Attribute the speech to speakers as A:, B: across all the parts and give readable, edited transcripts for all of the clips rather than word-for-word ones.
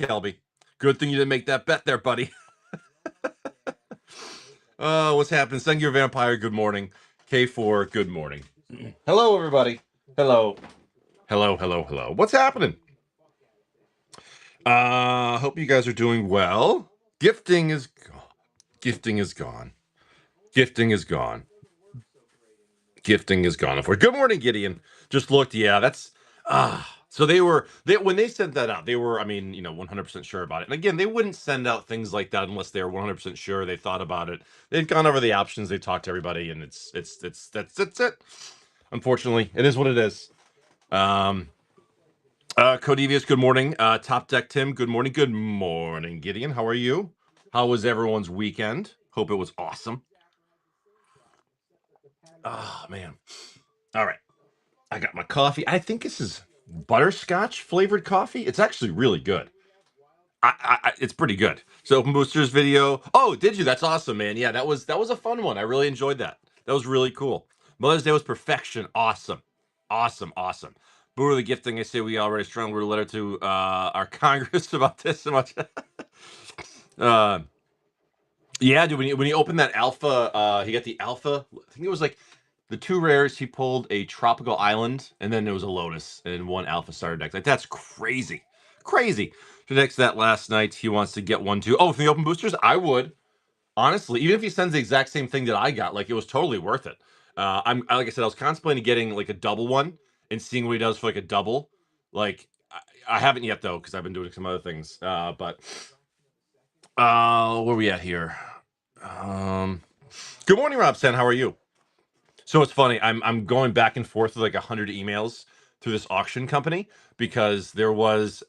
A: Kelby. Good thing you didn't make that bet there, buddy. What's happening? Sengur Vampire, good morning. K4, good morning. Hello, everybody. Hello. Hello, hello, hello. What's happening? Hope you guys are doing well. Gifting is gone. Gifting is gone. Gifting is gone. Gifting is gone. Good morning, Gideon. Just looked. Yeah, that's so they when they sent that out, they were, 100% sure about it. And again, they wouldn't send out things like that unless they were 100% sure. They thought about it. They've gone over the options. They talked to everybody, and that's it. Unfortunately, it is what it is. Codivius, good morning. Top Deck Tim, good morning. Good morning, Gideon. How are you? How was everyone's weekend? Hope it was awesome. Oh man. All right. I got my coffee. I think this is butterscotch flavored coffee. It's actually really good. It's pretty good. So Open Boosters video. Oh, did you? That's awesome, man. Yeah, that was a fun one. I really enjoyed that. That was really cool. Mother's Day was perfection. Awesome. Awesome. Awesome. Boo the gifting. I say we already strong wrote a letter to our Congress about this so much. Yeah, dude, when you open that alpha, he got the alpha. I think it was like the two rares. He pulled a tropical island, and then there was a lotus and one alpha starter deck. Like that's crazy, crazy. So next to that last night, he wants to get one too. Oh, from the open boosters, I would honestly, even if he sends the exact same thing that I got, like it was totally worth it. Like I said, I was contemplating getting like a double one and seeing what he does for like a double. Like I haven't yet though because I've been doing some other things. But where are we at here? Good morning, Rob Sen. How are you? So it's funny. I'm going back and forth with like 100 emails through this auction company because there was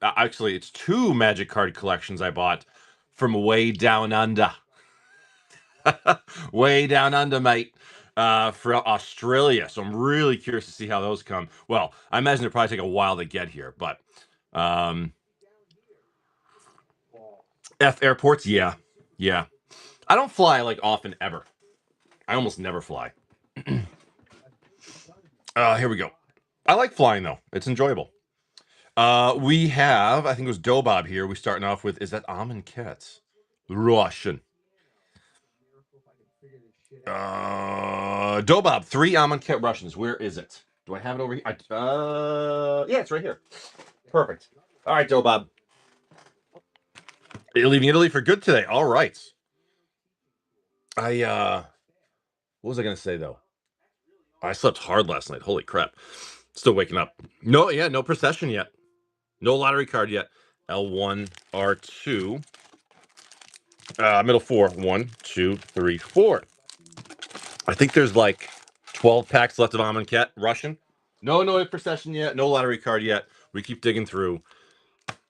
A: actually it's two Magic card collections I bought from way down under, way down under, mate, for Australia. So I'm really curious to see how those come. Well, I imagine it'll probably take a while to get here, but F airports, yeah, yeah. I don't fly like often ever. I almost never fly. Here we go. I like flying though. It's enjoyable. We have, I think it was Dobob here. We're starting off with, is that Amonkhet? Russian. Dobob, 3 Amonkhet Russians. Where is it? Do I have it over here? Yeah, it's right here. Perfect. All right, Dobob. You're leaving Italy for good today. All right. What was I gonna say though? I slept hard last night. Holy crap. Still waking up. No procession yet. No lottery card yet. L1, R2. Middle 4. 1, 2, 3, 4. I think there's like 12 packs left of Amonkhet Russian. No procession yet. No lottery card yet. We keep digging through.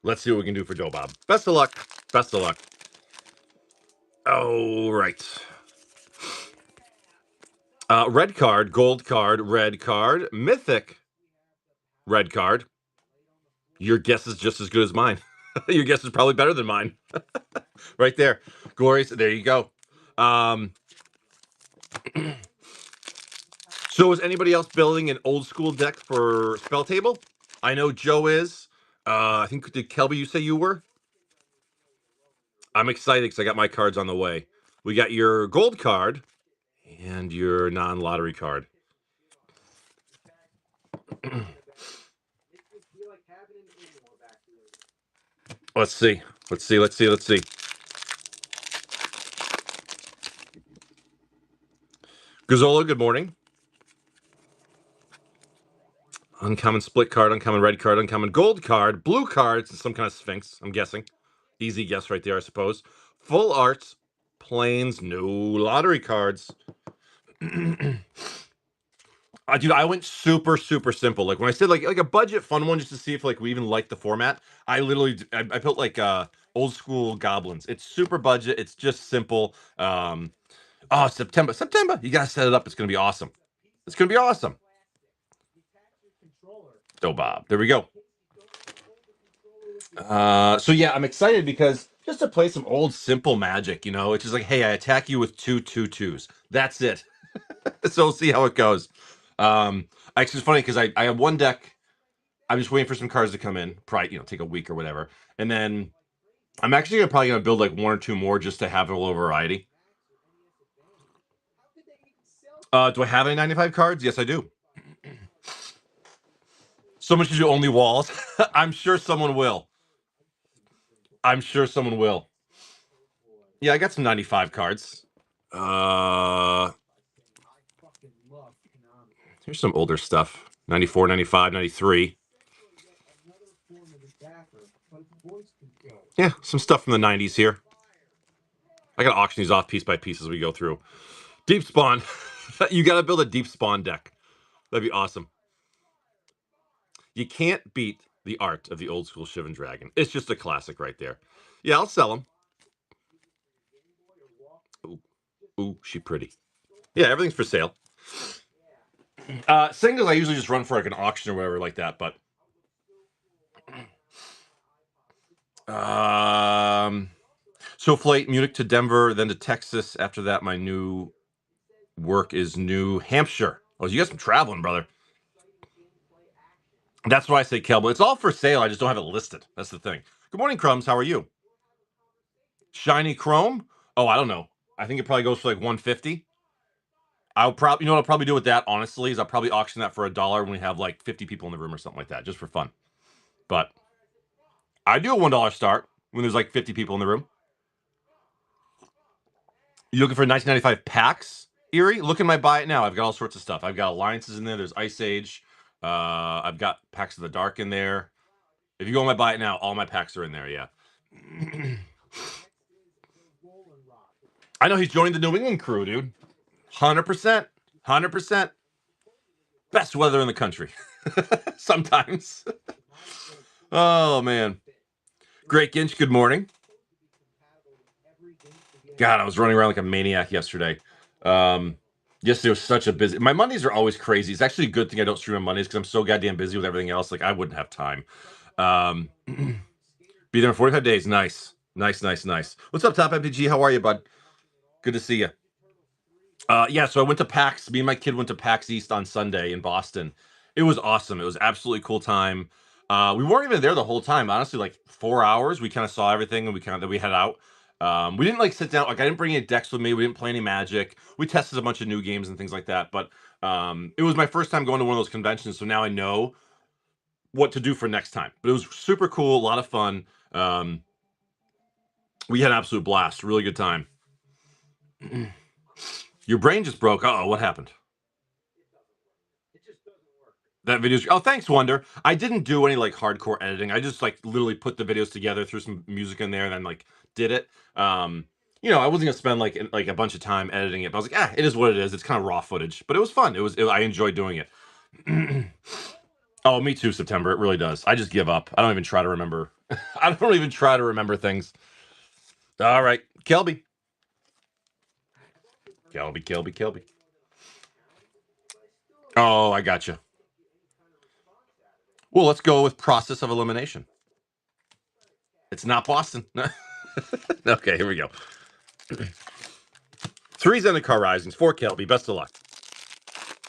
A: Let's see what we can do for Dobob. Best of luck. Best of luck. All right. Red card, gold card, red card, mythic, red card. Your guess is just as good as mine. Your guess is probably better than mine. Right there. Glorious. There you go. So is anybody else building an old school deck for Spell Table? I know Joe is. I think, did Kelby you say you were? I'm excited because I got my cards on the way. We got your gold card and your non-lottery card. Let's see. Gazzola, good morning. Uncommon split card, uncommon red card, uncommon gold card, blue cards, some kind of Sphinx, I'm guessing. Easy guess right there, I suppose. Full arts, planes, no lottery cards. Dude, I went super simple. Like when I said like a budget fun one just to see if like we even like the format. I literally I built like old school goblins. It's super budget. It's just simple. September. You gotta set it up. It's gonna be awesome. It's gonna be awesome. Oh, Bob. There we go. So yeah, I'm excited because just to play some old simple Magic, it's just like, hey, I attack you with 2/2/2s. That's it. So we'll see how it goes. Actually, it's funny because I have one deck I'm just waiting for some cards to come in. Probably, take a week or whatever. And then I'm actually probably going to build like 1 or 2 more just to have a little variety. Do I have any 95 cards? Yes, I do. So much to do only walls. I'm sure someone will. I'm sure someone will. Yeah, I got some 95 cards. Here's some older stuff. 94, 95, 93. Yeah, some stuff from the 90s here. I gotta auction these off piece by piece as we go through. Deep Spawn. You gotta build a Deep Spawn deck. That'd be awesome. You can't beat the art of the old school Shivan Dragon. It's just a classic right there. Yeah, I'll sell them. Ooh, she pretty. Yeah, everything's for sale. Singles I usually just run for like an auction or whatever like that, but so flight Munich to Denver, then to Texas. After that, my new work is New Hampshire. Oh, you got some traveling, brother. That's why I say Kelbo. It's all for sale. I just don't have it listed. That's the thing. Good morning, Crumbs. How are you? Shiny Chrome? Oh, I don't know. I think it probably goes for like 150. I'll probably, what I'll probably do with that, honestly, is I'll probably auction that for $1 when we have like 50 people in the room or something like that, just for fun. But I do a $1 start when there's like 50 people in the room. You looking for a 1995 PAX, Erie? Look in my buy it now. I've got all sorts of stuff. I've got Alliances in there. There's Ice Age. I've got Packs of the Dark in there. If you go in my buy it now, all my packs are in there, yeah. I know he's joining the New England crew, dude. 100%. 100%. Best weather in the country. Sometimes. Oh, man. Great Ginch, good morning. God, I was running around like a maniac yesterday. Yesterday was such a busy... My Mondays are always crazy. It's actually a good thing I don't stream on Mondays because I'm so goddamn busy with everything else. Like, I wouldn't have time. Be there in 45 days. Nice. Nice. What's up, Top MPG? How are you, bud? Good to see you. Yeah, so I went to PAX. Me and my kid went to PAX East on Sunday in Boston. It was awesome. It was absolutely cool time. We weren't even there the whole time. Honestly, like 4 hours. We kind of saw everything, and we head out. We didn't like sit down. Like I didn't bring any decks with me. We didn't play any Magic. We tested a bunch of new games and things like that. But it was my first time going to one of those conventions, so now I know what to do for next time. But it was super cool, a lot of fun. We had an absolute blast. Really good time. Your brain just broke. Uh-oh, what happened? That video's... Oh, thanks, Wonder. I didn't do any like hardcore editing. I just like literally put the videos together, threw some music in there, and then like did it. I wasn't gonna spend like a bunch of time editing it, but I was like, it is what it is. It's kind of raw footage, but it was fun. I enjoyed doing it. Oh, me too, September. It really does. I just give up. I don't even try to remember. I don't even try to remember things. All right, Kelby. Oh, I gotcha. Well, let's go with process of elimination. It's not Boston. Okay, here we go. 3 Zendikar Risings, 4 Kelby. Best of luck.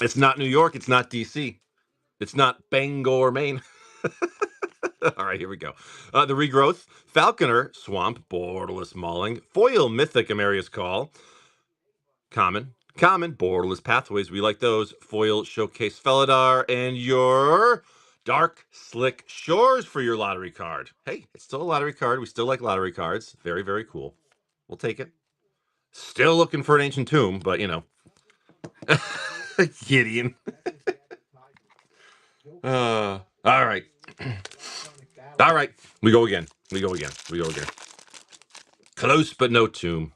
A: It's not New York. It's not D.C. It's not Bangor, Maine. All right, here we go. The Regrowth, Falconer, Swamp, Borderless Mauling, Foil, Mythic, Amarius Call, Common, Borderless Pathways. We like those. Foil, Showcase, Felidar, and your Dark Slick Shores for your lottery card. Hey, it's still a lottery card. We still like lottery cards. Very, very cool. We'll take it. Still looking for an Ancient Tomb, but Gideon. All right. All right. We go again. Close but no tomb.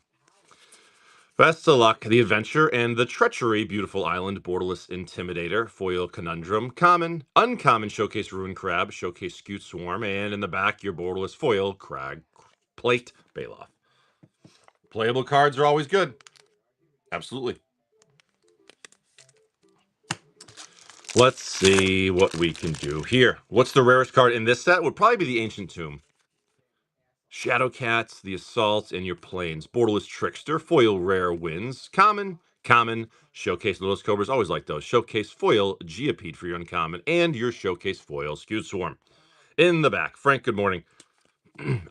A: Best of luck. The Adventure and the Treachery. Beautiful Island. Borderless Intimidator. Foil Conundrum. Common. Uncommon. Showcase Ruin Crab. Showcase Scute Swarm. And in the back, your Borderless Foil. Crag. Plate. Baloth. Playable cards are always good. Absolutely. Let's see what we can do here. What's the rarest card in this set? Would probably be the Ancient Tomb. Shadow Cats, the Assault, and your Plains. Borderless Trickster, Foil Rare wins. Common, Common, Showcase Little Cobras, always like those. Showcase Foil, Geopede for your uncommon, and your Showcase Foil, Skewed Swarm. In the back, Frank, good morning.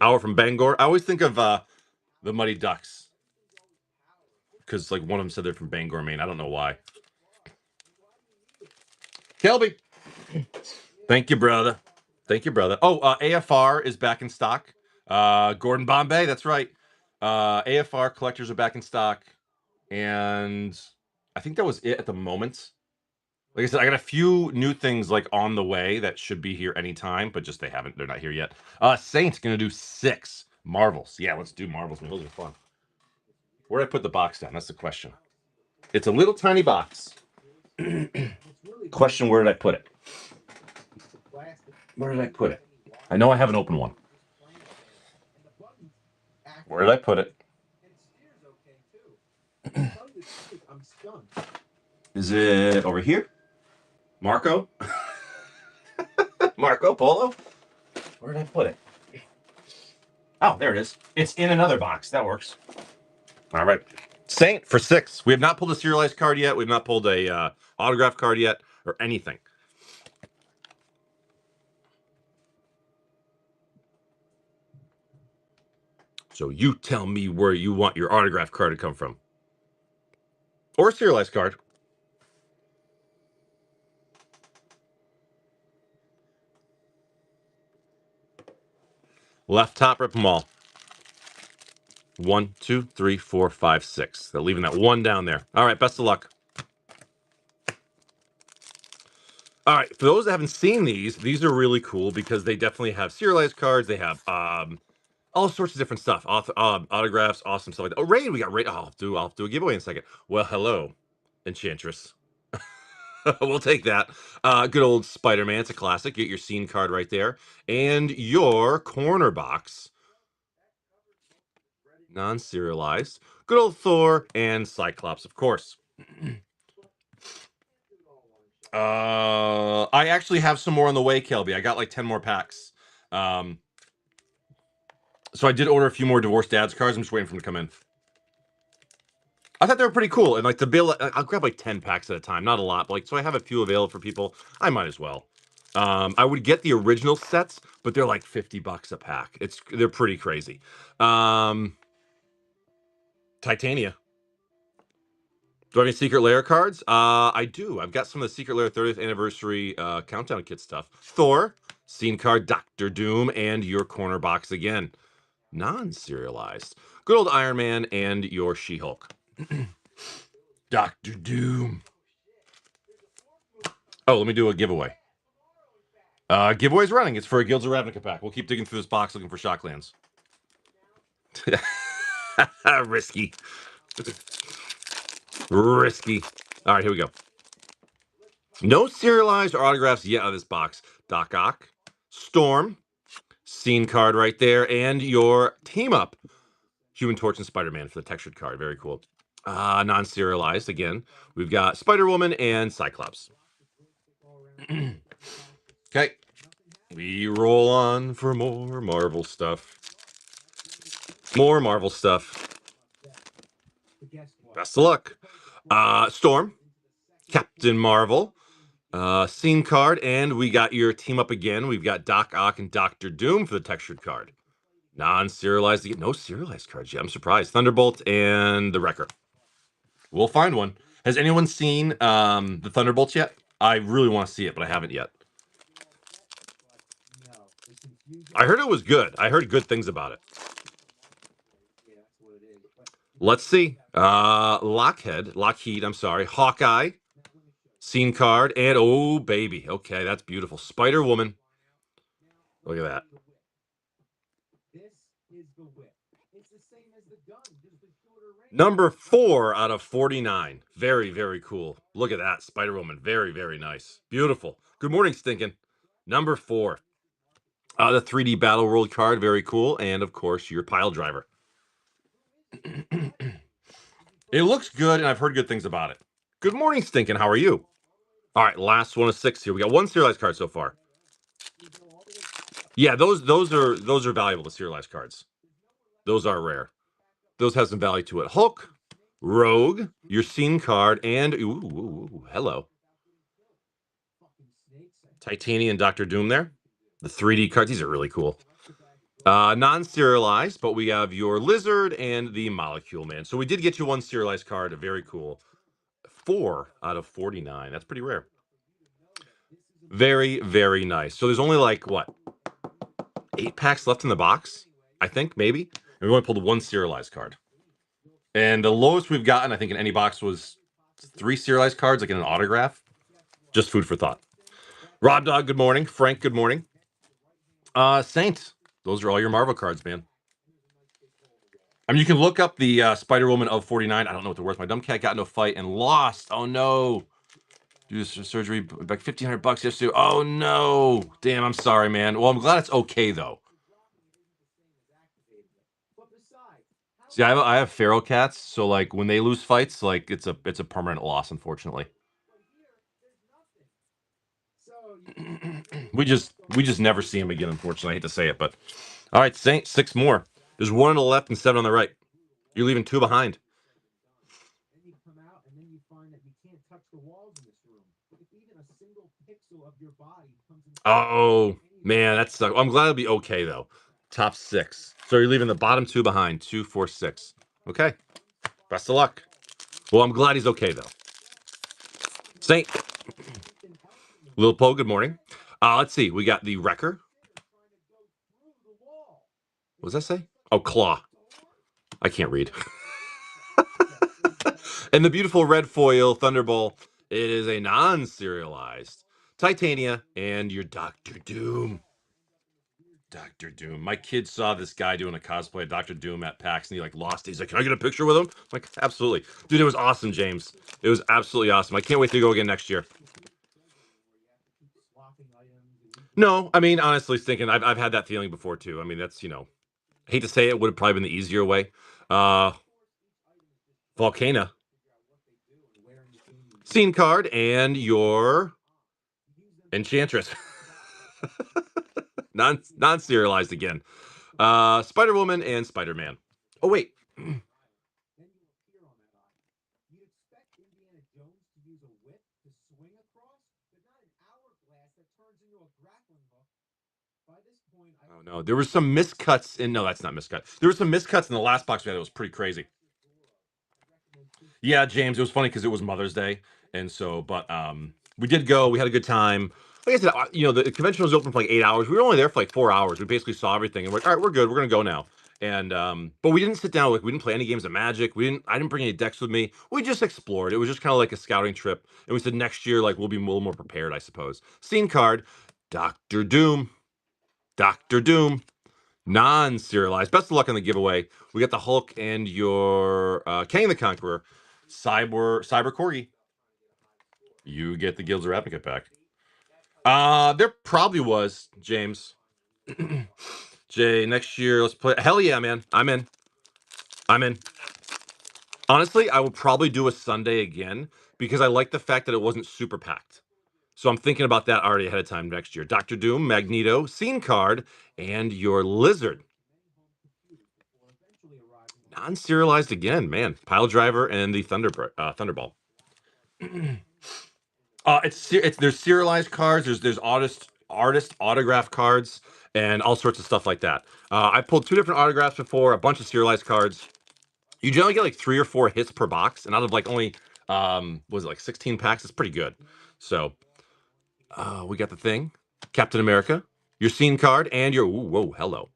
A: Hour from Bangor. I always think of the Muddy Ducks. Because, like, one of them said they're from Bangor, Maine. I don't know why. Kelby. Thank you, brother. Thank you, brother. Oh, AFR is back in stock. Gordon Bombay, that's right. AFR collectors are back in stock. And I think that was it at the moment. Like I said, I got a few new things like on the way that should be here anytime, but just they're not here yet. Saint's gonna do 6 Marvels. Yeah, let's do Marvels. Man, those are fun. Where did I put the box down? That's the question. It's a little tiny box. Question, where did I put it? Where did I put it? I know I have an open one. Where did I put it? Is it over here? Marco? Marco Polo? Where did I put it? Oh, there it is. It's in another box. That works. All right. Saint for 6. We have not pulled a serialized card yet. We've not pulled a autograph card yet or anything. So you tell me where you want your autograph card to come from. Or a serialized card. Left top, rip them all. 1, 2, 3, 4, 5, 6. They're leaving that 1 down there. All right, best of luck. All right, for those that haven't seen these are really cool because they definitely have serialized cards. They have all sorts of different stuff. Autographs, awesome stuff like that. Oh, raid, we got raid. I'll do a giveaway in a second. Well, hello, Enchantress. We'll take that. Good old Spider-Man. It's a classic. Get your scene card right there. And your corner box. Non-serialized. Good old Thor and Cyclops, of course. I actually have some more on the way, Kelby. I got like 10 more packs. So I did order a few more Divorced Dads cards. I'm just waiting for them to come in. I thought they were pretty cool. And like the bill, I'll grab like 10 packs at a time. Not a lot, but like, so I have a few available for people. I might as well. I would get the original sets, but they're like $50 a pack. They're pretty crazy. Titania. Do I have any Secret Lair cards? I do. I've got some of the Secret Lair 30th anniversary countdown kit stuff. Thor, scene card, Doctor Doom, and your corner box again. Non-serialized. Good old Iron Man and your She-Hulk. Doctor Doom. Oh, let me do a giveaway. Giveaway's running. It's for a Guilds of Ravnica pack. We'll keep digging through this box looking for Shocklands. Risky. Risky. All right, here we go. No serialized or autographs yet out of this box. Doc Ock, Storm, scene card right there, and your team up. Human Torch and Spider-Man for the textured card. Very cool. Non-serialized again. We've got Spider-Woman and Cyclops. Okay. We roll on for more Marvel stuff. More Marvel stuff. Best of luck. Storm, Captain Marvel, scene card, and we got your team up again. We've got Doc Ock and Doctor Doom for the textured card. Non-serialized. No serialized cards yet. I'm surprised. Thunderbolt and the Wrecker. We'll find one. Has anyone seen the Thunderbolts yet? I really want to see it, but I haven't yet. I heard it was good. I heard good things about it. Let's see. Lockheed, I'm sorry. Hawkeye, scene card, and oh, baby. Okay, that's beautiful. Spider-Woman. Look at that. Number 4 out of 49. Very, very cool. Look at that. Spider-Woman. Very, very nice. Beautiful. Good morning, Stinkin'. Number 4. The 3D Battle World card. Very cool. And, of course, your pile driver. It looks good, and I've heard good things about it. Good morning, Stinkin'. How are you? All right, last one of 6 here. We got 1 serialized card so far. Yeah, those are valuable, the serialized cards. Those are rare. Those have some value to it. Hulk, Rogue, your scene card, and hello. Titanium Doctor Doom there. The 3D cards, these are really cool. Non-serialized, but we have your Lizard and the Molecule Man. So we did get you one serialized card, very cool. 4 out of 49. That's pretty rare. Very, very nice. So there's only like, what, 8 packs left in the box? I think, maybe. And we only pulled one serialized card. And the lowest we've gotten, I think, in any box was 3 serialized cards, like in an autograph. Just food for thought. Rob Dog, good morning. Frank, good morning. Saint, those are all your Marvel cards, man. I mean, you can look up the Spider-Woman of 49. I don't know what they're worth. My dumb cat got into a fight and lost. Oh, no. Do surgery, like $1,500 yesterday. Oh, no. Damn, I'm sorry, man. Well, I'm glad it's okay, though. See, I have feral cats, so, like, when they lose fights, like, it's a permanent loss, unfortunately. we just never see him again, unfortunately. I hate to say it, but all right, Saint, 6 more. There's 1 on the left and 7 on the right. You're leaving 2 behind. Oh man, that sucks. I'm glad it'll be okay though. Top 6. So you're leaving the bottom 2 behind. 2, 4, 6. Okay. Best of luck. Well, I'm glad he's okay though. Saint. Lil Poe, good morning. Let's see. We got the Wrecker. What does that say? Oh, Claw. I can't read. And the beautiful red foil Thunderbolt. It is a non-serialized Titania and your Doctor Doom. Doctor Doom. My kid saw this guy doing a cosplay of Doctor Doom at PAX, and he like lost it. He's like, "Can I get a picture with him?" I'm like, absolutely, dude. It was awesome, James. It was absolutely awesome. I can't wait to go again next year. No, I mean, honestly, thinking I've had that feeling before too. I mean, that's I hate to say it, would have probably been the easier way. Uh, Volcana, scene card, and your Enchantress. Non-serialized again. Spider-Woman and Spider-Man. Oh wait. Oh no, there were some miscuts in. No, that's not miscut. There were some miscuts in the last box we had. It was pretty crazy. Yeah, James, it was funny because it was Mother's Day, and so, but we did go. We had a good time. Like I said, the convention was open for like 8 hours. We were only there for like 4 hours. We basically saw everything, and we're like, all right, we're good. We're gonna go now. And but we didn't sit down. Like we didn't play any games of Magic. I didn't bring any decks with me. We just explored. It was just kind of like a scouting trip. And we said next year, like we'll be a little more prepared, I suppose. Scene card, Doctor Doom. Doctor Doom. Non-serialized. Best of luck on the giveaway. We got the Hulk and your Kang the Conqueror, Cyber Corgi. You get the Guilds of Ravnica pack. There probably was, James. Jay, next year, let's play. Hell yeah, man. I'm in. I'm in. Honestly, I will probably do a Sunday again because I like the fact that it wasn't super packed. So I'm thinking about that already ahead of time next year. Doctor Doom, Magneto, Scene Card, and your Lizard. Non-serialized again, man. Pile Driver and the Thunderball. It's there's serialized cards. There's artist autograph cards and all sorts of stuff like that. I pulled 2 different autographs before, a bunch of serialized cards. You generally get like 3 or 4 hits per box, and out of like only was it like 16 packs? It's pretty good. So we got the thing, Captain America, your scene card, and your hello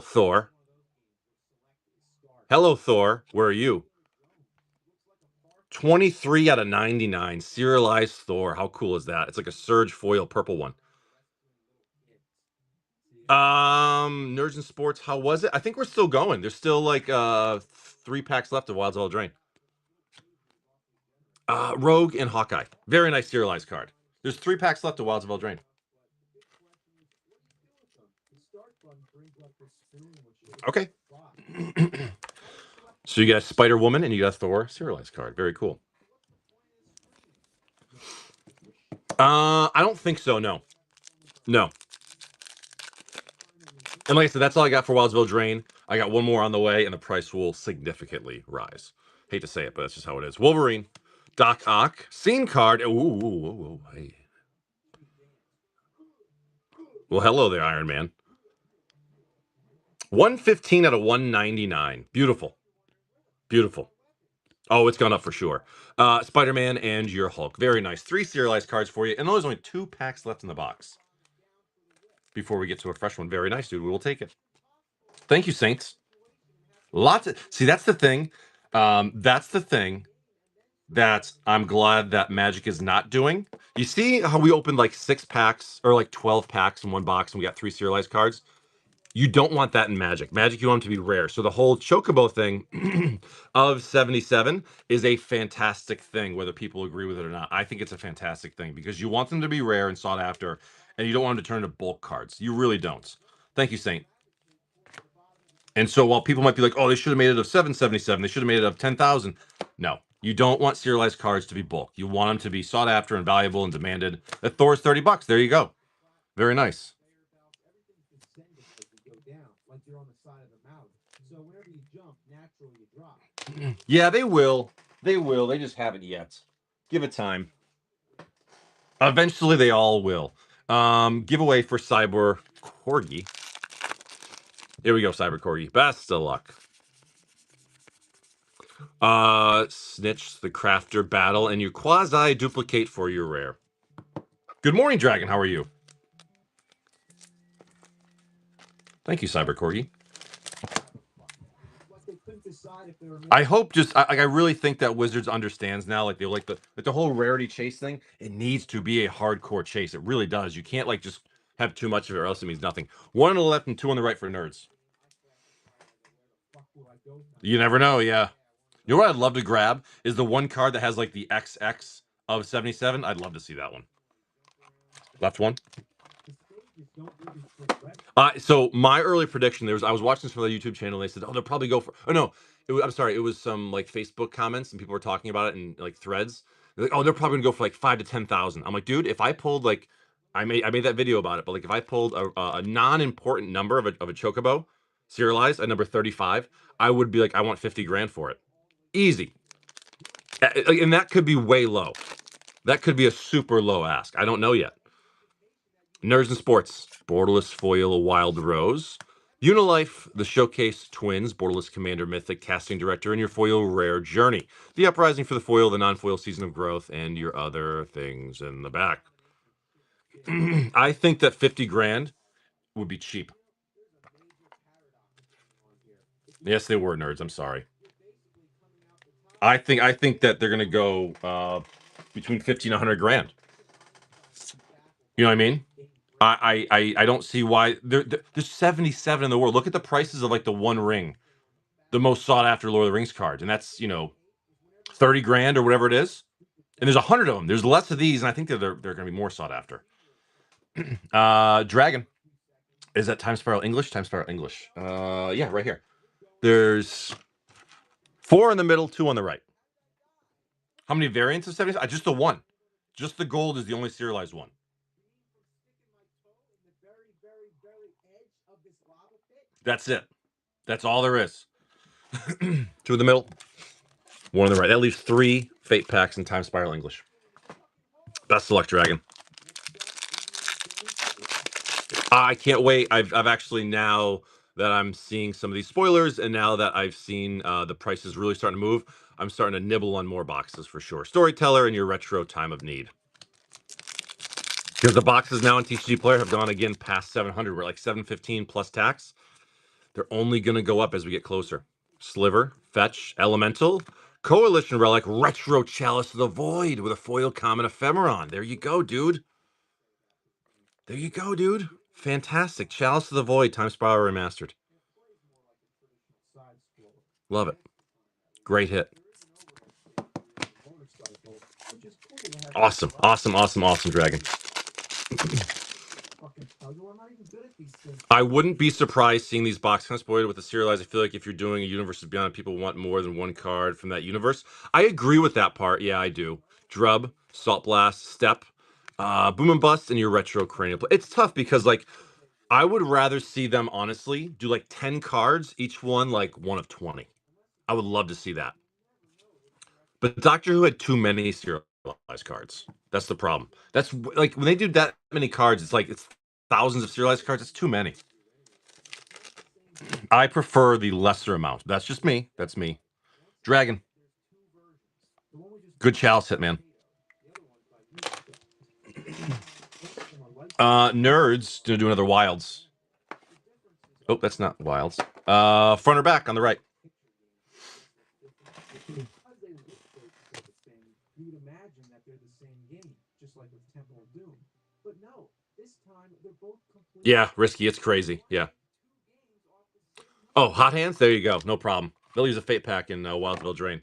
A: Thor. Hello Thor. Where are you? 23 out of 99 serialized Thor. How cool is that? It's like a Surge foil purple one. Nerds and Sports, how was it? I think we're still going. There's still like 3 packs left of Wilds of Eldraine. Rogue and Hawkeye. Very nice serialized card. There's 3 packs left of Wilds of Eldraine. Okay. So you got Spider Woman and you got Thor serialized card. Very cool. I don't think so. No. And like I said, that's all I got for Wilds of Eldraine. I got one more on the way, and the price will significantly rise. Hate to say it, but that's just how it is. Wolverine, Doc Ock, scene card. Ooh, hey. Well, hello there, Iron Man. 115 out of 199. Beautiful. Beautiful. Oh, it's gone up for sure. Spider-Man and your Hulk. Very nice. 3 serialized cards for you. And there's only 2 packs left in the box. Before we get to a fresh one. Very nice, dude. We will take it. Thank you, Saints. Lots of... See, that's the thing. That's the thing that I'm glad that Magic is not doing. You see how we opened like 6 packs or like 12 packs in one box and we got 3 serialized cards? You don't want that in Magic. Magic, you want them to be rare. So the whole Chocobo thing of 77 is a fantastic thing, whether people agree with it or not. I think it's a fantastic thing because you want them to be rare and sought after, and you don't want them to turn into bulk cards. You really don't. Thank you, Saint. And so while people might be like, oh, they should have made it of 777, they should have made it of 10,000. No, you don't want serialized cards to be bulk. You want them to be sought after and valuable and demanded. That Thor's $30. There you go. Very nice. Yeah, they will. They will. They just haven't yet. Give it time. Eventually, they all will. Giveaway for Cyber Corgi. Here we go, Cyber Corgi. Best of luck. Snitch, the Crafter Battle, and your Quasi Duplicate for your rare. Good morning, Dragon. How are you? Thank you, Cyber Corgi. I hope I really think that Wizards understands now, like the whole rarity chase thing. It needs to be a hardcore chase. It really does. You can't like just have too much of it, or else it means nothing. 1 on the left and 2 on the right for nerds. You never know. Yeah. You know what I'd love to grab is the one card that has like the XX of 77. I'd love to see that one. Left one. So my early prediction, I was watching this from the YouTube channel. And they said, "Oh, they'll probably go for." Oh no, I'm sorry. It was some like Facebook comments and people were talking about it in like threads. They're like, "Oh, they're probably gonna go for like 5 to 10,000." I'm like, dude, if I pulled like, I made that video about it, but like if I pulled a non-important number of a chocobo, serialized at number 35, I would be like, I want 50 grand for it, easy. And that could be way low. That could be a super low ask. I don't know yet. Nerds and Sports, Borderless Foil Wild Rose, Unilife, the Showcase Twins, Borderless Commander Mythic, Casting Director, and your foil Rare Journey. The Uprising for the foil, the non-foil Season of Growth, and your other things in the back. I think that 50 grand would be cheap. Yes, they were nerds. I'm sorry. I think that they're gonna go between 50 and 100 grand. You know what I mean? I don't see why there's 77 in the world. Look at the prices of like the One Ring, the most sought after Lord of the Rings card, and that's 30 grand or whatever it is. And there's 100 of them. There's less of these, and I think that they're going to be more sought after. Dragon, is that Time Spiral English? Time Spiral English. Yeah, right here. There's 4 in the middle, 2 on the right. How many variants of 70? Just the one. Just the gold is the only serialized one. That's it. That's all there is. 2 in the middle, 1 on the right. That leaves 3 Fate packs in Time Spiral English. Best of luck, Dragon. I can't wait. I've actually, now that I'm seeing some of these spoilers, and now that I've seen the prices really starting to move, I'm starting to nibble on more boxes for sure. Storyteller and your retro Time of Need. Because the boxes now in TCG Player have gone again past 700. We're like 715 plus tax. They're only going to go up as we get closer. Sliver, Fetch, Elemental, Coalition Relic, Retro Chalice of the Void with a foil common Ephemeron. There you go, dude. There you go, dude. Fantastic. Chalice of the Void, Time Spiral Remastered. Love it. Great hit. Awesome, awesome, awesome, awesome, Dragon. I wouldn't be surprised seeing these box kind of spoiled with the serialized. I feel like if you're doing a Universe Beyond, people want more than one card from that universe. I agree with that part. Yeah, I do. Drub, Salt Blast, Step, Boom and Bust, and your retro cranial. It's tough because like I would rather see them honestly do like 10 cards, each one like one of 20. I would love to see that. But Doctor Who had too many serialized cards. That's the problem. That's like when they do that many cards, it's like it's thousands of serialized cards. It's too many. I prefer the lesser amount. That's just me. That's me. Dragon. Good chalice hit, man. Nerds to do another wilds. Oh, that's not wilds. Front or back on the right. Yeah, risky. It's crazy. Yeah. Oh, hot hands. There you go. No problem. They'll use a fate pack in Wild Eldraine.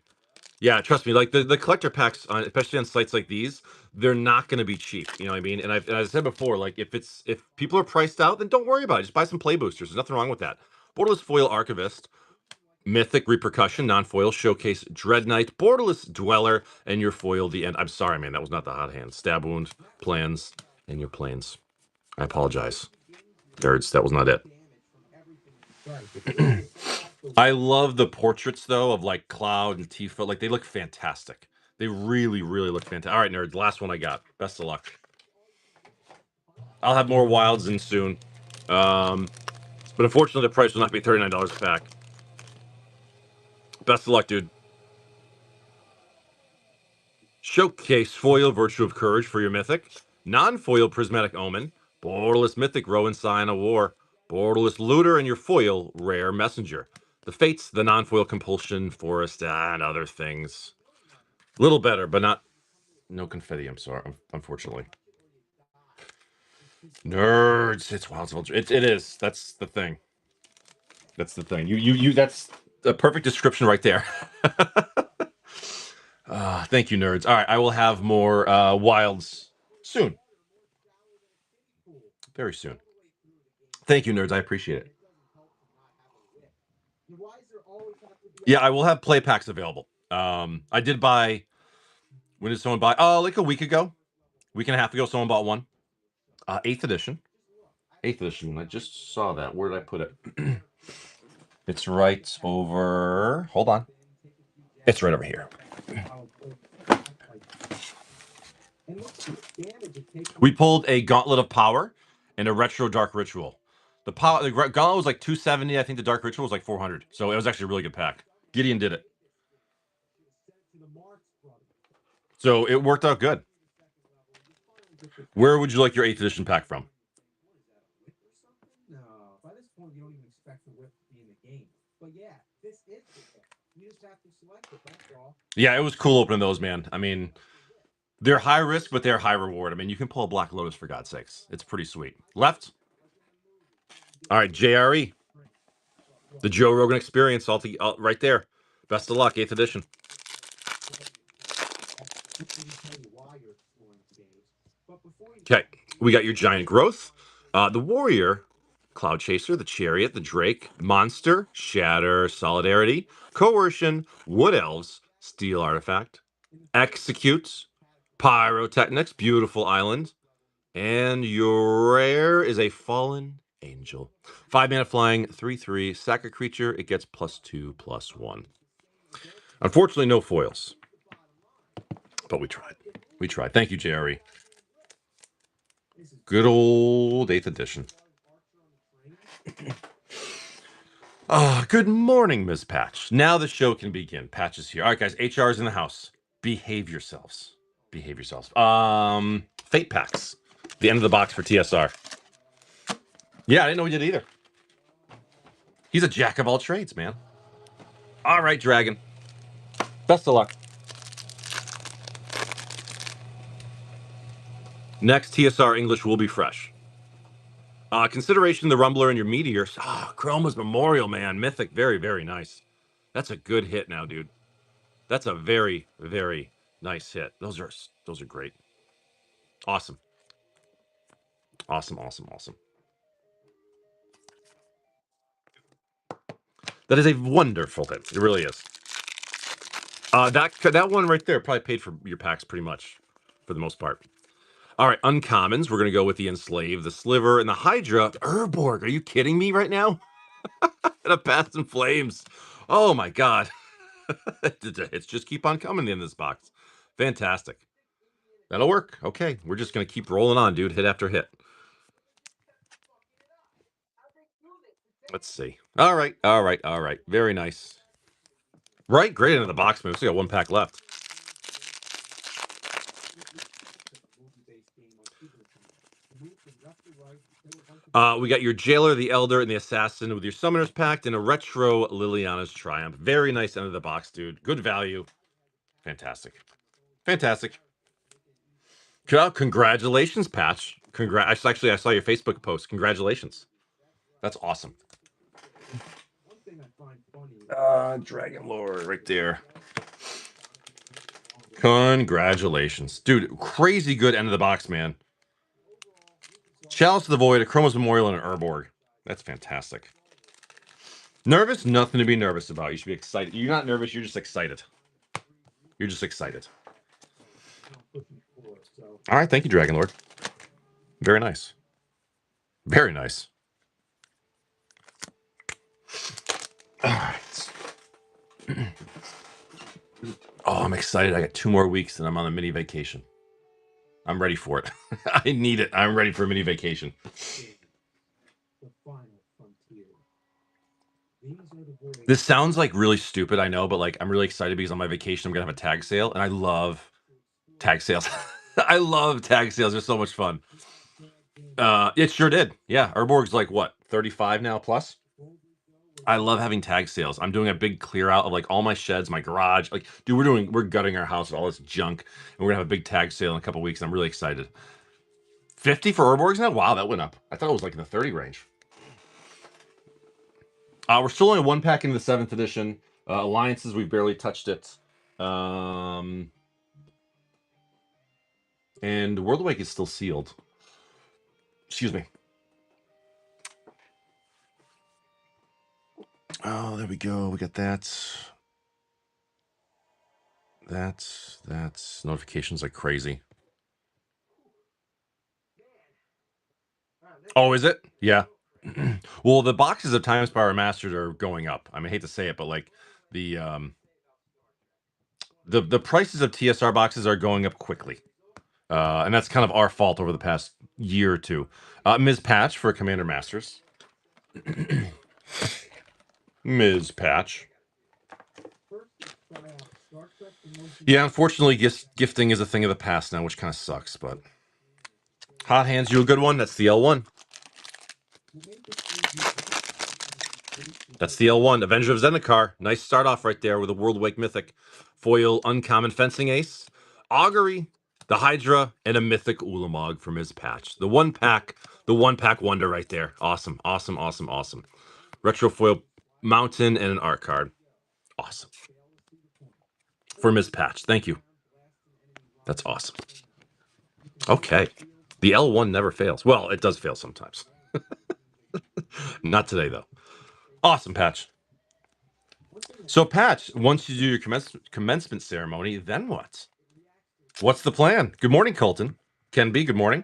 A: Yeah, trust me. Like the collector packs, especially on sites like these, they're not going to be cheap. You know what I mean? And as I said before, like if people are priced out, then don't worry about it. Just buy some play boosters. There's nothing wrong with that. Borderless Foil Archivist, Mythic Repercussion, non-foil Showcase Dread Knight, Borderless Dweller, and your foil the end. I'm sorry, man. That was not the hot hand. Stab Wound, Plans, and your planes. I apologize, nerds. That was not it. I love the portraits though of like Cloud and Tifa. Like they look fantastic. They really, really look fantastic. All right, nerds. Last one I got. Best of luck. I'll have more wilds in soon. But unfortunately, the price will not be $39 a pack. Best of luck, dude. Showcase Foil Virtue of Courage for your Mythic. Non-foil Prismatic Omen. Borderless Mythic Rowan Sign of War. Borderless Looter and your foil Rare Messenger. The Fates, the non-foil Compulsion, Forest, and other things. A little better, but not... No confetti, I'm sorry, unfortunately. Nerds. It's Wild Soldier. It is. That's the thing. That's the thing. That's a perfect description right there. Thank you, nerds. All right, I will have more wilds soon. Very soon. Thank you, nerds. I appreciate it. Yeah, I will have play packs available. I did buy. When did someone buy? Oh, like a week ago, week and a half ago. Someone bought one. 8th edition. 8th edition. I just saw that. Where did I put it? It's right over. Hold on. It's right over here. We pulled a Gauntlet of Power and a Retro Dark Ritual. The Gauntlet was like 270. I think the Dark Ritual was like 400. So it was actually a really good pack. Gideon did it. So it worked out good. Where would you like your 8th edition pack from? Yeah, it was cool opening those, man. I mean, they're high risk, but they're high reward. I mean, you can pull a Black Lotus for God's sakes. It's pretty sweet. Left. All right, JRE. The Joe Rogan Experience, right there. Best of luck, 8th edition. Okay, we got your Giant Growth, the Warrior, Cloud Chaser, the Chariot, the Drake, Monster, Shatter, Solidarity, Coercion, Wood Elves, Steel Artifact, Execute, Pyrotechnics, Beautiful Island, and your rare is a Fallen Angel. 5-mana flying, 3/3, sack a creature, it gets +2/+1. Unfortunately, no foils. But we tried. We tried. Thank you, JRE. Good old 8th edition. Good morning, Ms. Patch. Now the show can begin. Patch is here. All right, guys. HR's in the house. Behave yourselves. Behave yourselves. Fate packs. The end of the box for TSR. Yeah, I didn't know he did either. He's a jack of all trades, man. All right, Dragon. Best of luck. Next TSR English will be fresh. Consideration, the Rumbler and your Meteor. Chroma's Memorial, man. Mythic. Very, very nice. That's a good hit now, dude. That's a very, very nice hit. Those are great. Awesome. Awesome, awesome, awesome. That is a wonderful hit. It really is. That one right there probably paid for your packs pretty much, for the most part. All right, uncommons. We're going to go with the Enslave, the Sliver, and the Hydra. Urborg, are you kidding me right now? And a Paths and Flames. Oh my god. It's just keep on coming in this box. Fantastic. That'll work. Okay, we're just going to keep rolling on, dude. Hit after hit. Let's see. All right, all right, all right. Very nice. Right, great into the box moves. We got one pack left. We got your Jailer, the Elder, and the Assassin with your Summoner's Pact and a retro Liliana's Triumph. Very nice end of the box, dude. Good value. Fantastic. Fantastic. Congratulations, Patch. Actually, I saw your Facebook post. Congratulations. That's awesome. Dragon Lord right there. Congratulations. Dude, crazy good end of the box, man. Chalice of the Void, a Chroma's Memorial, and an Urborg. That's fantastic. Nervous? Nothing to be nervous about. You should be excited. You're not nervous. You're just excited. You're just excited. All right. Thank you, Dragon Lord. Very nice. Very nice. All right. Oh, I'm excited. I got 2 more weeks and I'm on a mini vacation. I'm ready for it. I need it. I'm ready for a mini vacation. This sounds like really stupid, I know, but like I'm really excited because on my vacation I'm gonna have a tag sale, and I love tag sales. I love tag sales. They're so much fun. It sure did. Yeah, Urborg's like what, 35 now plus? I love having tag sales. I'm doing a big clear out of like all my sheds, my garage. Like, dude, we're gutting our house with all this junk, and we're gonna have a big tag sale in a couple weeks. And I'm really excited. 50 for Urborgs now? Wow, that went up. I thought it was like in the 30 range. We're still only 1 pack into the 7th edition. Alliances, we've barely touched it. And World Awake is still sealed. Excuse me. Oh, there we go. We got that. That's notifications like crazy. Oh, is it? Yeah. Well, the boxes of Time Spy Remastered are going up. I mean, I hate to say it, but like the prices of TSR boxes are going up quickly. And that's kind of our fault over the past year or two. Ms. Patch for Commander Masters. Ms. Patch. Yeah, unfortunately, gifting is a thing of the past now, which kind of sucks, but... Hot Hands, you a good one? That's the L1. That's the L1. Avenger of Zendikar. Nice start off right there with a World Wake Mythic. Foil Uncommon Fencing Ace. Augury, the Hydra, and a Mythic Ulamog from his patch. The one pack wonder right there. Awesome, awesome, awesome, awesome. Retro Foil Mountain and an art card. Awesome. For Ms. Patch. Thank you. That's awesome. Okay. The L1 never fails. Well, it does fail sometimes. Not today, though. Awesome, Patch. So, Patch, once you do your commencement ceremony, then what? What's the plan? Good morning, Colton. Ken B, good morning.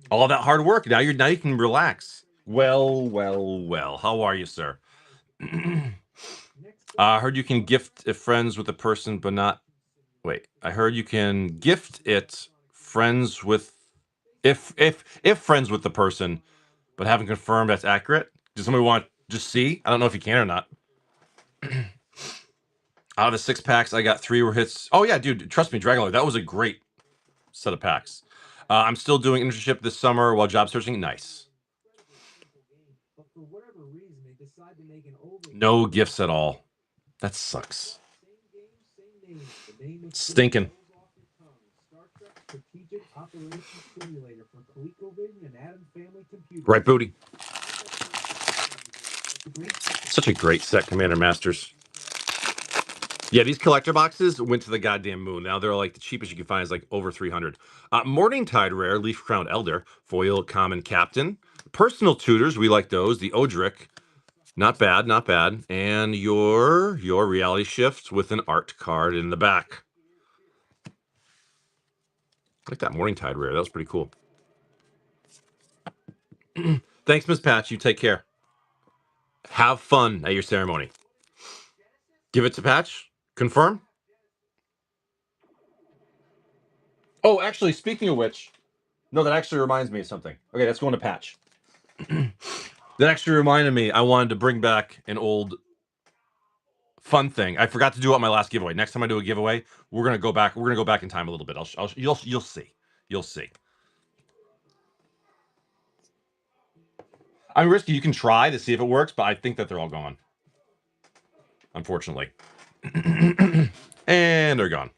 A: All that hard work. Now you can relax. Well. How are you, sir? I heard you can gift friends with a person, but not... Wait, I heard you can gift it friends with... If friends with the person, but haven't confirmed that's accurate. Does somebody want to just see? I don't know if you can or not. Out of the 6 packs, I got 3 were hits. Oh, yeah, dude. Trust me, Dragonlord, that was a great set of packs. I'm still doing internship this summer while job searching. Nice. No gifts at all. That sucks. Stinking. Right, Booty. Such a great set, Commander Masters. Yeah, these collector boxes went to the goddamn moon. Now they're like the cheapest you can find is like over 300. Morningtide Rare, Leaf Crowned Elder, Foil Common Captain. Personal Tutors, we like those. The Odric, not bad, not bad. And your Reality Shift with an art card in the back. like that Morning Tide rare. That was pretty cool. Thanks, Miss Patch. You take care. Have fun at your ceremony. Give it to Patch. Confirm. Oh, actually, speaking of which, no, that actually reminds me of something. Okay, that's going to Patch. That actually reminded me. I wanted to bring back an old fun thing. I forgot to do it on my last giveaway. Next time I do a giveaway, we're gonna go back. We're gonna go back in time a little bit. You'll see. You'll see. I'm risky. You can try to see if it works, but I think that they're all gone. Unfortunately. And they're gone.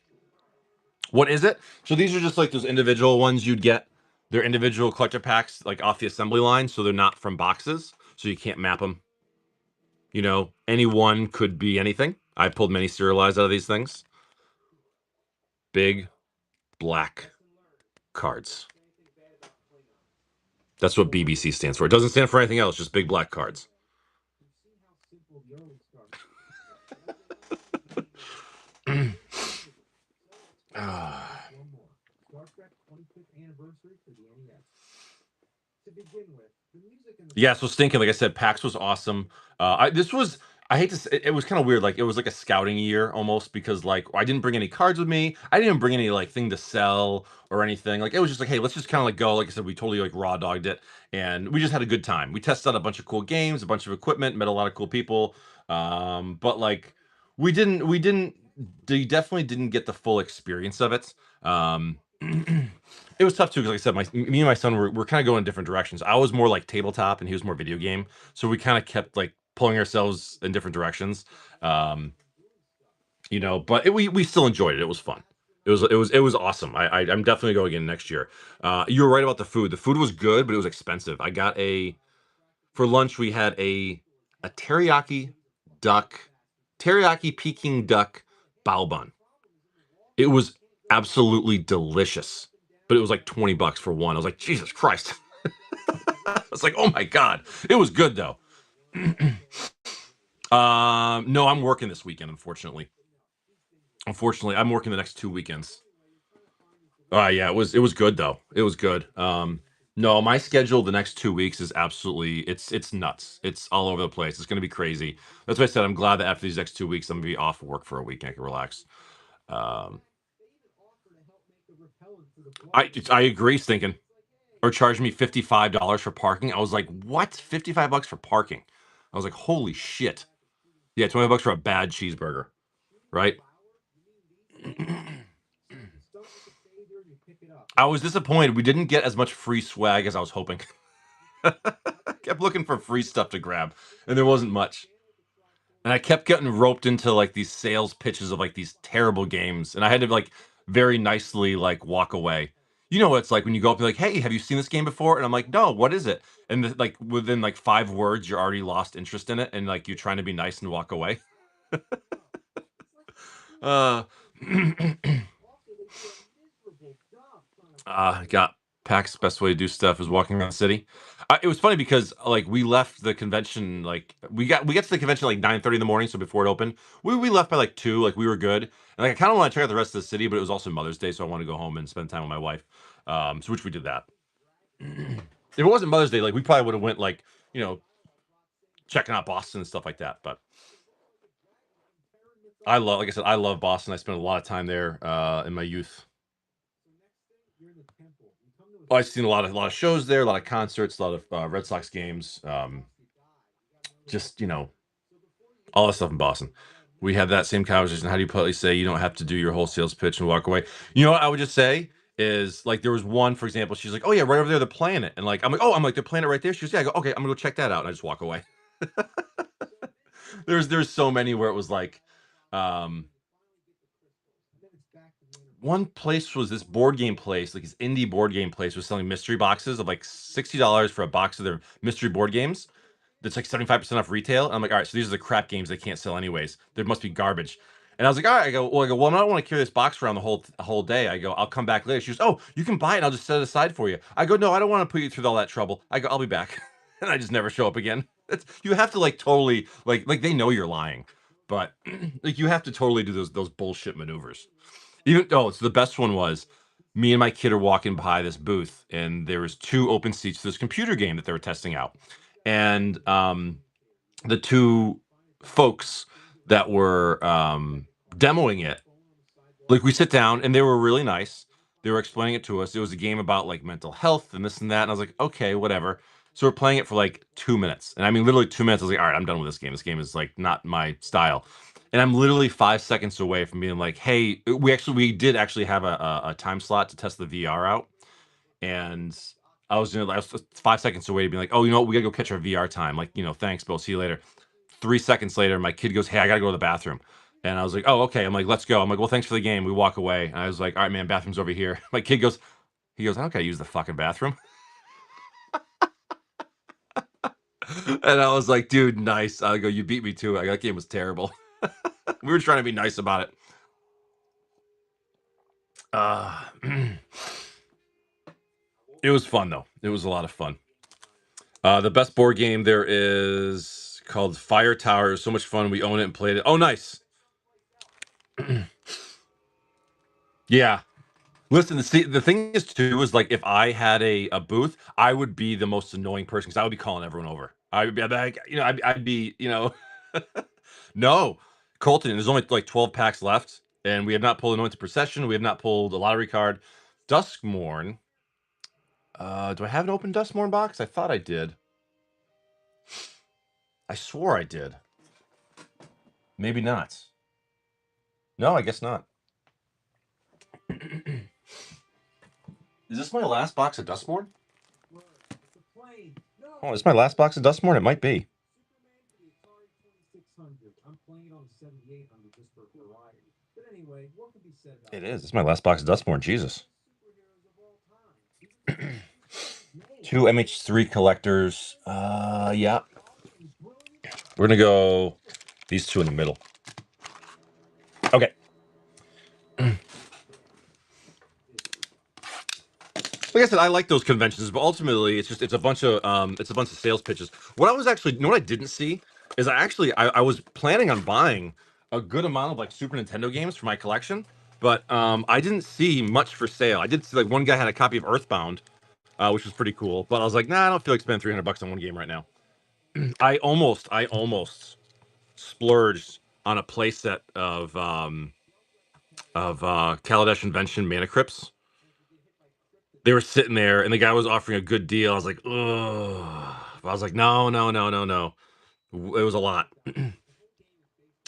A: What is it? So these are just like those individual ones you'd get. They're individual collector packs, like off the assembly line, so they're not from boxes, so you can't map them. You know, any one could be anything. I pulled many serialized out of these things. Big black cards. That's what BBC stands for. It doesn't stand for anything else, just big black cards. Yeah, so Stinking, like I said, PAX was awesome. I hate to say, it was kind of weird. Like, it was like a scouting year almost, because like I didn't bring any cards with me. I didn't even bring any like thing to sell or anything. Like, it was just like, hey, let's just kind of like go. Like I said, we totally like raw dogged it, and we just had a good time. We tested out a bunch of cool games, a bunch of equipment, met a lot of cool people. But like, they definitely didn't get the full experience of it. It was tough too, because like I said, me and my son were kind of going in different directions. I was more like tabletop, and he was more video game. So we kind of kept like pulling ourselves in different directions. Um, but we still enjoyed it. It was fun. It was awesome. I'm definitely going again next year. You were right about the food. The food was good, but it was expensive. I got for lunch. We had a teriyaki Peking duck bao bun. It was absolutely delicious, but it was like $20 for one. I was like, Jesus Christ. I was like, oh my God. It was good though. No, I'm working this weekend, unfortunately. I'm working the next 2 weekends. Yeah, it was good though. It was good. No, my schedule the next 2 weeks is absolutely it's nuts. It's all over the place. It's gonna be crazy. That's why I said I'm glad that after these next 2 weeks I'm gonna be off work for a week and I can relax. Um, I agree, Stinking. Or charged me $55 for parking. I was like, what? $55 for parking? I was like, holy shit. Yeah, $20 for a bad cheeseburger, right? I was disappointed. We didn't get as much free swag as I was hoping. Kept looking for free stuff to grab, and there wasn't much. And I kept getting roped into like these sales pitches of like these terrible games, and I had to like very nicely like walk away. You know what it's like when you go up and be like, "Hey, have you seen this game before?" And I'm like, "No, what is it?" And like within like 5 words, you're already lost interest in it, and like you're trying to be nice and walk away. uh, got PAX. Best way to do stuff is walking around the city. It was funny because like we left the convention like we got to the convention like 9:30 in the morning, so before it opened, we left by like 2. Like we were good, and like I kind of want to check out the rest of the city, but it was also Mother's Day, so I wanted to go home and spend time with my wife. So which we did that. If it wasn't Mother's Day, like we probably would have went like checking out Boston and stuff like that. But like I said, I love Boston. I spent a lot of time there in my youth. I've seen a lot of shows there, a lot of concerts, a lot of Red Sox games. Just all that stuff in Boston. We had that same conversation. How do you politely say you don't have to do your whole sales pitch and walk away? You know what I would just say is like there was one, for example, she's like, "Oh yeah, right over there, they're playing it," and like I'm like, "They're playing it right there." She goes, "Yeah." I go, "Okay, I'm gonna go check that out," and I just walk away. There's so many where it was like, um, one place was this board game place, like this indie board game place, was selling mystery boxes of like $60 for a box of their mystery board games. That's like 75% off retail. And I'm like, all right, so these are the crap games they can't sell anyways. There must be garbage. And I was like, all right. I don't want to carry this box around the whole day. I go, I'll come back later. She goes, oh, you can buy it and I'll just set it aside for you. I go, no, I don't want to put you through all that trouble. I go, I'll be back. And I just never show up again. You have to like totally like they know you're lying, but like you have to totally do those bullshit maneuvers. So the best one was me and my kid are walking by this booth, and there was 2 open seats for this computer game that they were testing out. And the 2 folks that were demoing it, like, we sit down and they were really nice. They were explaining it to us. It was a game about like mental health and this and that. And I was like, okay, whatever. So we're playing it for like 2 minutes. And I mean, literally 2 minutes. I was like, all right, I'm done with this game. This game is like not my style. And I'm literally 5 seconds away from being like, hey, we did actually have a time slot to test the VR out. And I was 5 seconds away to be like, oh, you know what? We gotta go catch our VR time. Like, thanks, Bill. See you later. 3 seconds later, my kid goes, hey, I gotta go to the bathroom. And I was like, oh, okay. I'm like, let's go. I'm like, well, thanks for the game. We walk away. And I was like, all right, man, bathroom's over here. My kid goes, I don't gotta use the fucking bathroom. And I was like, dude, nice. I go, you beat me to it. That game was terrible. We were trying to be nice about it. It was fun, though. It was a lot of fun. The best board game there is called Fire Tower. It was so much fun. We own it and played it. Oh, nice. Yeah. Listen, the thing is too is like if I had a booth, I would be the most annoying person because I would be calling everyone over. I would be like, I'd be, no, Colton. There's only like 12 packs left, and we have not pulled Anointed Procession. We have not pulled a lottery card. Duskmourn. Do I have an open Duskmourn box? I thought I did. I swore I did. Maybe not. No, I guess not. Is this my last box of Duskmourn? Oh, is my last box of Duskmourn? It might be. It is. It's my last box of Duskmourn. Jesus. 2 MH3 collectors. Yeah. We're gonna go these 2 in the middle. Okay. Like I said, I like those conventions, but ultimately it's a bunch of sales pitches. What I was actually, what I didn't see is I was planning on buying a good amount of like Super Nintendo games for my collection, but I didn't see much for sale. I did see like one guy had a copy of Earthbound, which was pretty cool, but I was like, nah, I don't feel like spending $300 on one game right now. I almost splurged on a playset of Kaladesh Invention Mana Crypts. They were sitting there, and the guy was offering a good deal. I was like, ugh. I was like, no. It was a lot. 2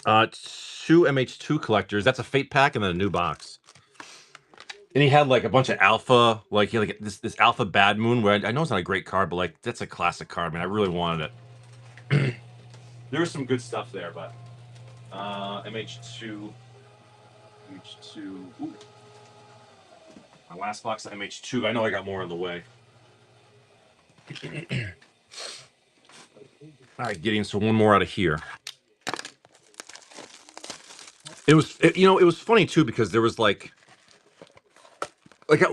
A: MH2 collectors. That's a Fate pack and then a new box. And he had like a bunch of alpha, like he had like this alpha Bad Moon, where I know it's not a great card, but like that's a classic card, man. I really wanted it. There was some good stuff there, but MH2. Ooh. My last box of MH2. I know I got more on the way. All right, getting so one more out of here. It was funny too because there was like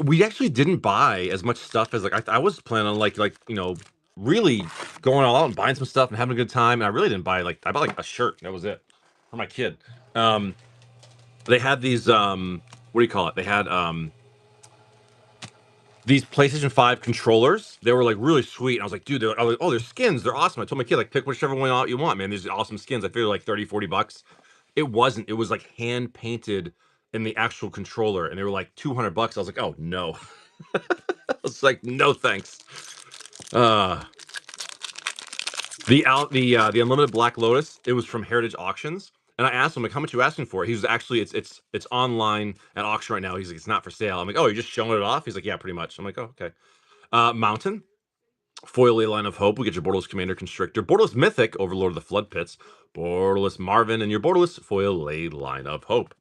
A: we actually didn't buy as much stuff as like I was planning on like really going all out and buying some stuff and having a good time. And I really didn't buy I bought like a shirt. That was it for my kid. They had these what do you call it? They had these PlayStation 5 controllers. They were like really sweet. And I was like, dude, I was like, oh, they're skins. They're awesome. I told my kid like pick whichever one out you want, man. These awesome skins. I figured like 30-40 bucks. It wasn't. It was like hand painted in the actual controller, and they were like 200 bucks. I was like, oh no. I was like, no thanks. The Unlimited Black Lotus, it was from Heritage Auctions. And I asked him, like, how much are you asking for it? He was actually, it's online at auction right now. He's like, it's not for sale. I'm like, oh, you're just showing it off? He's like, yeah, pretty much. I'm like, oh, okay. Mountain, Foil Leyline of Hope. We get your Borderless Commander Constrictor, Borderless Mythic, Overlord of the Flood Pits, Borderless Marvin, and your Borderless Foil Leyline of Hope.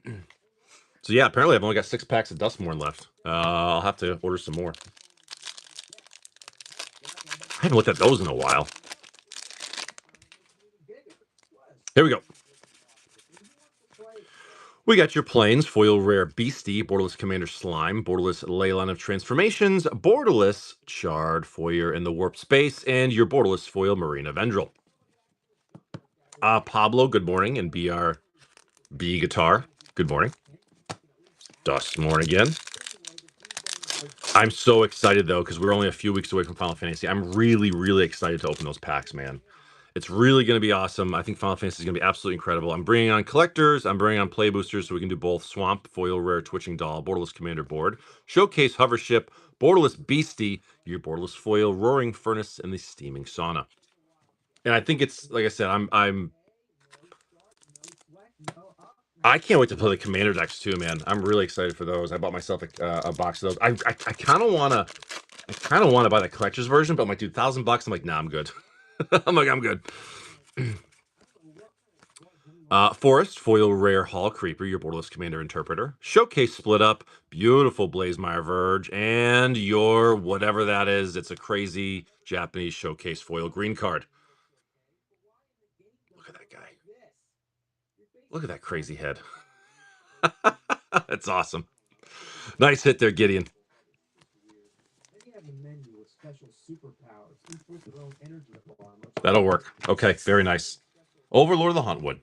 A: So yeah, apparently I've only got 6 packs of Duskmourn left. I'll have to order some more. I haven't looked at those in a while. Here we go. We got your planes, Foil Rare Beastie, Borderless Commander Slime, Borderless Leyline of Transformations, Borderless Charred Foyer in the Warp Space, and your Borderless Foil Marina Vendril. Pablo, good morning, and BRB Guitar, good morning. Duskmourn again. I'm so excited though, because we're only a few weeks away from Final Fantasy. I'm really, really excited to open those packs, man. It's really going to be awesome. I think Final Fantasy is going to be absolutely incredible. I'm bringing on collectors. I'm bringing on play boosters so we can do both Swamp, Foil Rare, Twitching Doll, Borderless Commander board, Showcase Hover Ship, Borderless Beastie, your Borderless Foil, Roaring Furnace, and the Steaming Sauna. And I think it's, like I said, I can't wait to play the Commander decks too, man. I'm really excited for those. I bought myself a box of those. I kind of want to buy the collector's version, but I'm like, dude, $1,000. I'm like, nah, I'm good. I'm good. Forest, Foil Rare Hall Creeper, your Borderless Commander Interpreter. Showcase Split Up, beautiful Blazemire Verge, and your whatever that is. It's a crazy Japanese Showcase Foil green card. Look at that guy. Look at that crazy head. That's awesome. Nice hit there, Gideon. That'll work. Okay, very nice. Overlord of the Huntwood.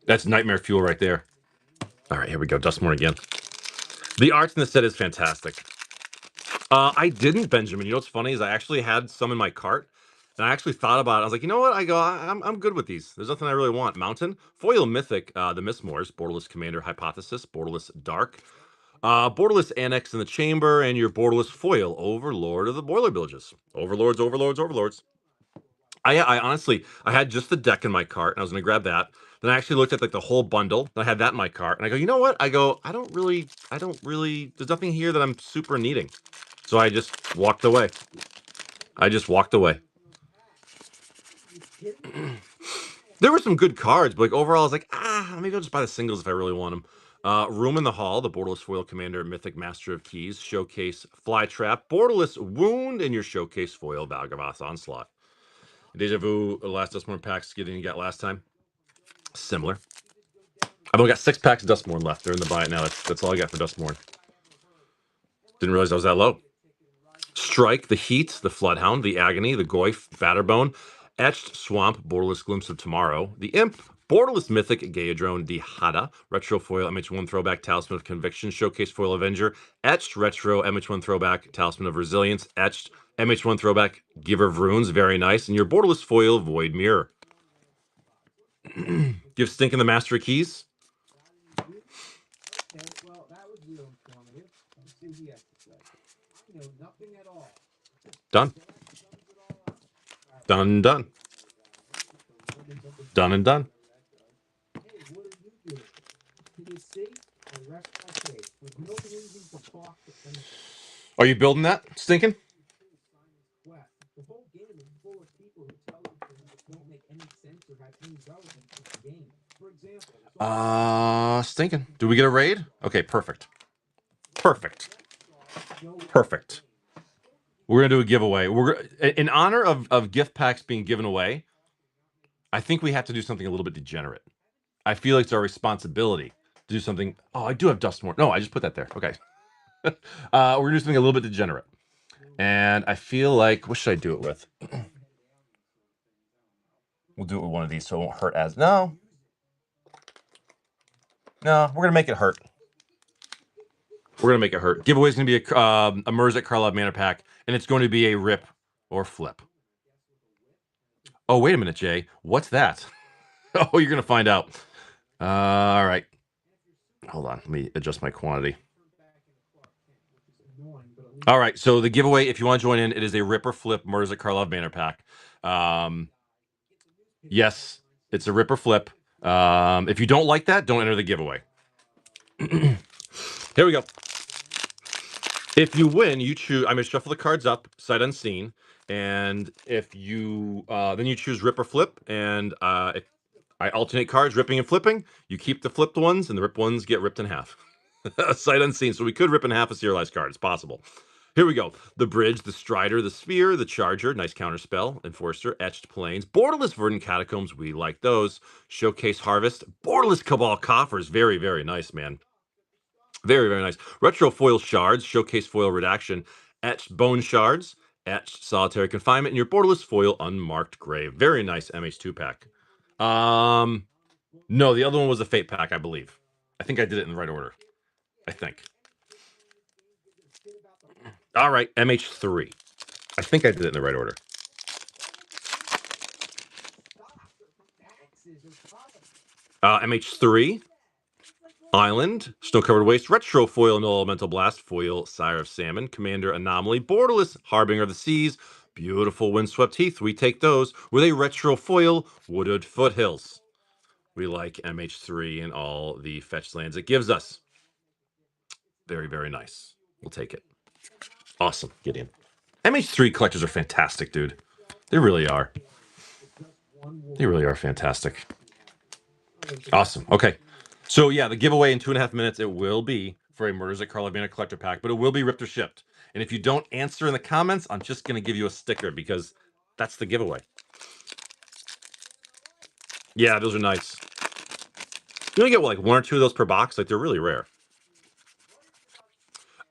A: That's Nightmare Fuel right there. All right, here we go. Duskmoore again. The art in the set is fantastic. I didn't, Benjamin. You know what's funny is I actually had some in my cart, and I actually thought about it. I was like, you know what? I'm good with these. There's nothing I really want. Mountain, Foil Mythic, the Mistmoors, Borderless Commander Hypothesis, Borderless Dark, Borderless Annex in the Chamber, and your Borderless Foil, Overlord of the Boiler Villages. Overlords. I honestly, I had just the deck in my cart, and I was going to grab that. Then I actually looked at like the whole bundle. And I had that in my cart, and I go, you know what? I don't really. There's nothing here that I'm super needing. So I just walked away. There were some good cards, but like overall, I was like, maybe I'll just buy the singles if I really want them. Room in the Hall, the Borderless Foil Commander, Mythic Master of Keys, Showcase Flytrap, Borderless Wound, and your Showcase Foil Valgavath Onslaught. Deja Vu, the last Duskmourn packs getting you got last time. Similar. I've only got 6 packs of Duskmourn left. They're in the buy it now. That's all I got for Duskmourn. Didn't realize I was that low. Strike, the Heat, the Floodhound, the Agony, the Goyf, Batterbone, Etched Swamp, Borderless Glimpse of Tomorrow, the Imp, Borderless Mythic, Gaedrone, the Hada, Retro Foil, MH1 Throwback, Talisman of Conviction, Showcase Foil Avenger, Etched Retro, MH1 Throwback, Talisman of Resilience, Etched, MH1 Throwback, Giver of Runes, very nice, and your Borderless Foil, Void Mirror. Give Stinkin' the Master of Keys. Done. Done. Done and done. Are you building that, Stinkin'? Stinkin'. Do we get a raid? Okay, perfect. We're gonna do a giveaway. We're in honor of gift packs being given away. I think we have to do something a little bit degenerate. I feel like it's our responsibility to do something. Oh, I do have Duskmourn. No, I just put that there. Okay. We're gonna do something a little bit degenerate, and I feel like what should I do it with? We'll do it with one of these so it won't hurt as no. We're gonna make it hurt. Giveaway is gonna be a Merzit Karlov Mana Pack, and it's going to be a rip or flip. Oh, wait a minute, Jay. What's that? Oh, you're gonna find out. All right. Hold on. Let me adjust my quantity. All right. So the giveaway, if you want to join in, it is a rip or flip Merzit Karlov Banner Pack. Yes, it's a rip or flip. If you don't like that, don't enter the giveaway. Here we go. If you win, you choose. I'm gonna shuffle the cards up, sight unseen, and if you then you choose rip or flip, and if I alternate cards, ripping and flipping. You keep the flipped ones, and the ripped ones get ripped in half. Sight unseen. So we could rip in half a serialized card. It's possible. Here we go. The Bridge, the Strider, the Sphere, the Charger, nice counterspell, Enforcer, Etched Plains, Borderless Verdant Catacombs, we like those. Showcase Harvest, Borderless Cabal Coffers, very, very nice, man. Very, very nice. Retro Foil Shards, Showcase Foil Redaction, Etched Bone Shards, Etched Solitary Confinement, and your Borderless Foil Unmarked Grave. Very nice MH2 pack. No, the other one was a Fate pack, I believe. I think I did it in the right order. I think. All right, MH3. I think I did it in the right order. MH3. Island, Snow-Covered Waste, Retro Foil, No Elemental Blast, Foil, Sire of Salmon, Commander Anomaly, Borderless, Harbinger of the Seas, Beautiful Windswept Heath. We take those with a Retro Foil, Wooded Foothills. We like MH3 and all the fetch lands it gives us. Very, very nice. We'll take it. Awesome, Gideon. MH3 collectors are fantastic, dude. They really are. They really are fantastic. Awesome. Okay. So yeah, the giveaway in 2.5 minutes, it will be for a Murders at Carlavana collector pack, but it will be ripped or shipped. And if you don't answer in the comments, I'm just going to give you a sticker because that's the giveaway. Yeah, those are nice. You only get like 1 or 2 of those per box. Like, they're really rare.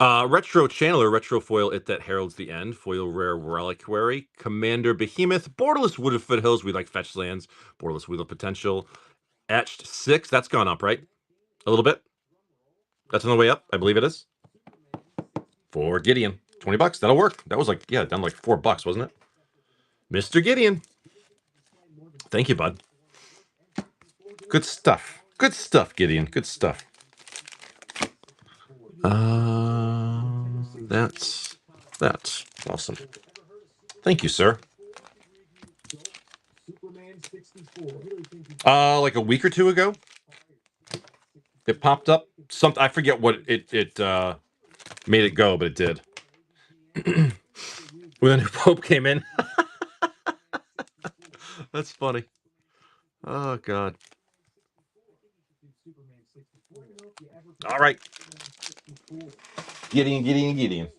A: Retro Channeler, Retro Foil, It That Heralds the End, Foil Rare Reliquary, Commander Behemoth, Borderless Wooded Foothills, we like fetch lands, Borderless Wheel of Potential, Etched 6, that's gone up, right? A little bit? That's on the way up, I believe it is. For Gideon, $20, that'll work. That was like, yeah, down like $4, wasn't it? Mr. Gideon. Thank you, bud. Good stuff. Good stuff, Gideon. Good stuff. That's awesome. Thank you, sir. Like a week or 2 ago, it popped up. Something, I forget what it made it go, but it did. When the new Pope came in. That's funny. Oh God. All right. Gideon.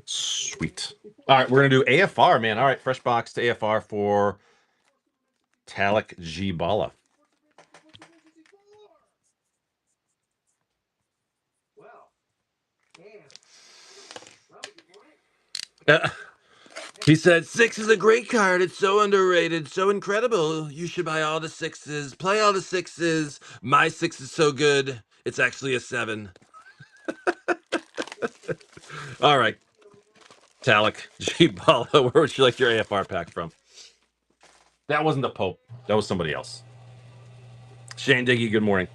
A: Sweet. All right, we're gonna do AFR, man. All right, fresh box to AFR for Talik G. Bala. He said, 6 is a great card. It's so underrated, so incredible. You should buy all the 6s. Play all the 6s. My 6 is so good. It's actually a 7. All right. Talik G. Bala, where would you like your AFR pack from? That wasn't the Pope. That was somebody else. Shane Diggy, good morning.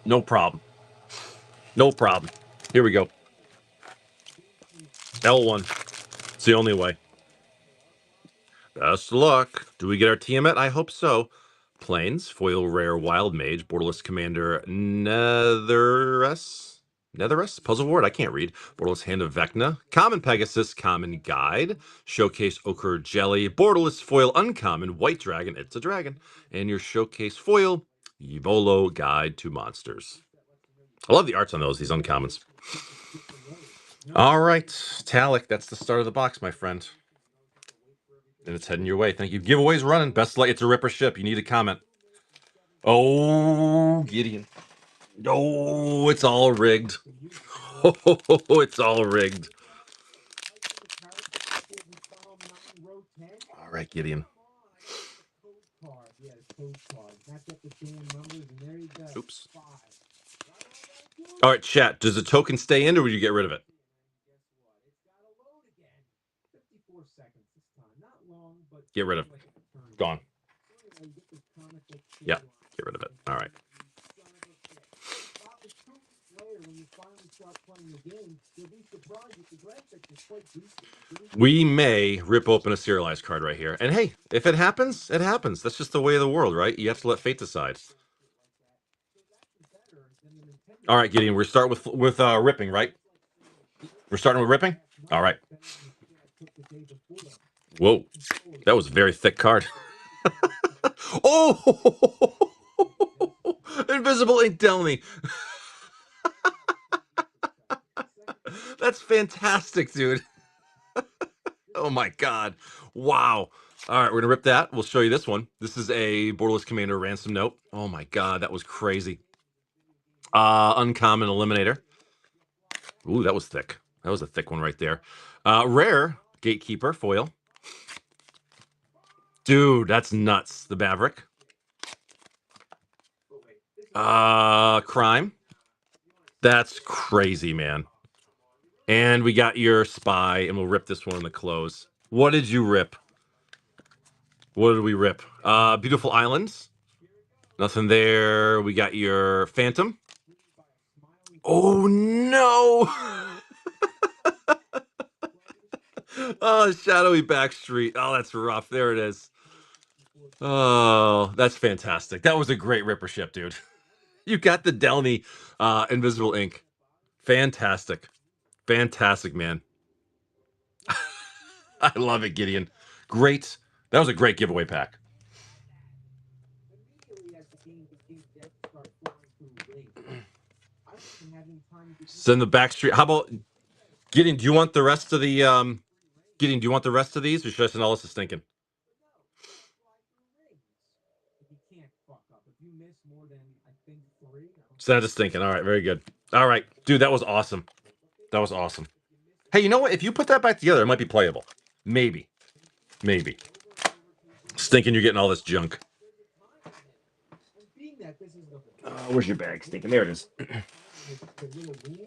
A: No problem. No problem. Here we go. L1. It's the only way. Best of luck. Do we get our Tiamat? I hope so. Plains, Foil Rare Wild Mage, Borderless Commander Netherus? Puzzle Ward? I can't read. Borderless Hand of Vecna, Common Pegasus, Common Guide, Showcase Ochre Jelly, Borderless Foil Uncommon, White Dragon, it's a dragon, and your Showcase Foil, Yvolo Guide to Monsters. I love the arts on these uncommons. All right, Talik, that's the start of the box, my friend. And it's heading your way. Thank you. Giveaways running. Best of luck. It's a ripper ship. You need a comment. Oh, Gideon. Oh, it's all rigged. Oh, it's all rigged. All right, Gideon. Oops. All right, chat. Does the token stay in or will you get rid of it? Get rid of it. Gone. Yeah, get rid of it. All right. We may rip open a serialized card right here. And hey, if it happens, it happens. That's just the way of the world, right? You have to let fate decide. All right, Gideon, we're starting with ripping, right? We're starting with ripping? All right. Whoa. That was a very thick card. Oh! Invisible Ink Delny. That's fantastic, dude. Oh my God. Wow. All right, we're going to rip that. We'll show you this one. This is a Borderless Commander Ransom Note. Oh my God, that was crazy. Uncommon Eliminator. Ooh, that was thick. That was a thick one right there. Rare Gatekeeper Foil. Dude, that's nuts. The Maverick. Crime. That's crazy, man. And we got your spy, and we'll rip this one in the close. What did you rip? What did we rip? Beautiful Islands. Nothing there. We got your Phantom. Oh, no! Oh, Shadowy Backstreet. Oh, that's rough. There it is. Oh, that's fantastic. That was a great ripper ship, dude. You got the Delny Invisible Ink. Fantastic. Fantastic, man. I love it, Gideon. Great. That was a great giveaway pack. Send the Backstreet. How about Gideon? Do you want the rest of the Gideon? Do you want the rest of these, or should I send all this to Stinking? Send it to Stinking. All right, very good. All right, dude, that was awesome. That was awesome. Hey, you know what? If you put that back together, it might be playable. Maybe. Maybe. Stinking, you're getting all this junk. Where's your bag, Stinking? There it is.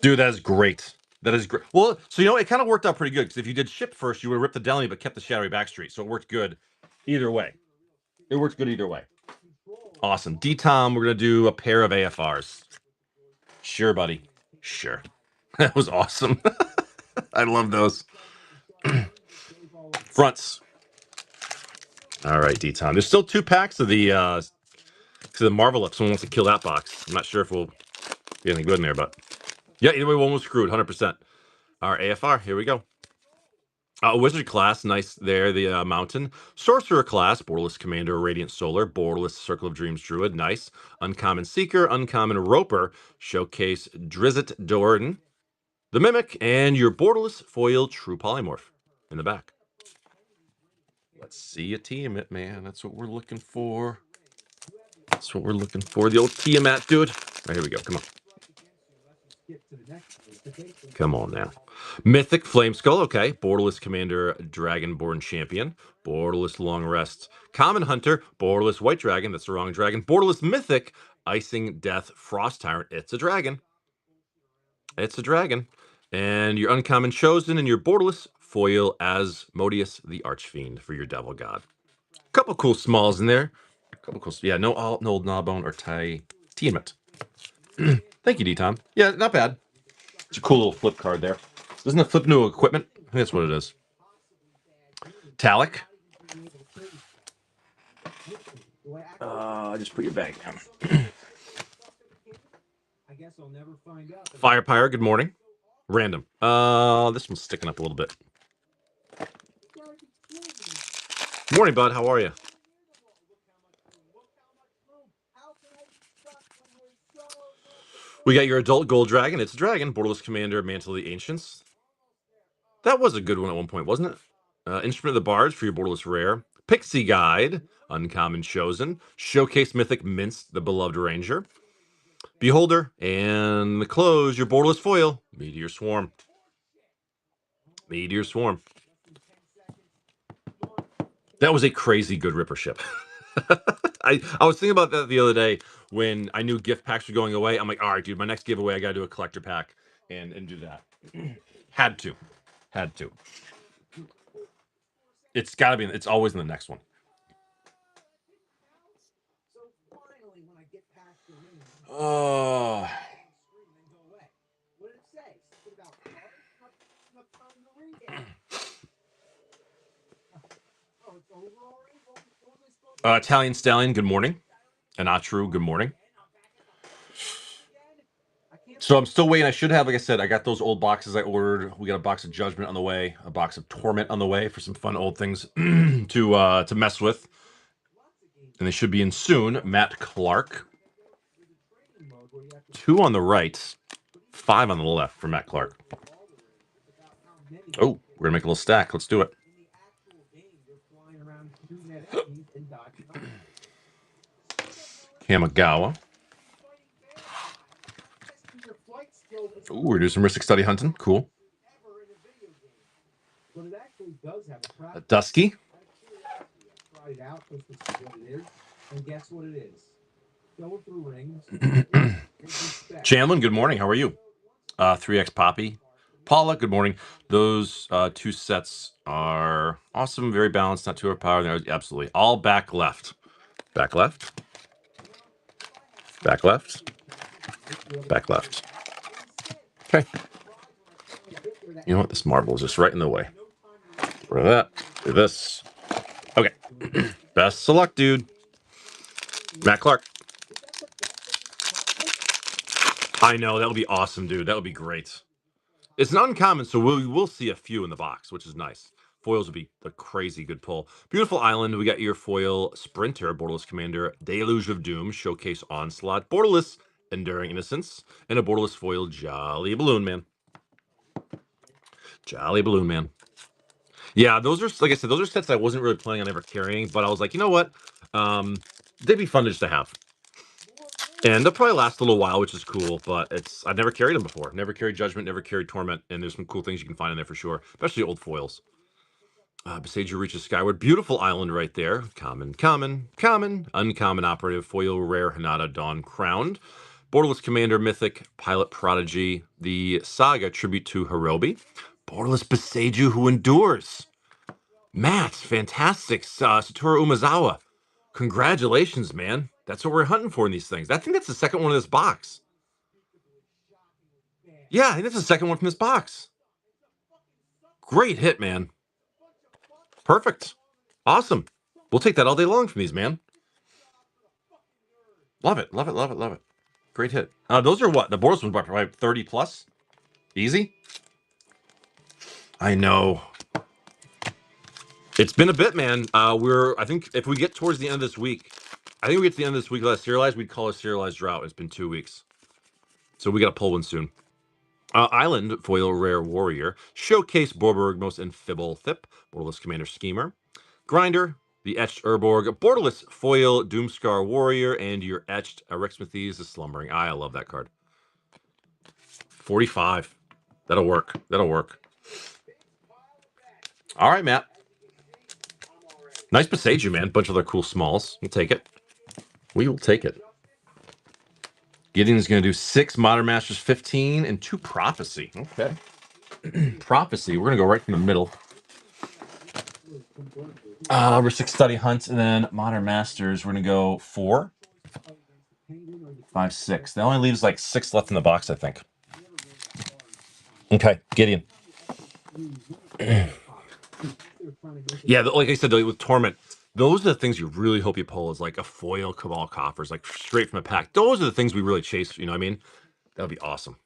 A: Dude, that is great. That is great. Well, so you know, it kind of worked out pretty good because if you did ship first, you would have ripped the Delny but kept the Shadowy Backstreet. So it worked good either way. It worked good either way. Awesome. D-Tom, we're going to do a pair of AFRs. Sure, buddy. Sure. That was awesome. I love those. Fronts. All right, D-Tom. There's still 2 packs of the Marvel if someone wants to kill that box. I'm not sure if we'll be anything good in there, but yeah, either way, one was screwed, 100%. All right, AFR, here we go. Wizard class, nice there, the Mountain. Sorcerer class, Borderless Commander, Radiant Solar, Borderless Circle of Dreams Druid, nice. Uncommon Seeker, Uncommon Roper, Showcase Drizzt Do'Urden, the Mimic, and your Borderless Foil True Polymorph in the back. Let's see you team it, man. That's what we're looking for. That's what we're looking for. The old Tiamat, dude. All right, here we go. Come on. Come on now. Mythic Flame Skull, okay. Borderless Commander, Dragonborn Champion. Borderless Long Rest, Common Hunter. Borderless White Dragon, that's the wrong dragon. Borderless Mythic, Icing Death, Frost Tyrant. It's a dragon. It's a dragon. And your Uncommon Chosen and your Borderless Foil Asmodeus the Archfiend for your Devil God. Couple cool smalls in there. Couple cool, yeah, no old Gnawbone or Tiamat. Thank you, D-Tom. Yeah, not bad. It's a cool little flip card there. Doesn't it flip new equipment? I think that's what it is. Talic. Just put your bag down. Firepire, good morning. Random. This one's sticking up a little bit. Morning, bud. How are you? We got your Adult Gold Dragon. It's a dragon. Borderless Commander, Mantle of the Ancients. That was a good one at one point, wasn't it? Instrument of the Bards for your Borderless Rare. Pixie Guide, Uncommon Chosen. Showcase Mythic Mince, the Beloved Ranger. Beholder, and the close, your Borderless Foil, Meteor Swarm. Meteor Swarm. That was a crazy good ripper ship. I was thinking about that the other day when I knew gift packs were going away. I'm like, all right, dude, my next giveaway, I got to do a collector pack and do that. Had to. It's got to be, it's always in the next one. Oh. Italian Stallion, good morning. Anatru, good morning. So I'm still waiting. I should have, like I said, I got those old boxes I ordered. We got a box of Judgment on the way, a box of Torment on the way for some fun old things to mess with. And they should be in soon. Matt Clark. 2 on the right, 5 on the left for Matt Clark. Oh, we're gonna make a little stack. Let's do it. Kamigawa. Ooh, we're doing some Mystic Study hunting. Cool. A Dusky. Chandlin, good morning. How are you? 3X Poppy. Paula, good morning. Those two sets are awesome, very balanced, not too overpowered. Absolutely. All back left. Back left. Back left. Back left. Okay. You know what? This marble is just right in the way. Get rid of that. Do this. Okay. Best of luck, dude. Matt Clark. I know. That would be awesome, dude. That would be great. It's an uncommon, so we will see a few in the box, which is nice. Foils would be a crazy good pull. Beautiful Island. We got your foil Sprinter, Borderless Commander, Deluge of Doom, Showcase Onslaught, Borderless Enduring Innocence, and a Borderless foil Jolly Balloon Man. Jolly Balloon Man. Yeah, those are, like I said, those are sets I wasn't really planning on ever carrying, but I was like, you know what? They'd be fun just to have. And they'll probably last a little while, which is cool, but I've never carried them before. Never carried Judgment, never carried Torment, and there's some cool things you can find in there for sure, especially old foils. Besage reaches skyward. Beautiful island right there. Common, common, common. Uncommon operative. Foil rare Hinata Dawn Crowned. Borderless Commander Mythic. Pilot Prodigy. The Saga tribute to Hirobi. Borderless Beseiju who endures. Matt, fantastic. Satoru Umezawa. Congratulations, man. That's what we're hunting for in these things. I think that's the second one in this box. Yeah, I think that's the second one from this box. Great hit, man. Perfect. Awesome. We'll take that all day long from these, man. Love it. Love it. Love it. Love it. Great hit. Those are what? The Boros ones probably 30 plus? Easy? I know. It's been a bit, man. I think if we get towards the end of this week, I think we get to the end of this week last serialized, we'd call a serialized drought. It's been 2 weeks. So we got to pull one soon. Island, Foil Rare Warrior. Showcase Borborgmos and Fibble Thip. Borderless Commander Schemer. Grinder, the Etched Urborg, Borderless Foil, Doomscar Warrior, and your Etched Rexmithes, the Slumbering Eye. I love that card. 45. That'll work. That'll work. All right, Matt. Nice Beseiju, man. Bunch of other cool smalls. We'll take it. We will take it. Gideon's going to do 6 Modern Masters 15 and 2 Prophecy. Okay. Prophecy. We're going to go right from the middle. We're 6 Study Hunt, and then Modern Masters, we're going to go 4, 5, 6. That only leaves like 6 left in the box, I think. Okay, Gideon. Yeah, like I said, with Torment, those are the things you really hope you pull is like a foil Cabal Coffers, like straight from a pack. Those are the things we really chase, you know what I mean? That would be awesome.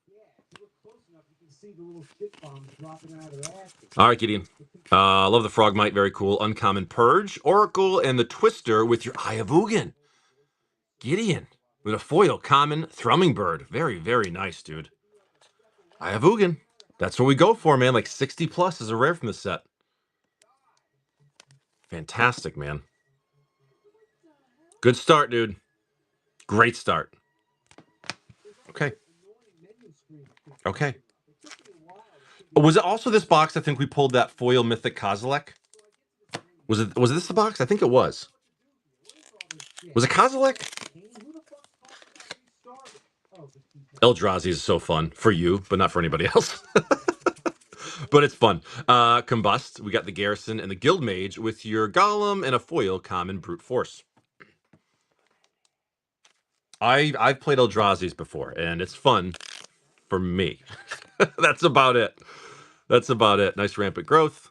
A: All right, Gideon. Love the Frogmite, very cool. Uncommon Purge, Oracle, and the Twister with your Eye of Ugin. Gideon, with a foil, common Thrumming Bird. Very, very nice, dude. Eye of Ugin. That's what we go for, man. Like 60 plus is a rare from the set. Fantastic, man. Good start, dude. Great start. Okay. Okay. Was it also this box? I think we pulled that foil Mythic Kozilek. Was this the box? I think it was. Was it Kozilek? Eldrazi is so fun for you, but not for anybody else. But it's fun. Combust. We got the Garrison and the Guild Mage with your Golem and a foil common Brute Force. I've played Eldrazi's before, and it's fun for me. That's about it. That's about it. Nice rampant growth.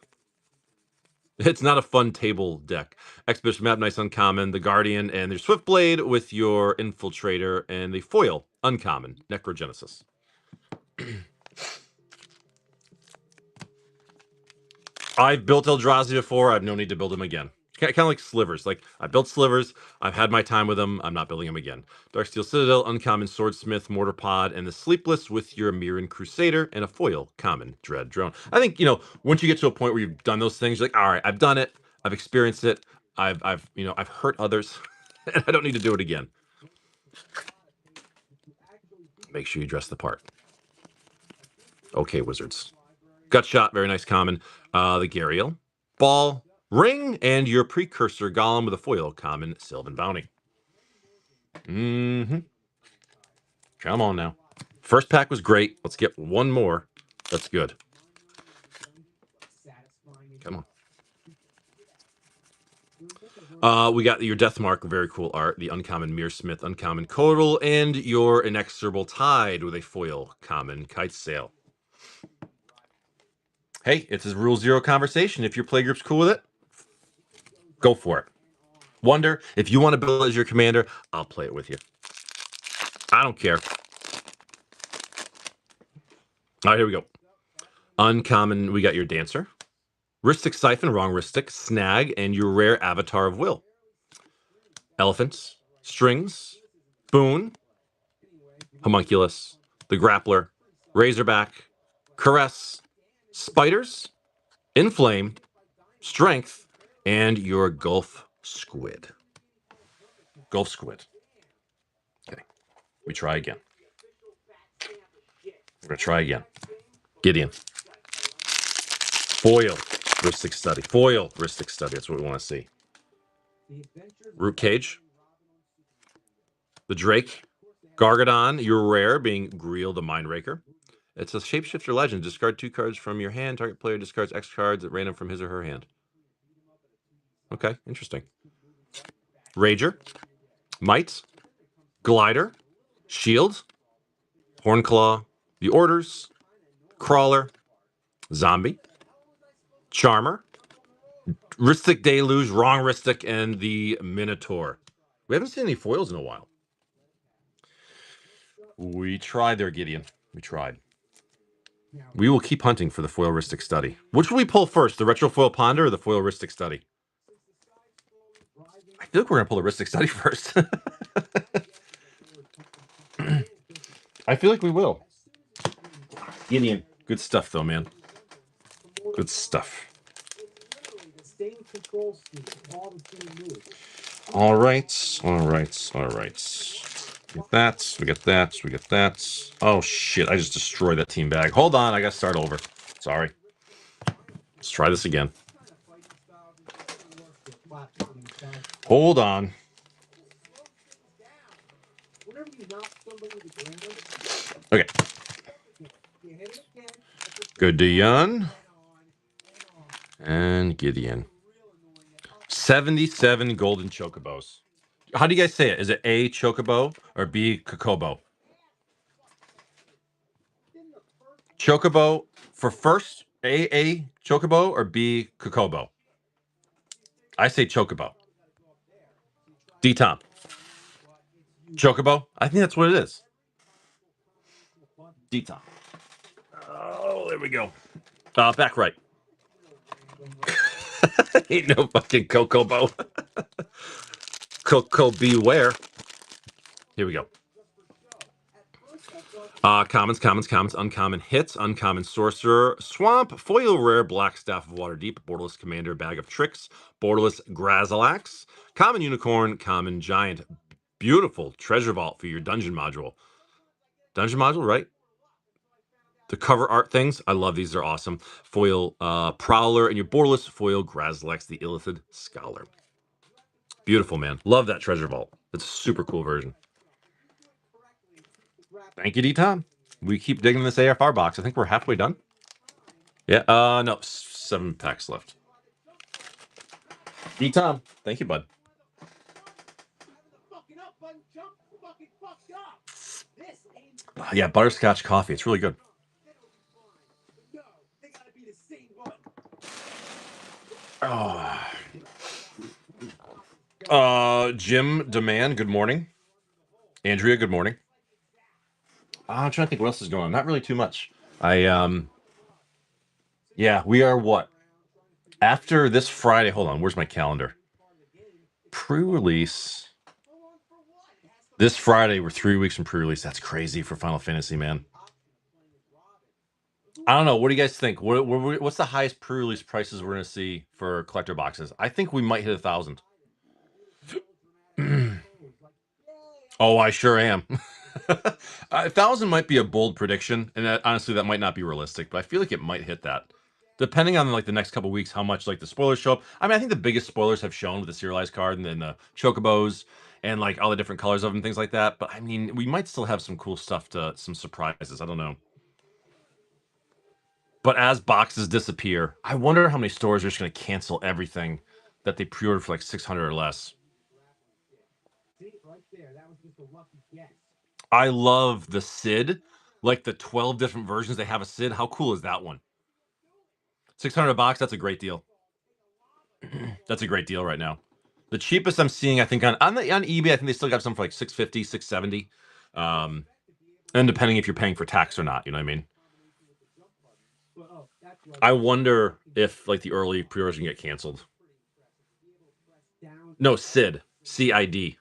A: It's not a fun table deck. Expedition map, nice uncommon. The Guardian and their Swiftblade with your Infiltrator and the foil uncommon Necrogenesis. I've built Eldrazi before. I have no need to build him again. Kind of like Slivers. Like, I built Slivers. I've had my time with them. I'm not building them again. Darksteel Citadel, uncommon Swordsmith, Mortar Pod, and the Sleepless with your Mirren Crusader and a foil common Dread Drone. I think, once you get to a point where you've done those things, you're like, all right, I've done it. I've experienced it. I've hurt others. And I don't need to do it again. Make sure you dress the part. Okay, Wizards. Gut Shot, very nice common. The Gariel. Ball. Ring, and your Precursor Golem with a foil common Sylvan Bounty. Come on now. First pack was great. Let's get one more. That's good. Come on. We got your Deathmark, very cool art. The uncommon Mearsmith, uncommon Codal, and your Inexorable Tide with a foil common Kite Sail. Hey, it's a Rule Zero conversation. If your playgroup's cool with it, go for it. Wonder, if you want to build as your commander, I'll play it with you. I don't care. All right, here we go. Uncommon, we got your Dancer. Rhystic Siphon, wrong Rhystic. Snag, and your rare Avatar of Will. Elephants. Strings. Boon. Homunculus. The Grappler. Razorback. Caress. Spiders. Inflame. Strength. And your Gulf Squid. Gulf Squid. Okay. We try again. We're going to try again. Gideon. Foil. Rhystic Study. Foil. Rhystic Study. That's what we want to see. Root Cage. The Drake. Gargadon. Your rare, being Greel the Mindraker. It's a Shapeshifter Legend. Discard 2 cards from your hand. Target player discards X cards at random from his or her hand. Okay, interesting. Rager. Might. Glider. Shield. Hornclaw. The Orders. Crawler. Zombie. Charmer. Rhystic Deluge. Wrong Rhystic. And the Minotaur. We haven't seen any foils in a while. We tried there, Gideon. We tried. We will keep hunting for the foil Rhystic Study. Which will we pull first? The Retro Foil Ponder or the foil Rhystic Study? I feel like we're going to pull the Rhystic Study first. I feel like we will. Gideon. Good stuff, though, man. Good stuff. All right. All right. All right. We get that. We get that. We get that. Oh, shit. I just destroyed that team bag. Hold on. I got to start over. Sorry. Let's try this again. Hold on. Okay. Gideon. And Gideon. 77 golden chocobos. How do you guys say it? Is it A, chocobo, or B, kokobo? Chocobo for first, A, chocobo, or B, kokobo? I say chocobo. D-Tom. Chocobo? I think that's what it is. D-Tom. Oh, there we go. Back right. Ain't no fucking Kokobo. Coco beware. Here we go. Commons, uncommon hits, uncommon sorcerer, swamp, foil rare, black staff of Waterdeep, borderless commander, bag of tricks, borderless Grazalax, common unicorn, common giant, beautiful treasure vault for your dungeon module. Dungeon module, right? The cover art things, I love these. They're awesome. Foil Prowler and your borderless foil Grazalax, the Illithid Scholar. Beautiful, man. Love that treasure vault. It's a super cool version. Thank you, D-Tom. We keep digging this AFR box. I think we're halfway done. Yeah, no, 7 packs left. D-Tom, thank you, bud. Yeah, butterscotch coffee. It's really good. Jim Demand, good morning. Andrea, good morning. I'm trying to think what else is going on. Not really too much. Yeah, we are what? After this Friday, hold on, where's my calendar? Pre-release. This Friday, we're 3 weeks from pre-release. That's crazy for Final Fantasy, man. I don't know. What do you guys think? What's the highest pre-release prices we're going to see for collector boxes? I think we might hit 1,000. Oh, I sure am. 1,000 might be a bold prediction, and honestly, that might not be realistic. But I feel like it might hit that, depending on like the next couple weeks, how much like the spoilers show up. I mean, I think the biggest spoilers have shown with the serialized card and then the chocobos and like all the different colors of them, things like that. But I mean, we might still have some cool stuff some surprises. I don't know. But as boxes disappear, I wonder how many stores are just going to cancel everything that they pre-ordered for like 600 or less. I love the Sid, like the 12 different versions they have a Sid. How cool is that one? 600 a box, that's a great deal. That's a great deal right now. The cheapest I'm seeing, I think on eBay, I think they still got some for like 650, 670. And depending if you're paying for tax or not, you know what I mean? I wonder if like the early pre-orders can get canceled. No, Sid. CID.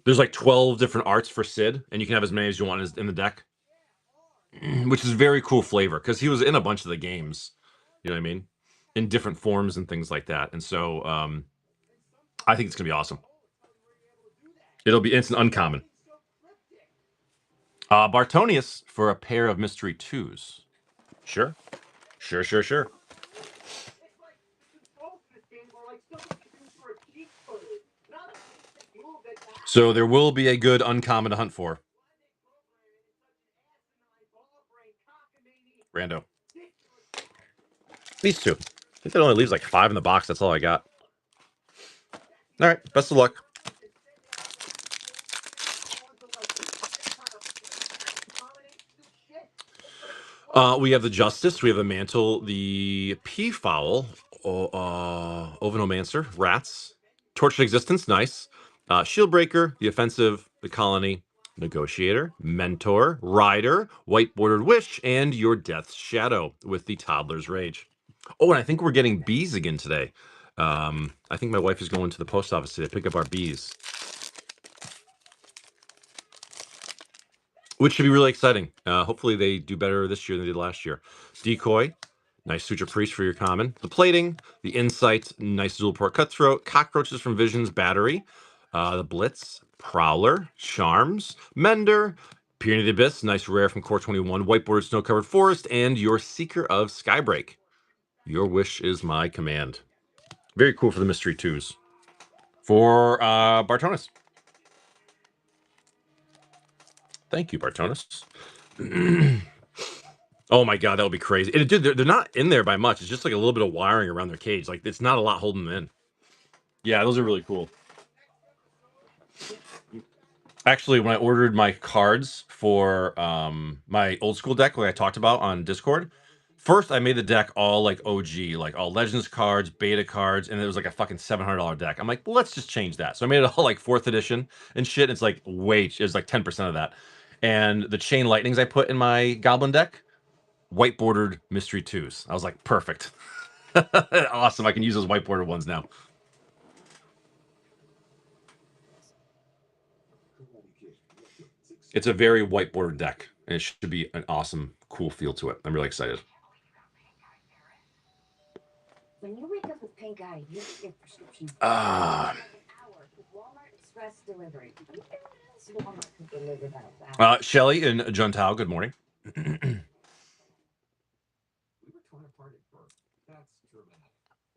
A: There's like 12 different arts for Sid, and you can have as many as you want in the deck. Which is very cool flavor, because he was in a bunch of the games. You know what I mean? In different forms and things like that. And so I think it's gonna be awesome. It'll be instant uncommon. Bartonius for a pair of mystery 2s. Sure. Sure. So there will be a good uncommon to hunt for. Rando. These two. I think that only leaves like 5 in the box. That's all I got. All right. Best of luck. We have the Justice, we have the Mantle, the Peafowl, Ovinomancer, Rats, Tortured Existence, nice. Shieldbreaker, the Offensive, the Colony, Negotiator, Mentor, Rider, White Bordered Wish, and your Death's Shadow with the Toddler's Rage. Oh, and I think we're getting bees again today. I think my wife is going to the post office today to pick up our bees, which should be really exciting. Hopefully they do better this year than they did last year. Decoy, nice Suture Priest for your common. The Plating, the Insight, nice Zulport Cutthroat, Cockroaches from Visions, Battery, the Blitz, Prowler, Charms, Mender, Peering of the Abyss, nice rare from Core 21, Whiteboard Snow Covered Forest, and your Seeker of Skybreak. Your wish is my command. Very cool for the Mystery 2s. For Bartonis. Thank you, Bartonis. Oh my god, that would be crazy. And dude, they're not in there by much. It's just like a little bit of wiring around their cage. Like it's not a lot holding them in. Yeah, those are really cool. Actually, when I ordered my cards for my old school deck, like I talked about on Discord, first I made the deck all like OG, like all Legends cards, beta cards, and it was like a fucking $700 deck. I'm like, well, let's just change that. So I made it all like 4th edition and shit. And it's like it was like 10% of that. And the Chain Lightnings I put in my Goblin deck, white bordered Mystery 2s. I was like, perfect. Awesome. I can use those white bordered ones now. It's a very white bordered deck, and it should be an awesome, cool feel to it. I'm really excited.
B: When you wake up with pink eye, you get prescription.
A: Ah.
B: Walmart Express delivery. Walmart could deliver that.
A: Shelly and Juntao, good morning.
C: We were torn apart at birth. That's dramatic.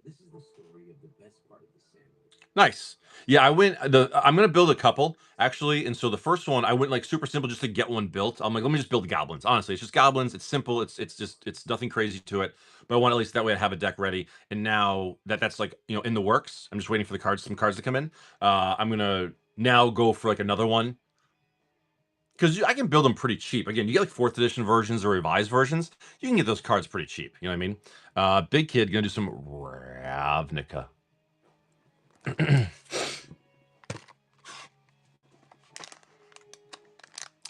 C: This is the story of the best part of the sandwich.
A: Nice. Yeah, I'm gonna build a couple actually, and so the first one I went like super simple just to get one built. I'm like, let me just build goblins. Honestly, it's just goblins. It's simple. It's nothing crazy to it. But I want at least that way I have a deck ready. And now that's like in the works. I'm just waiting for some cards to come in. I'm gonna now go for like another one because I can build them pretty cheap. Again, you get like 4th edition versions or revised versions. You can get those cards pretty cheap. You know what I mean? Big Kid gonna do some Ravnica.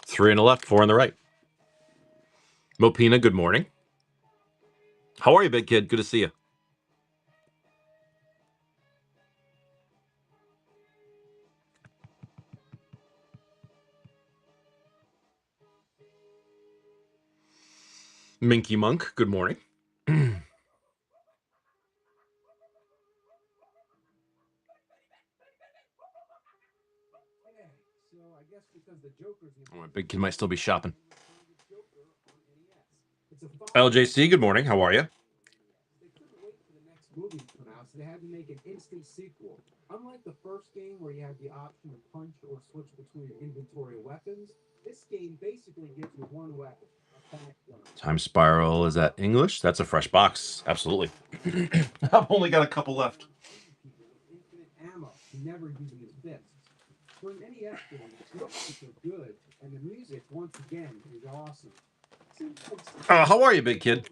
A: 3 on the left, 4 on the right. Mopina, good morning. How are you, Big Kid? Good to see you. Minky Monk, good morning. Oh, Big Kid might still be shopping. LJC, good morning. How are you?
C: They couldn't wait for the next movie to come out, so they had to make an instant sequel. Unlike the first game where you had the option to punch or switch between your inventory of weapons, this game basically gives you one weapon, a
A: Time Spiral, is that English? That's a fresh box. Absolutely. I've only got a couple left.
C: Infinite ammo, never using his fists. For an NES game, the graphics are good, and the music, once again, is awesome.
A: How are you, big kid?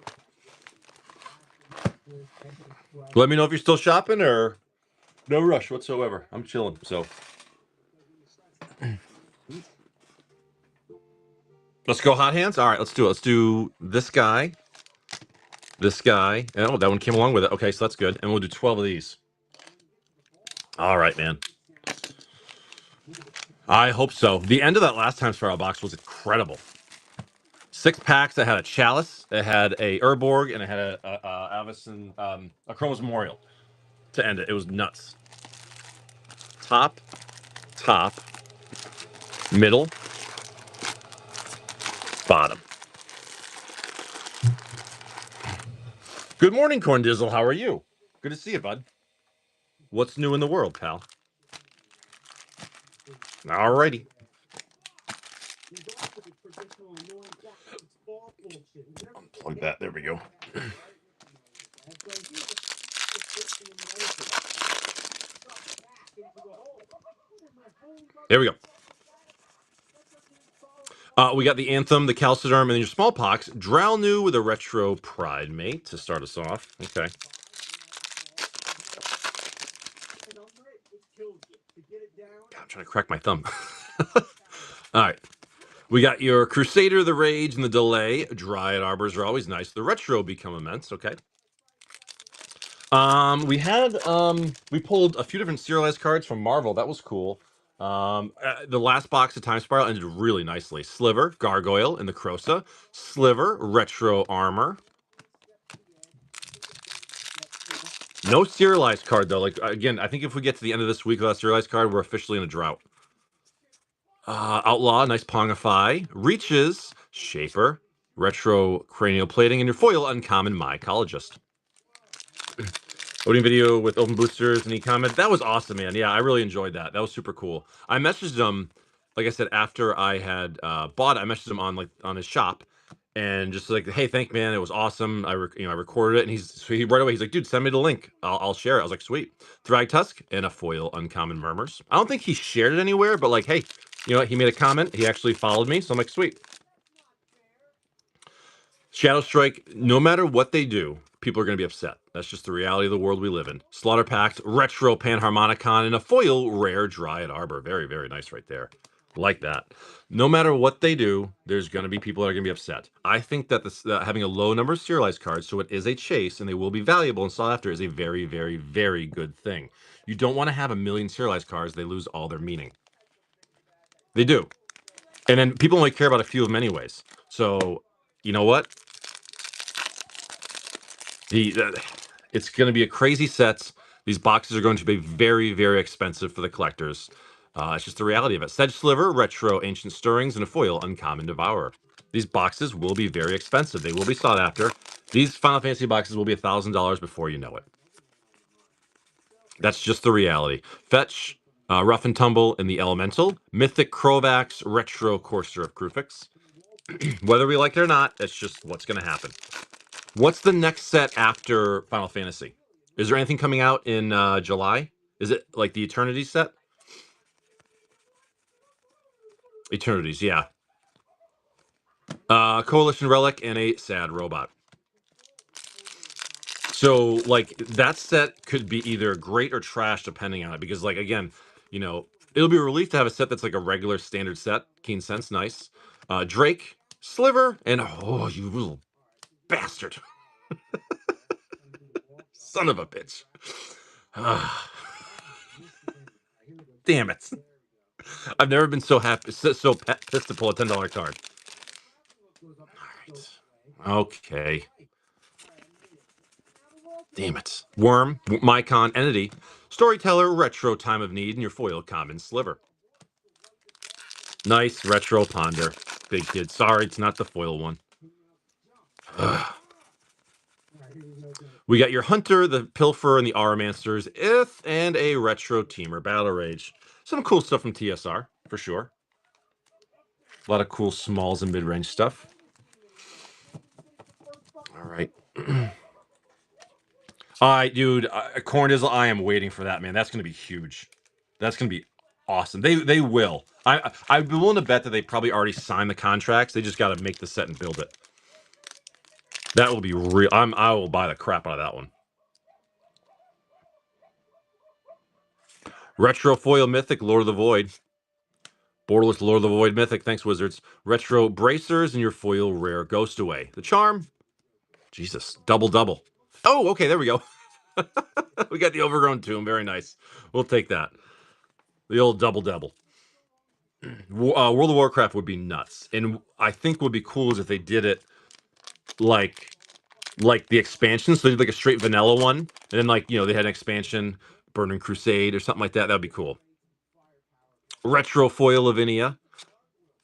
A: Let me know if you're still shopping or no rush whatsoever. I'm chilling. So let's go hot hands. All right, let's do it. Let's do this guy, and oh, that one came along with it. Okay, so that's good. And we'll do 12 of these. All right, man. I hope so. The end of that last Time Spiral box was incredible. 6 packs. It had a Chalice, it had a Urborg, and it had a Avacyn, a Chroma's Memorial to end it. It was nuts. Top, middle, bottom. Good morning, Corn Dizzle. How are you? Good to see you, bud. What's new in the world, pal? Alrighty. Unplug that. There we go. There we go. We got the Anthem, the Calcidarm, and your Smallpox. Drownu with a Retro Pride Mate to start us off. Okay. God, I'm trying to crack my thumb. All right. We got your Crusader, the Rage, and the Delay. Dryad Arbors are always nice. The Retro become immense. Okay. We pulled a few different serialized cards from Marvel. That was cool. The last box of Time Spiral ended really nicely. Sliver, Gargoyle, and the Crosa. Sliver, Retro Armor. No serialized card though. Like again, I think if we get to the end of this week without serialized card, we're officially in a drought. Outlaw, nice Pongify. Reaches, Shaper, Retro Cranial Plating, and your foil uncommon Mycologist. Voting video with open boosters and e-comment. That was awesome, man. Yeah, I really enjoyed that. That was super cool. I messaged him, like I said, after I had bought it. I messaged him on his shop, and just like, hey, thank man, it was awesome. I recorded it, and he right away he's like, dude, send me the link. I'll share it. I was like, sweet. Thrag Tusk and a foil uncommon Murmurs. I don't think he shared it anywhere, but like, hey, you know what? He made a comment. He actually followed me, so I'm like, sweet. Shadow Strike, no matter what they do, people are going to be upset. That's just the reality of the world we live in. Slaughter Pact, Retro Panharmonicon, and a foil rare Dryad Arbor. Very, very nice right there. Like that. No matter what they do, there's going to be people that are going to be upset. I think that having a low number of serialized cards, so it is a chase, and they will be valuable and sought after, is a very, very, very good thing. You don't want to have a million serialized cards. They lose all their meaning. They do. And then people only care about a few of them anyways. So, you know what? It's going to be a crazy set. These boxes are going to be very, very expensive for the collectors. It's just the reality of it. Sedge Sliver, Retro Ancient Stirrings, and a foil Uncommon Devourer. These boxes will be very expensive. They will be sought after. These Final Fantasy boxes will be $1,000 before you know it. That's just the reality. Fetch, Rough and Tumble, and the Elemental. Mythic Krovax, Retro Courser of Krufix. Whether we like it or not, that's just what's going to happen. What's the next set after Final Fantasy? Is there anything coming out in July? Is it like the Eternity set? Eternities, yeah. Coalition Relic and a Sad Robot. So, like, that set could be either great or trash depending on it. Because, like, again, it'll be a relief to have a set that's like a regular standard set. Keen Sense, nice. Drake, Sliver, and oh, you little bastard. Son of a bitch. Damn it. I've never been so happy, so pissed to pull a $10 card. All right. Okay. Damn it. Worm, Mycon, Entity, Storyteller, Retro Time of Need, and your foil common Sliver. Nice Retro Ponder. Big kid. Sorry, it's not the foil one. Ugh. We got your Hunter, the Pilfer, and the Aromancer's Ith, and a Retro Teamer Battle Rage. Some cool stuff from TSR, for sure. A lot of cool smalls and mid-range stuff. All right. All right, dude. Corn Dizzle, I am waiting for that, man. That's going to be huge. That's going to be awesome. They will. I'd be willing to bet that they probably already signed the contracts. They just got to make the set and build it. That will be real. I will buy the crap out of that one. Retro Foil Mythic, Lord of the Void. Borderless Lord of the Void Mythic. Thanks, Wizards. Retro Bracers and your foil rare Ghost Away. The Charm. Jesus. Double. Oh, okay. There we go. We got the Overgrown Tomb. Very nice. We'll take that. The old double. World of Warcraft would be nuts. And I think what would be cool is if they did it like the expansion. So they did like a straight vanilla one. And then they had an expansion, Burning Crusade or something like that. That would be cool. Retro Foil Lavinia.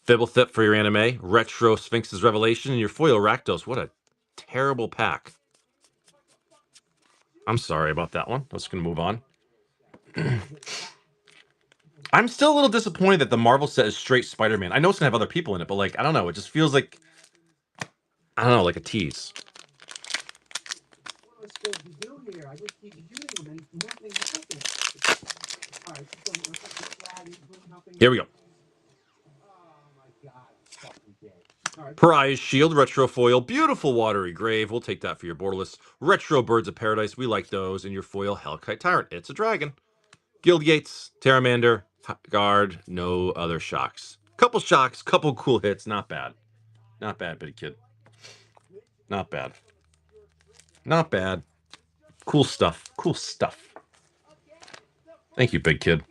A: Fibblethip for your anime. Retro Sphinx's Revelation. And your foil Rakdos. What a terrible pack. I'm sorry about that one. I'm just going to move on. I'm still a little disappointed that the Marvel set is straight Spider-Man. I know it's going to have other people in it, but I don't know. It just feels like, I don't know, like a tease.
C: What am I supposed to do here? I just keep shooting him and nothing happens. Alright, so
A: Here we go.
C: oh my god, I'm fucking dead. Alright.
A: Prize Shield, Retro Foil, beautiful Watery Grave. We'll take that for your borderless. Retro Birds of Paradise, we like those. And your foil Hellkite Tyrant. It's a dragon. Guild Gates, Terramander, Guard, no other shocks. Couple shocks, couple cool hits. Not bad. Not bad, Bitty Kid. Not bad. Not bad. Cool stuff. Cool stuff. Thank you, Big Kid.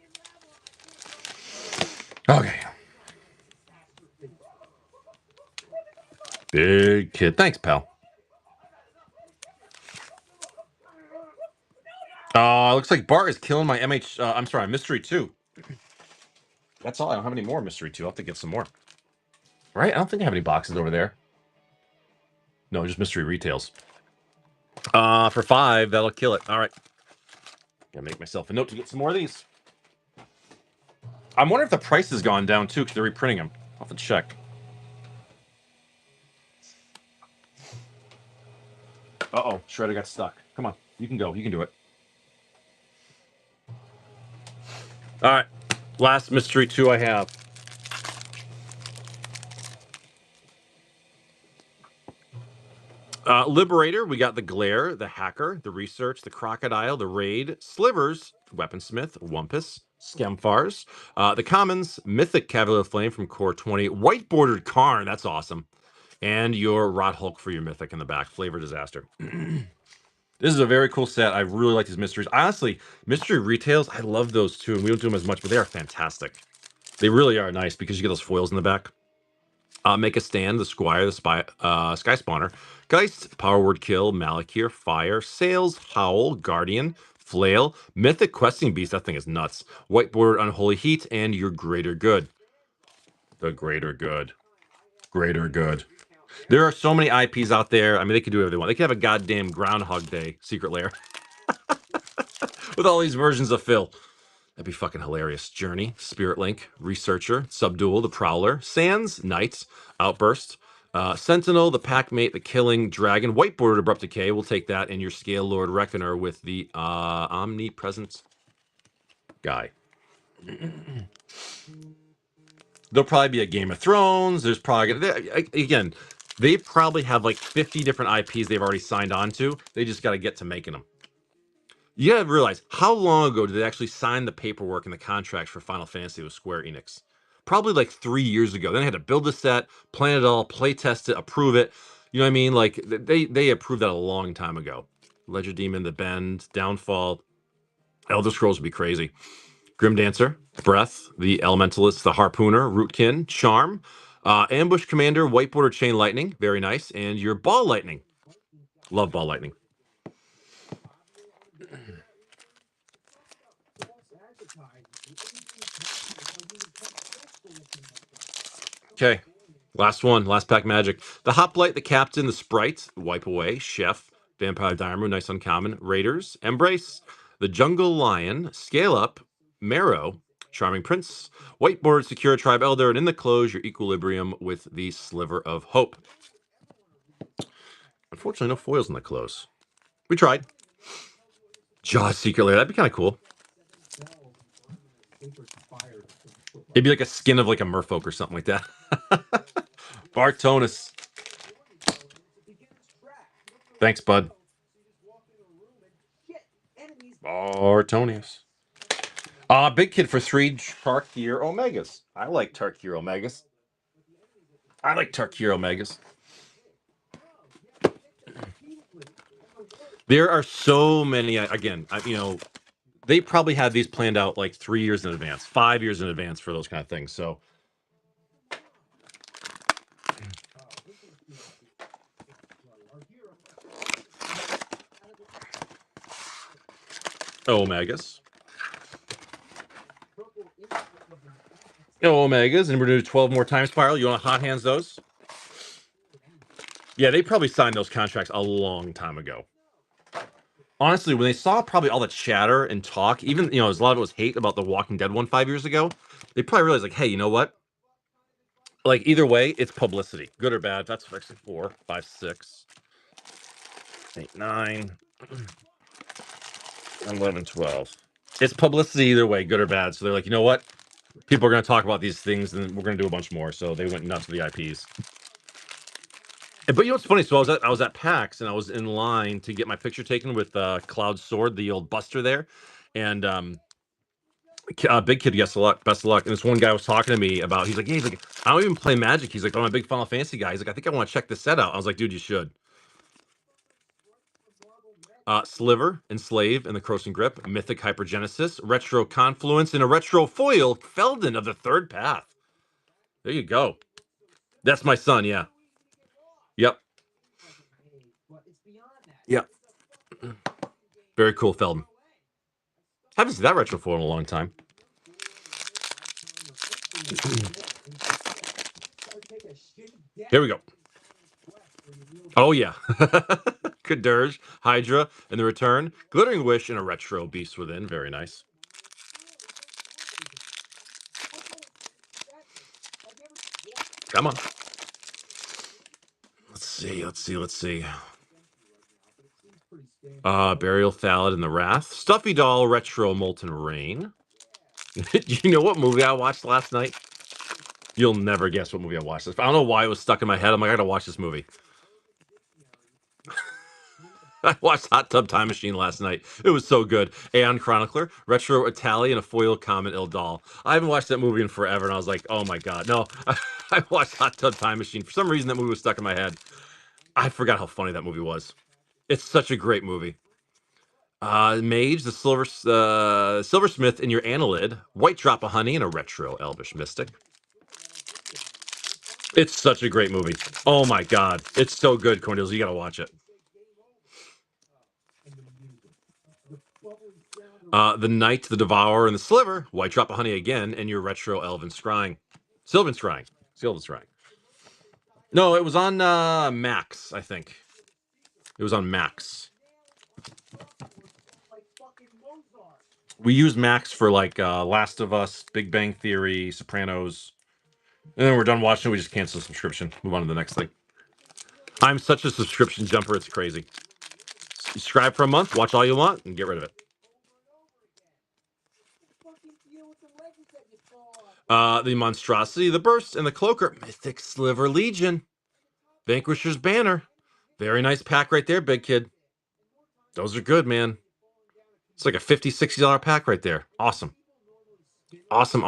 A: Okay. Big Kid. Thanks, pal. Looks like Bart is killing my I'm sorry, Mystery 2. That's all. I don't have any more Mystery 2. I'll have to get some more. Right? I don't think I have any boxes over there. No, just Mystery Retails. For 5, that'll kill it. All right. Gotta make myself a note to get some more of these. I'm wondering if the price has gone down, too, because they're reprinting them. I'll have to check. Uh-oh. Shredder got stuck. Come on. You can go. You can do it. All right. Last Mystery 2 I have. Liberator, we got the Glare, the Hacker, the Research, the Crocodile, the Raid, Slivers, Weaponsmith, Wumpus, Skemfars, the Commons, Mythic Cavalier Flame from Core 20, White Bordered Karn, that's awesome, and your Rot Hulk for your Mythic in the back, Flavor Disaster. This is a very cool set. I really like these mysteries. Honestly, mystery retails, I love those too, and we don't do them as much, but they are fantastic. They really are nice because you get those foils in the back. Make a Stand, the Squire, the Sky Spawner, Geist, Power Word Kill, Malakir, Fire, Sails, Howl, Guardian, Flail, Mythic Questing Beast, that thing is nuts, White Bordered Unholy Heat, and your Greater Good. The Greater Good. Greater Good. There are so many IPs out there. I mean, they could do whatever they want. They could have a goddamn Groundhog Day Secret Lair with all these versions of Phil. That'd be fucking hilarious. Journey, Spirit Link, Researcher, Subdual, the Prowler, Sands, Knights, Outburst, Sentinel, the Packmate, the Killing Dragon, White Bordered Abrupt Decay. We'll take that. And your Scale Lord Reckoner with the Omnipresence guy. There'll probably be a Game of Thrones. There's probably, again, they probably have like 50 different IPs they've already signed on to. They just got to get to making them. You gotta realize, how long ago did they actually sign the paperwork and the contracts for Final Fantasy with Square Enix? Probably like 3 years ago. Then they had to build the set, plan it all, play test it, approve it. You know what I mean? Like, they approved that a long time ago. Ledger Demon, The Bend, Downfall, Elder Scrolls would be crazy. Grim Dancer, Breath, The Elementalist, The Harpooner, Rootkin, Charm, Ambush Commander, White Border Chain Lightning, very nice, and your Ball Lightning. Love Ball Lightning. Okay, last one, last pack magic. The Hoplite, the Captain, the Sprite, Wipe Away, Chef, Vampire Diamond, nice uncommon, Raiders, Embrace, the Jungle Lion, Scale Up, Marrow, Charming Prince, Whiteboard, Secure Tribe Elder, and in the close, your Equilibrium with the Sliver of Hope. Unfortunately, no foils in the close. We tried. Jaws secretly. That'd be kind of cool. It'd be like a skin of like a merfolk or something like that. Bartonis. Thanks, bud. Bartonius. Big kid for 3 Tarkir Omegas. I like Tarkir Omegas. There are so many. Again, they probably had these planned out like 3 years in advance, 5 years in advance for those kind of things. So, Omegas. Omegas, and we're going to do 12 more time spiral. You want to hot hands those? Yeah, they probably signed those contracts a long time ago. Honestly, when they saw probably all the chatter and talk, even, there's a lot of it was hate about the Walking Dead one 5 years ago, they probably realized, like, hey, you know what? Like, either way, it's publicity. Good or bad. That's actually 4, 5, 6, 8, 9, 11, 12. It's publicity either way, good or bad. So they're like, you know what? People are going to talk about these things, and we're going to do a bunch more. So they went nuts with the IPs. But you know what's funny? So I was at PAX, and I was in line to get my picture taken with Cloud Sword, the old Buster there, and big kid, best of luck. And this one guy was talking to me about. He's like, I don't even play Magic. He's like, I'm a big Final Fantasy guy. He's like, I think I want to check this set out. I was like, dude, you should. Sliver, Enslave, and the Crossing Grip, Mythic Hypergenesis, Retro Confluence, and a Retro Foil, Felden of the Third Path. There you go. That's my son, yeah. Yep. Yep. Very cool, Felden. Haven't seen that Retro Foil in a long time. Here we go. Oh, yeah. Kadirge, Hydra, and the Return, Glittering Wish, and a Retro Beast Within. Very nice. Come on. Let's see. Burial Thallid and the Wrath. Stuffy Doll, Retro Molten Rain. Do you know what movie I watched last night? You'll never guess what movie I watched. I don't know why it was stuck in my head. I'm like, I gotta watch this movie. I watched Hot Tub Time Machine last night. It was so good. Aeon Chronicler, Retro Itali, and a Foil Comet Ildal. I haven't watched that movie in forever, and I was like, oh my god. No, I watched Hot Tub Time Machine. For some reason, that movie was stuck in my head. I forgot how funny that movie was. It's such a great movie. Mage, the Silversmith in your Annelid, White Drop of Honey, and a Retro Elvish Mystic. It's such a great movie. Oh my god. It's so good, Cornelius. You gotta watch it. The Knight, the Devourer, and the Sliver, White Drop of Honey again, and your Retro Elven Scrying. Sylvan Scrying. No, it was on Max, I think. It was on Max. We use Max for like Last of Us, Big Bang Theory, Sopranos. And then we're done watching, we just cancel the subscription. Move on to the next thing. I'm such a subscription jumper, it's crazy. Subscribe for a month, watch all you want, and get rid of it. The Monstrosity, the Burst, and the Cloaker. Mythic Sliver Legion. Vanquisher's Banner. Very nice pack right there, big kid. Those are good, man. It's like a $50, $60 pack right there. Awesome. Awesome.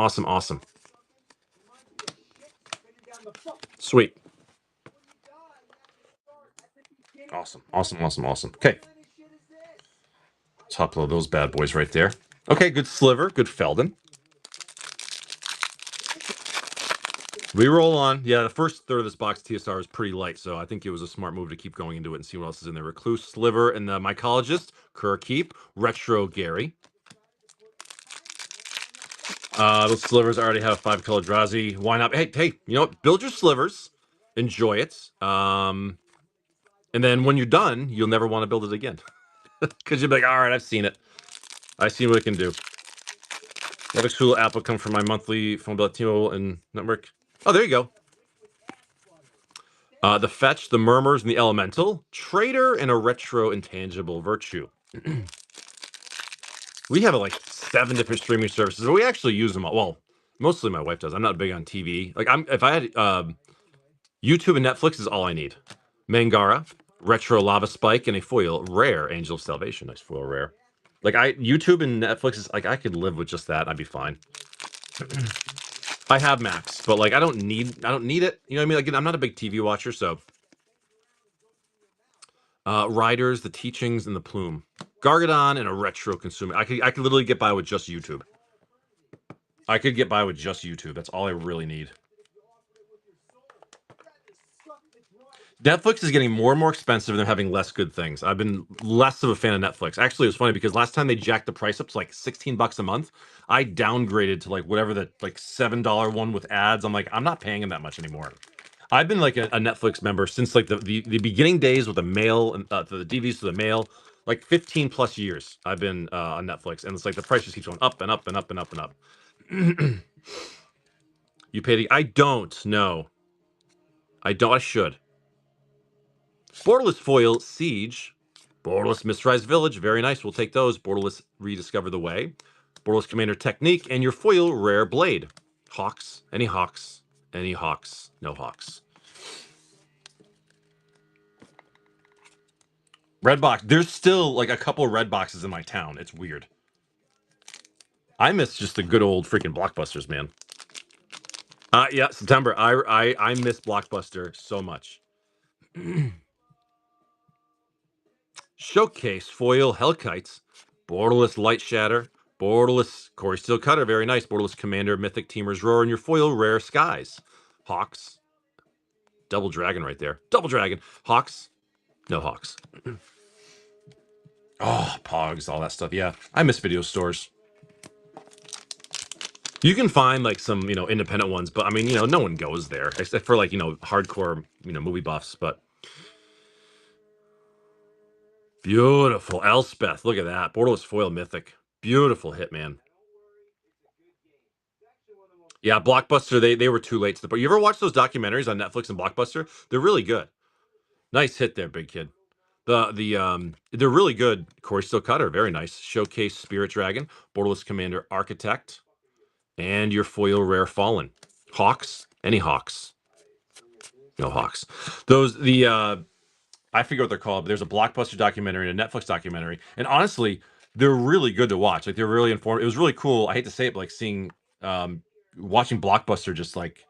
A: Sweet. Awesome. Okay. Top load those bad boys right there. Okay, good Sliver, good Felden. We roll on. Yeah, the first third of this box TSR is pretty light, so I think it was a smart move to keep going into it and see what else is in there. Recluse, Sliver, and the Mycologist, Keep, Retro Gary. Those slivers already have 5-color Drazi. Why not? Hey, you know what? Build your slivers, enjoy it, and then when you're done, you'll never want to build it again because you'll be like, all right, I've seen it. I've seen what it can do. Another cool app will come from my monthly phone bill at T-Mobile and network. Oh, there you go. The Fetch, the Murmurs, and the Elemental. Trader and a Retro Intangible Virtue. We have like 7 different streaming services, but we actually use them all. Well, mostly my wife does. I'm not big on TV. Like if I had YouTube and Netflix is all I need. Mangara, Retro Lava Spike, and a foil rare Angel of Salvation. Nice foil rare. Like YouTube and Netflix is like I could live with just that. I'd be fine. I have Max, but like I don't need it. You know what I mean? Like I'm not a big TV watcher, so Riders, the Teachings, and the Plume. Gargadon and a retro consumer. I could literally get by with just YouTube. I could get by with just YouTube. That's all I really need. Netflix is getting more and more expensive and they're having less good things. I've been less of a fan of Netflix. Actually, it was funny because last time they jacked the price up to like $16 a month, I downgraded to like whatever the like $7 one with ads. I'm like, I'm not paying them that much anymore. I've been like a Netflix member since like the beginning days with the mail and the DVDs to the mail, like 15 plus years. I've been on Netflix, and it's like the price just keeps going up and up and up and up and up. You pay the? I don't know. I don't. I should. Borderless Foil, Siege, Borderless Mistrise Village, very nice, we'll take those. Borderless Rediscover the Way, Borderless Commander Technique, and your foil Rare Blade. Hawks, any Hawks, any Hawks, no Hawks. Red box, there's still like a couple red boxes in my town, it's weird. I miss just the good old freaking Blockbusters, man. Yeah, September, I miss Blockbuster so much. Showcase Foil Hellkites, Borderless Light Shatter, Borderless Corey Steel Cutter, very nice. Borderless Commander, Mythic Teamer's Roar, and your foil Rare Skies. Hawks, Double Dragon right there. Double Dragon. Hawks, no Hawks. Oh, Pogs, all that stuff. Yeah, I miss video stores. You can find like some, independent ones, but I mean, no one goes there except for like, hardcore, movie buffs. But beautiful Elspeth. Look at that. Borderless Foil Mythic. Beautiful hit, man. Yeah, Blockbuster, they were too late to the point. You ever watch those documentaries on Netflix and Blockbuster? They're really good. Nice hit there, big kid. They're really good. Corey Steel Cutter, very nice. Showcase Spirit Dragon, Borderless Commander Architect, and your foil Rare Fallen. Hawks, any Hawks? No Hawks. I forget what they're called, but there's a Blockbuster documentary and a Netflix documentary, and honestly, they're really good to watch. Like they're really informative. It was really cool. I hate to say it, but like seeing watching Blockbuster just like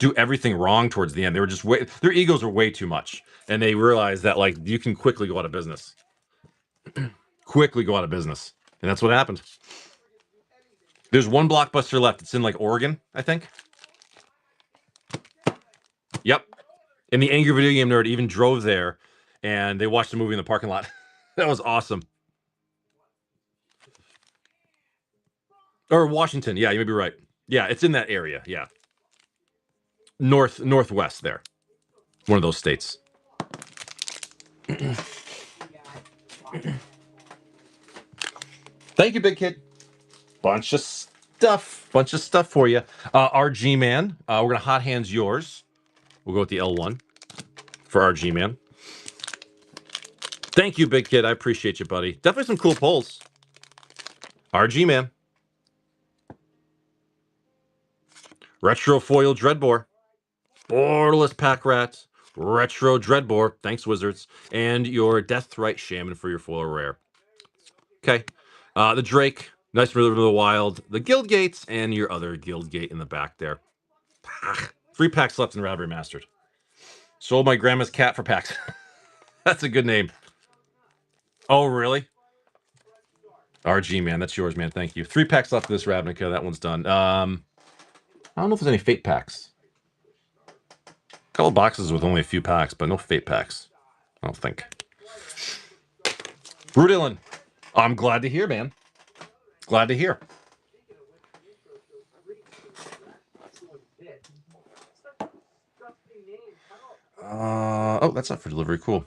A: do everything wrong towards the end. They were just their egos were way too much, and they realized that like you can quickly go out of business, quickly go out of business, and that's what happened. There's one Blockbuster left. It's in like Oregon, I think. Yep. And the Angry Video Game Nerd even drove there, and they watched the movie in the parking lot. That was awesome. Or Washington. Yeah, you may be right. Yeah, it's in that area. Yeah. Northwest there. One of those states. Thank you, big kid. Bunch of stuff for you. RG Man. We're gonna hot hands yours. We'll go with the L1 for RG Man. Thank you, big kid. I appreciate you, buddy. Definitely some cool polls. RG Man. Retro Foil Dreadbore. Borderless Pack Rat. Retro Dreadbore. Thanks, Wizards. And your Deathrite Shaman for your foil rare. Okay. The Drake. Nice River of the Wild. The Guild Gates. And your other Guild Gate in the back there. 3 packs left in Remastered. Sold my grandma's cat for PAX. That's a good name. Oh, really? RG, man. That's yours, man. Thank you. 3 packs left of this Ravnica. That one's done. I don't know if there's any Fate packs. A couple boxes with only a few packs, but no Fate packs. I don't think. Brudillin. I'm glad to hear, man. Glad to hear. Oh, that's up for delivery. Cool.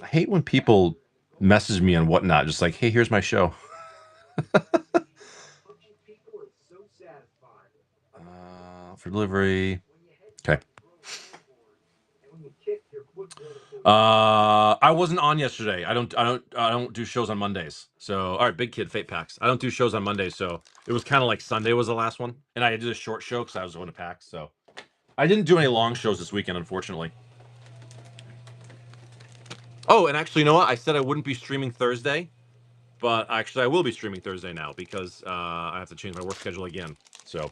A: I hate when people message me on whatnot, just like, hey, here's my show. For delivery. I wasn't on yesterday. I don't do shows on Mondays. So all right, big kid, Fate PAX. I don't do shows on Mondays, so it was kind of like Sunday was the last one, and I did a short show because I was going to PAX. So I didn't do any long shows this weekend, unfortunately. Oh, and actually, you know what? I said I wouldn't be streaming Thursday, but actually, I will be streaming Thursday now because I have to change my work schedule again. So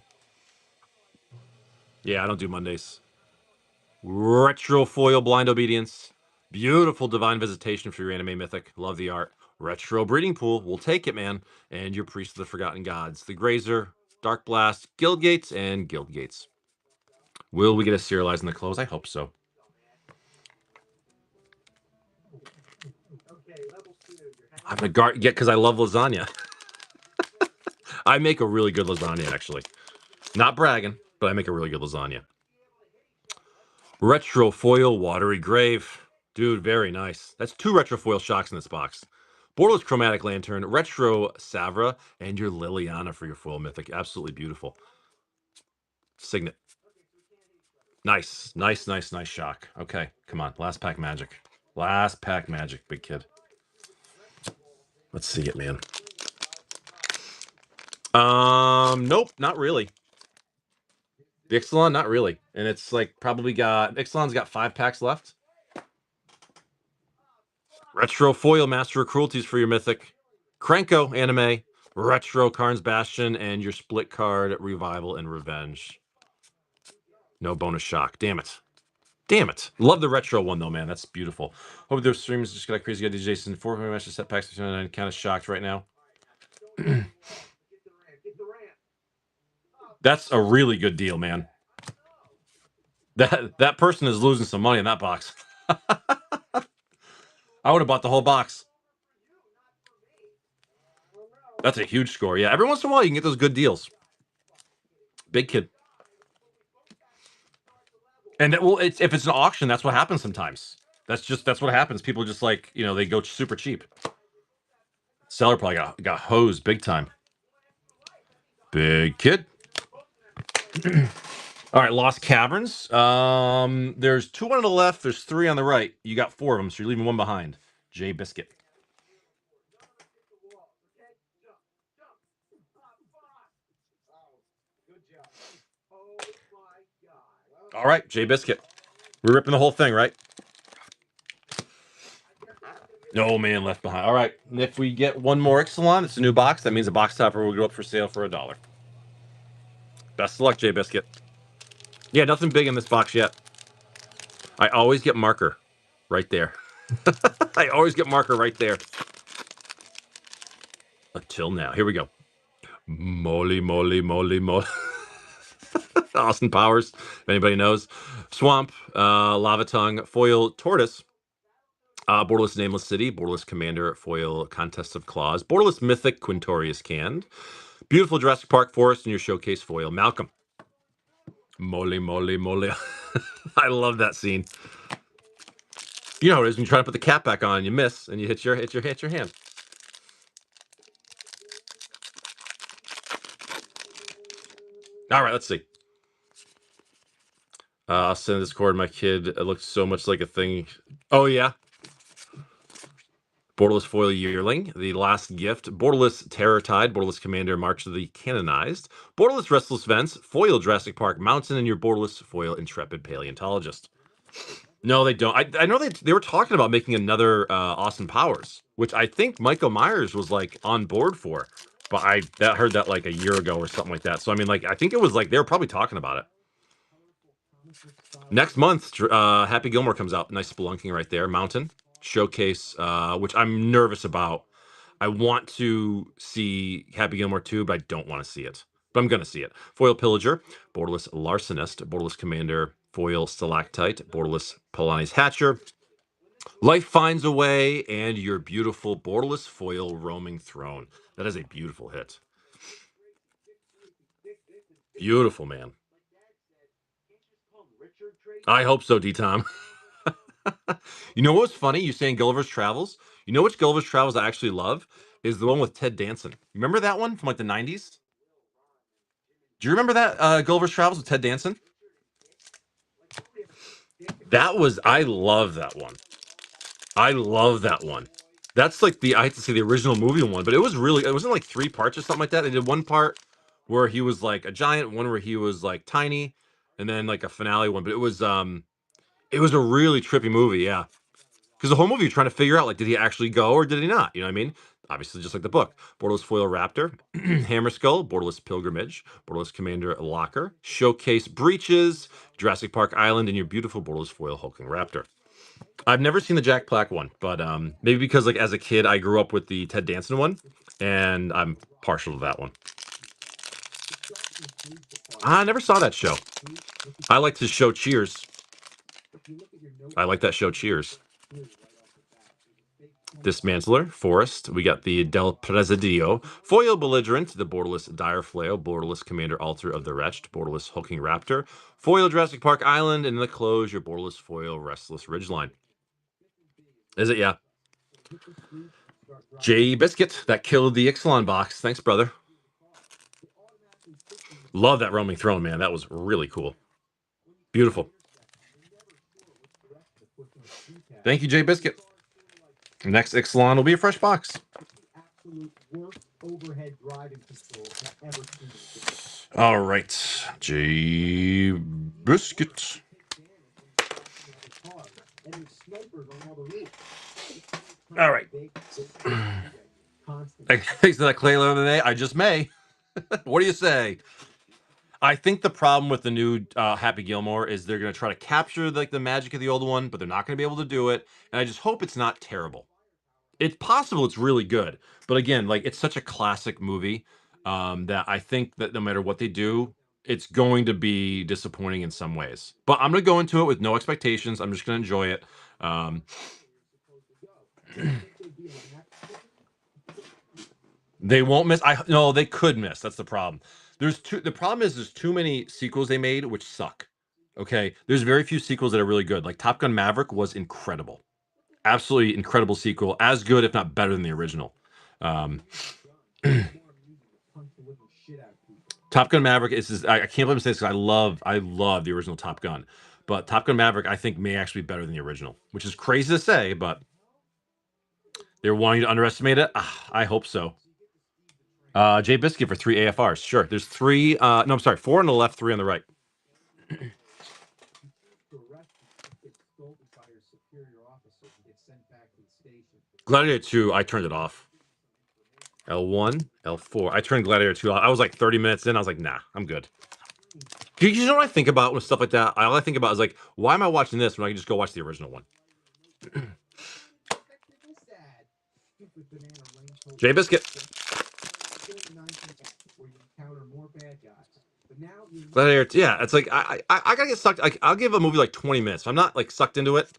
A: yeah, I don't do Mondays. Retro foil blind obedience. Beautiful divine visitation for your anime mythic. Love the art. Retro breeding pool. We'll take it, man. And your priest of the forgotten gods. The grazer, dark blast, guild gates, and guild gates. Will we get a serialized in the close? I hope so. I'm gonna guard because I love lasagna. I make a really good lasagna, actually. Not bragging, but I make a really good lasagna. Retro foil watery grave. Dude, very nice. That's 2 retro foil shocks in this box. Borderless chromatic lantern, retro Savra, and your Liliana for your foil mythic. Absolutely beautiful. Signet. Nice, nice, nice, nice shock. Okay, come on. Last pack magic. Last pack magic, big kid. Let's see it, man. Nope, not really. The Ixalan, not really. And it's like probably Ixalan's got 5 packs left. Retro foil master of cruelties for your mythic. Krenko anime. Retro Karn's Bastion and your split card revival and revenge. No bonus shock. Damn it. Damn it. Love the retro one though, man. That's beautiful. Hope their streams just got crazy. Got Jason 4 matches set packs 59. Kind of shocked right now. That's a really good deal, man. That person is losing some money in that box. I would have bought the whole box. That's a huge score. Yeah, every once in a while you can get those good deals. Big kid. And if it's an auction, that's what happens sometimes. That's what happens. People just like, they go super cheap. Seller probably got hosed big time. Big kid. All right, Lost Caverns. There's 2 on the left. There's 3 on the right. You got 4 of them, so you're leaving 1 behind. Jay Biscuit. All right, Jay Biscuit. We're ripping the whole thing, right? No man left behind. All right, and if we get 1 more Ixalan, it's a new box. That means the box topper will go up for sale for $1. Best of luck, Jay Biscuit. Yeah, nothing big in this box yet. I always get marker right there. I always get marker right there. Until now. Here we go. Moly, moly, moly, moly. Austin Powers, if anybody knows. Swamp, Lava Tongue, Foil Tortoise, Borderless Nameless City, Borderless Commander, Foil Contest of Claws, Borderless Mythic, Quintorius Canned, Beautiful Jurassic Park Forest, and your Showcase Foil, Malcolm. Moly, moly, moly. I love that scene. You know how it is when you try to put the cap back on and you miss and you hit your hand. All right, let's see. I'll send this cord. My kid, it looks so much like a thing. Oh, yeah. Borderless Foil Yearling, The Last Gift, Borderless Terror Tide, Borderless Commander March of the Canonized, Borderless Restless Vents, Foil Jurassic Park Mountain, and your Borderless Foil Intrepid Paleontologist. No, they don't. I know they were talking about making another Austin Powers, which I think Michael Myers was like on board for, but I heard that like a year ago or something like that. So I mean, like I think it was like they were probably talking about it. Next month, Happy Gilmore comes out. Nice spelunking right there. Mountain Showcase, which I'm nervous about. I want to see Happy Gilmore 2, but I don't want to see it. But I'm going to see it. Foil Pillager, Borderless Larcenist, Borderless Commander, Foil Stalactite, Borderless Polani's Hatcher, Life Finds a Way, and your beautiful Borderless Foil Roaming Throne. That is a beautiful hit. Beautiful, man. I hope so, D-Tom. You know what's funny? You saying Gulliver's Travels? You know which Gulliver's Travels I actually love? Is the one with Ted Danson. Remember that one from like the 90s? Do you remember that Gulliver's Travels with Ted Danson? I love that one. I love that one. That's like I hate to say the original movie one, but it wasn't like 3 parts or something like that. They did one part where he was like a giant, one where he was like tiny, and then like a finale one. But it was a really trippy movie, yeah. Because the whole movie you're trying to figure out, like, did he actually go or did he not? You know what I mean? Obviously, just like the book. Borderless Foil Raptor, Hammer Skull, Borderless Pilgrimage, Borderless Commander Locker, Showcase Breaches, Jurassic Park Island, and your beautiful Borderless Foil Hulking Raptor. I've never seen the Jack Black one, but maybe because like as a kid I grew up with the Ted Danson one, and I'm partial to that one. I never saw that show. I liked his show Cheers. I like that show Cheers. Dismantler, Forest. We got the Del Presidio, Foil Belligerent, the Borderless Dire Flail, Borderless Commander Altar of the Wretched, Borderless Hulking Raptor, Foil Jurassic Park Island, and in the close, your Borderless Foil Restless Ridgeline. Is it? Yeah. J Biscuit, that killed the Ixalan box. Thanks, brother. Love that roaming throne, man. That was really cool. Beautiful. Thank you, J Biscuit. Next Ixalan will be a fresh box. All right, J Biscuit. All right. Thanks to that Clay today. I just may. What do you say? I think the problem with the new Happy Gilmore is they're going to try to capture like the magic of the old one, but they're not going to be able to do it. And I just hope it's not terrible. It's possible it's really good, but again, like it's such a classic movie that I think that no matter what they do, it's going to be disappointing in some ways. But I'm going to go into it with no expectations. I'm just going to enjoy it. They won't miss. No, they could miss. That's the problem. The problem is there's too many sequels they made which suck. Okay, there's very few sequels that are really good. Like Top Gun Maverick was incredible, absolutely incredible sequel, as good if not better than the original. Top Gun Maverick I can't believe I'm saying this because I love the original Top Gun, but Top Gun Maverick I think may actually be better than the original, which is crazy to say, but they're wanting to underestimate it. I hope so. Jay Biscuit for 3 AFRs. Sure. There's 3. No, I'm sorry. 4 on the left, 3 on the right. Gladiator 2, I turned it off. L1, L4. I turned Gladiator 2 off. I was like 30 minutes in. I was like, nah, I'm good. You know what I think about with stuff like that? All I think about is like, why am I watching this when I can just go watch the original one? Jay Biscuit. Gladiator, yeah, it's like I gotta get sucked. Like, I'll give a movie like 20 minutes. If I'm not like sucked into it,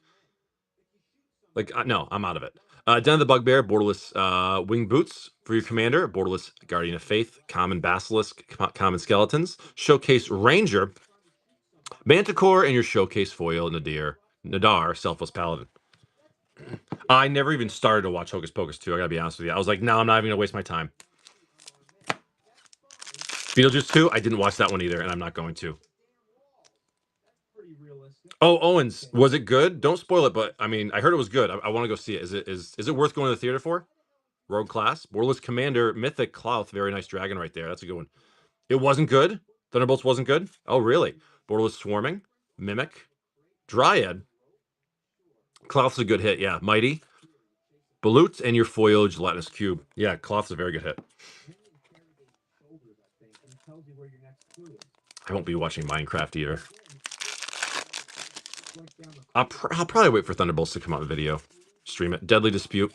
A: like no, I'm out of it. Den of the Bugbear, Borderless Wing Boots for your commander, Borderless Guardian of Faith, Common Basilisk, Common Skeletons, Showcase Ranger, Manticore, and your Showcase Foil Nadar, Selfless Paladin. I never even started to watch Hocus Pocus 2. I gotta be honest with you. I was like, no, I'm not even gonna waste my time. Beetlejuice 2, I didn't watch that one either, and I'm not going to. Oh, Owens, was it good? Don't spoil it, but I mean, I heard it was good. I want to go see it. Is it worth going to the theater for? Rogue Class, Borderless Commander, Mythic Cloth, very nice dragon right there. That's a good one. It wasn't good. Thunderbolts wasn't good. Oh, really? Borderless Swarming, Mimic, Dryad. Cloth's a good hit. Yeah, Mighty, Balut, and your foil Gelatinous Cube. Yeah, Cloth's a very good hit. I won't be watching Minecraft either. I'll probably wait for Thunderbolts to come out in video. Stream it. Deadly Dispute.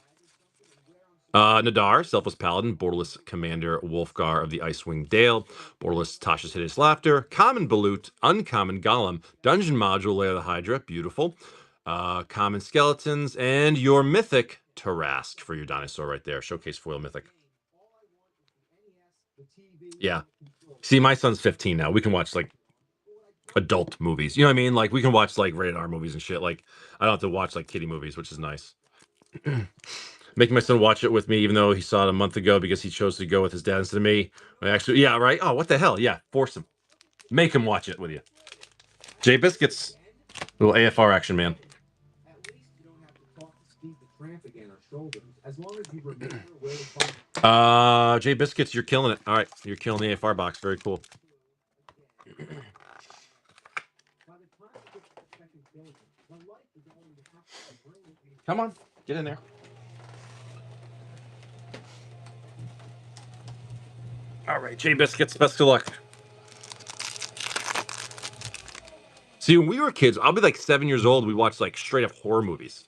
A: Nadar, Selfless Paladin, Borderless Commander, Wolfgar of the Icewing Dale, Borderless Tasha's Hideous Laughter, Common Balut, Uncommon Golem, Dungeon Module, Lair of the Hydra, beautiful, Common Skeletons, and your Mythic Tarask for your dinosaur right there. Showcase Foil Mythic. Yeah. See, my son's 15 now. We can watch, like, adult movies. You know what I mean? Like, we can watch, like, rated R movies and shit. Like, I don't have to watch, like, kiddie movies, which is nice. Making my son watch it with me, even though he saw it a month ago because he chose to go with his dad instead of me. Actually, yeah, right. Oh, what the hell? Yeah, force him. Make him watch it with you. Jay Biscuits. Little AFR action, man.
C: shoulders, as long as you remember where to find
A: Jay Biscuits, you're killing it. All right, you're killing the AFR box. Very cool.
C: By the time you get to the second building, the light is already halfway bringing you.
A: Come on, get in there. All right, Jay Biscuits, best of luck. See, when we were kids, I'll be like 7 years old. We watched like straight up horror movies.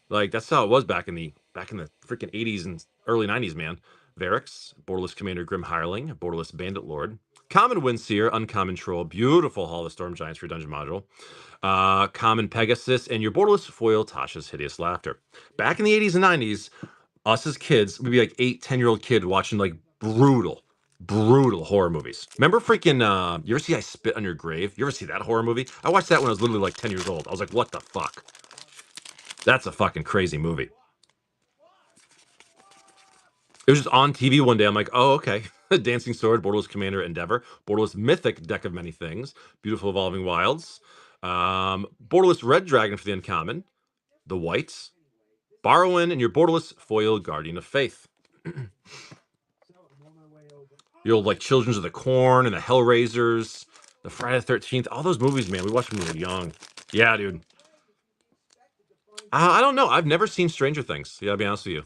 A: Like that's how it was back in the freaking 80s and early 90s, man. Varix, Borderless Commander Grim Hireling, Borderless Bandit Lord, Common Windseer, Uncommon Troll, beautiful Hall of Storm Giants for your dungeon module, Common Pegasus, and your Borderless foil Tasha's Hideous Laughter. Back in the 80s and 90s, us as kids, we'd be like 8, 10-year-old kid watching like brutal horror movies. Remember freaking you ever see I Spit on Your Grave? You ever see that horror movie? I watched that when I was literally like 10 years old. I was like, what the fuck? That's a fucking crazy movie. It was just on TV one day. I'm like, oh, okay. Dancing Sword, Borderless Commander, Endeavor, Borderless Mythic, Deck of Many Things, Beautiful Evolving Wilds, Borderless Red Dragon for the Uncommon, the Whites, Barrowin, and your Borderless Foil Guardian of Faith. Your old like Children's of the Corn and the Hellraisers, the Friday the 13th, all those movies, man. We watched them when we were young. Yeah, dude. I don't know. I've never seen Stranger Things. Yeah, I'll be honest with you.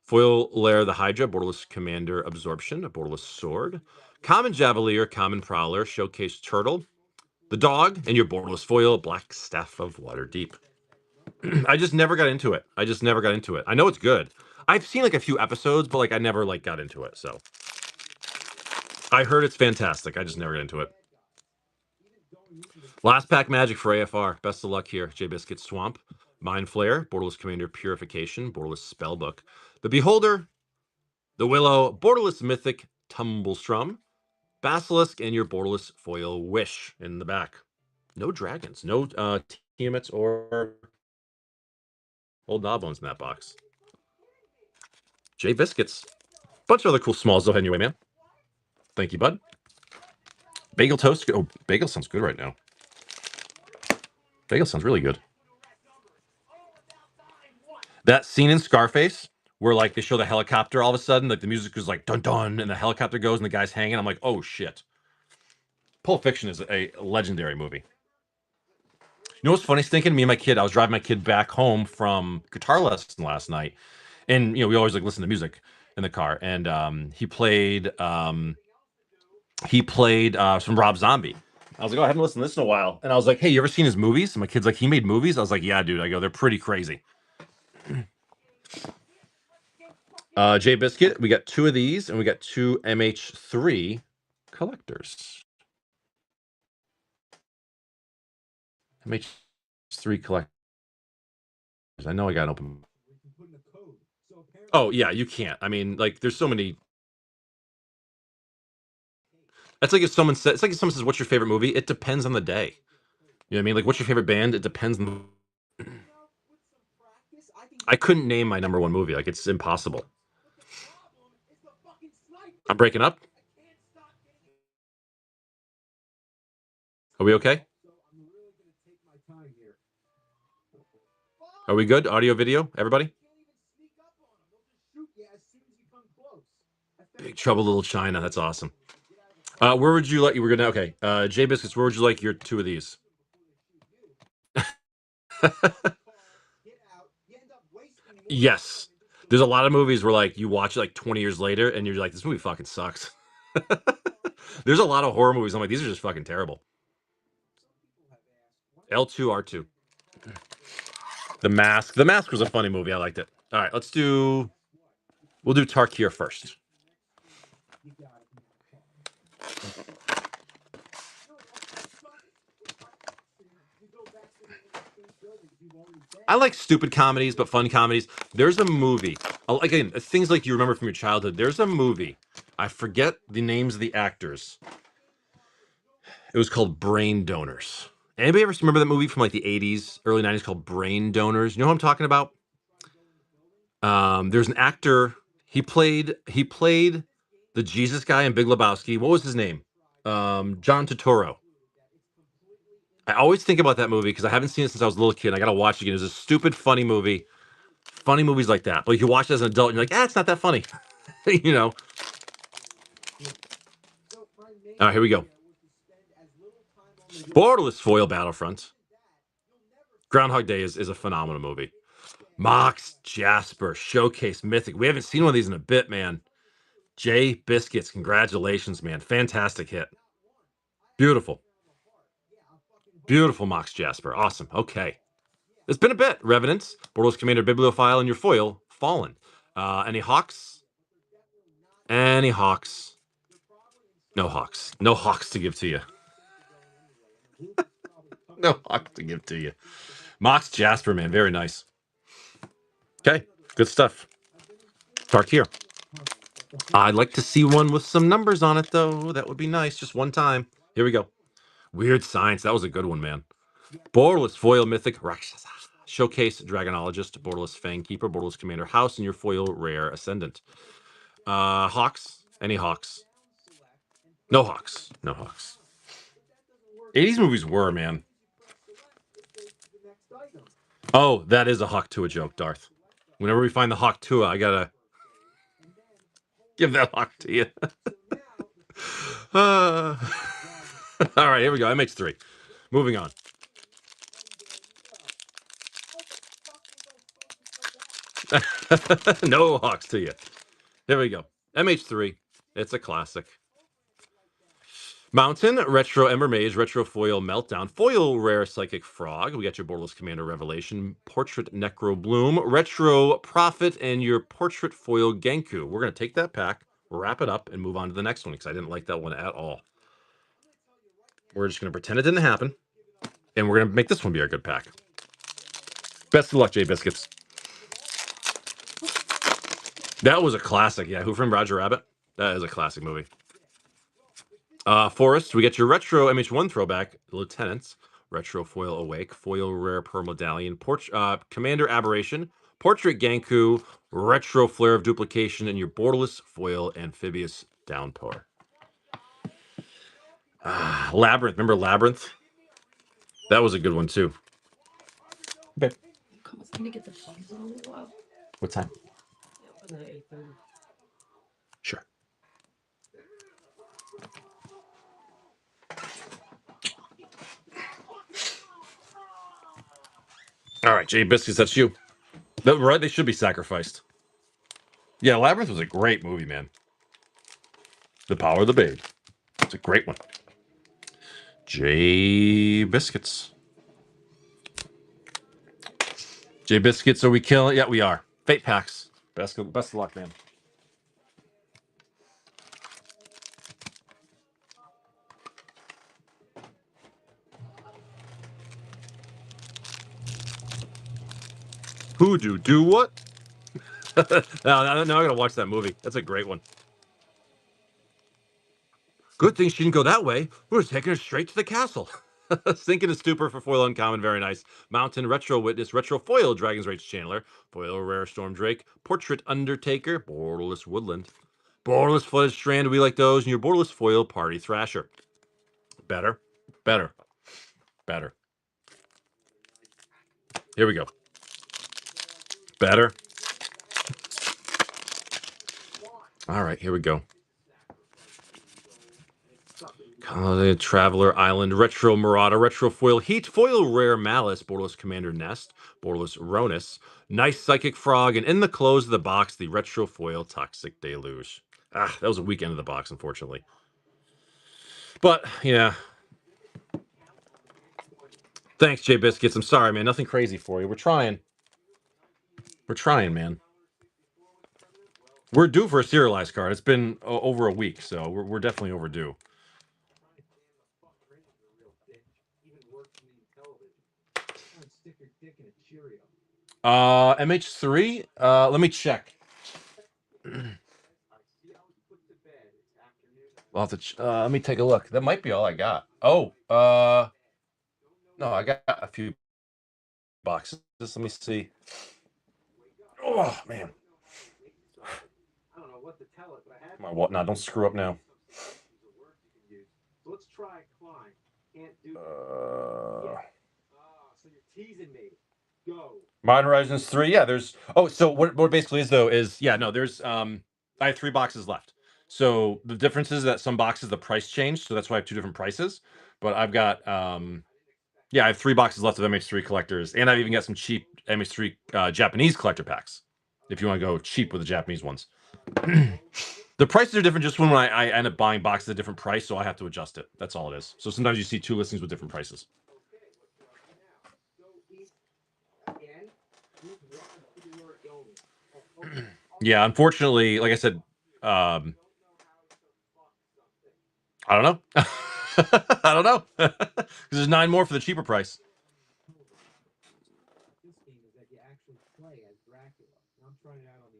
A: Foil Lair the Hydra, Borderless Commander Absorption, a Borderless Sword, Common Javelier, Common Prowler, Showcase Turtle, the Dog, and your Borderless Foil, Black Staff of Waterdeep. I just never got into it. I know it's good. I've seen like a few episodes, but like I never like got into it. So I heard it's fantastic. I just never got into it. Last pack magic for AFR. Best of luck here. J Biscuit Swamp, Mind Flare, Borderless Commander Purification, Borderless Spellbook, the Beholder, the Willow, Borderless Mythic Tumblestrum, Basilisk, and your Borderless Foil Wish in the back. No dragons, no Tiamets or old Nobbones in that box. J Biscuits. Bunch of other cool smalls though heading your way, man. Thank you, bud. Bagel toast. Oh, bagel sounds good right now. Bagel sounds really good. That scene in Scarface where like they show the helicopter all of a sudden, like the music is like dun dun, and the helicopter goes and the guy's hanging. I'm like, oh shit. Pulp Fiction is a legendary movie. You know what's funny, Stinking? Me and my kid, I was driving my kid back home from guitar lesson last night, and you know we always like listen to music in the car, and he played some Rob Zombie. I was like, oh, I haven't listened to this in a while, and I was like, hey, you ever seen his movies? And my kid's like, he made movies. I was like, yeah, dude. I go, they're pretty crazy. J Biscuit, we got 2 of these, and we got 2 MH3 collectors. MH3 collectors. I know I got an open. Oh yeah, you can't. I mean, like, there's so many. That's like if someone says, it's like if someone says, "What's your favorite movie?" It depends on the day. You know what I mean? Like, what's your favorite band? It depends on. I couldn't name my number 1 movie. Like, it's impossible. I'm breaking up. Are we okay? Are we good? Audio, video, everybody? Big Trouble Little China. That's awesome. Where would you like? We're gonna okay. J Biscuits. Where would you like your 2 of these? Yes. There's a lot of movies where like you watch it like 20 years later and you're like, this movie fucking sucks. There's a lot of horror movies. I'm like, these are just fucking terrible. L2, R2. The Mask. The Mask was a funny movie. I liked it. All right, we'll do Tarkir first. I like stupid comedies, but fun comedies. There's a movie. Again, things like you remember from your childhood. There's a movie. I forget the names of the actors. It was called Brain Donors. Anybody ever remember that movie from like the 80s, early 90s called Brain Donors? You know what I'm talking about? There's an actor. He played the Jesus guy in Big Lebowski. What was his name? John Turturro. I always think about that movie because I haven't seen it since I was a little kid. I gotta watch it again. It was a stupid, funny movie. Funny movies like that. But you watch it as an adult and you're like, it's not that funny. You know. All right, here we go. Borderless foil Battlefront. Groundhog Day is a phenomenal movie. Mox Jasper Showcase Mythic. We haven't seen one of these in a bit, man. Jay Biscuits, congratulations, man. Fantastic hit. Beautiful. Beautiful Mox Jasper. Awesome. Okay. It's been a bit. Revenants, Borderless Commander Bibliophile, and your foil, Fallen. Any Hawks? Any Hawks? No Hawks. No Hawks to give to you. No Hawks to give to you. Mox Jasper, man. Very nice. Okay. Good stuff. Tarkir. I'd like to see one with some numbers on it, though. That would be nice. Just one time. Here we go. Weird Science. That was a good one, man. Borderless Foil Mythic Rakshasa. Showcase Dragonologist, Borderless Fangkeeper, Borderless Commander House, and your foil Rare Ascendant. Hawks? Any Hawks? No Hawks. No Hawks. 80s movies were, man. Oh, that is a Hawk Tua joke, Darth. Whenever we find the Hawk Tua, I gotta give that Hawk to you. All right, here we go. MH3. Moving on. No Hawks to you. Here we go. MH3. It's a classic. Mountain, Retro Ember Mage, Retro Foil Meltdown, Foil Rare Psychic Frog. We got your Borderless Commander Revelation, Portrait Necro Bloom, Retro Prophet, and your Portrait Foil Genku. We're going to take that pack, wrap it up, and move on to the next one because I didn't like that one at all. We're just going to pretend it didn't happen, and we're going to make this one be our good pack. Best of luck, Jay Biscuits. That was a classic. Yeah, Who Framed Roger Rabbit? That is a classic movie. Forest, we get your Retro MH1 throwback, Lieutenants, Retro Foil Awake, Foil Rare Pearl Medallion, Commander Aberration, Portrait Genku, Retro Flare of Duplication, and your Borderless Foil Amphibious Downpour. Labyrinth, remember Labyrinth? That was a good one too. Okay. What time? Sure. All right, Jay Biscuits, that's you. Right, they should be sacrificed. Yeah, Labyrinth was a great movie, man. The Power of the Babe. It's a great one. Jay Biscuits. Jay Biscuits, are we killing? Yeah, we are. Fate packs. Best of luck, man. Hoodoo, do what? Now I gotta watch that movie. That's a great one. Good thing she didn't go that way. We were taking her straight to the castle. Sinking a stupor for foil uncommon, very nice. Mountain, Retro Witness, Retro Foil, Dragon's Rage Channeler, Foil Rare Storm Drake, Portrait Undertaker, Borderless Woodland, Borderless Flooded Strand, we like those, and your Borderless Foil Party Thrasher. Better, better, better. Here we go. Better. All right, here we go. Traveler Island, Retro Marauder, Retro Foil Heat, Foil Rare Malice, Borderless Commander Nest, Borderless Ronus, Nice Psychic Frog, and in the close of the box, the Retro Foil Toxic Deluge. That was a weak end of the box, unfortunately. But, yeah. Thanks, Jay Biscuits. I'm sorry, man. Nothing crazy for you. We're trying. We're trying, man. We're due for a serialized card. It's been over a week, so we're definitely overdue. MH3? Let me check. Well, let me take a look. That might be all I got. Oh, no, I got a few boxes. Let me see. Oh man. Come on, what? Now, don't screw up now.
C: Let's try Klein. Can't do
A: So
C: so you're teasing me.
A: Modern Horizons 3, yeah, there's so what it basically is though is there's I have 3 boxes left. So the difference is that some boxes the price changed, so that's why I have 2 different prices. But I've got I have 3 boxes left of MH3 collectors, and I've even got some cheap MH3 Japanese collector packs. If you want to go cheap with the Japanese ones. The prices are different just when I end up buying boxes at a different price, so I have to adjust it. That's all it is. So sometimes you see 2 listings with different prices. Yeah, unfortunately, like I said, I don't know. I don't know. Because there's 9 more for the cheaper price.
C: This game is that you actually play as Dracula. I'm trying it out on the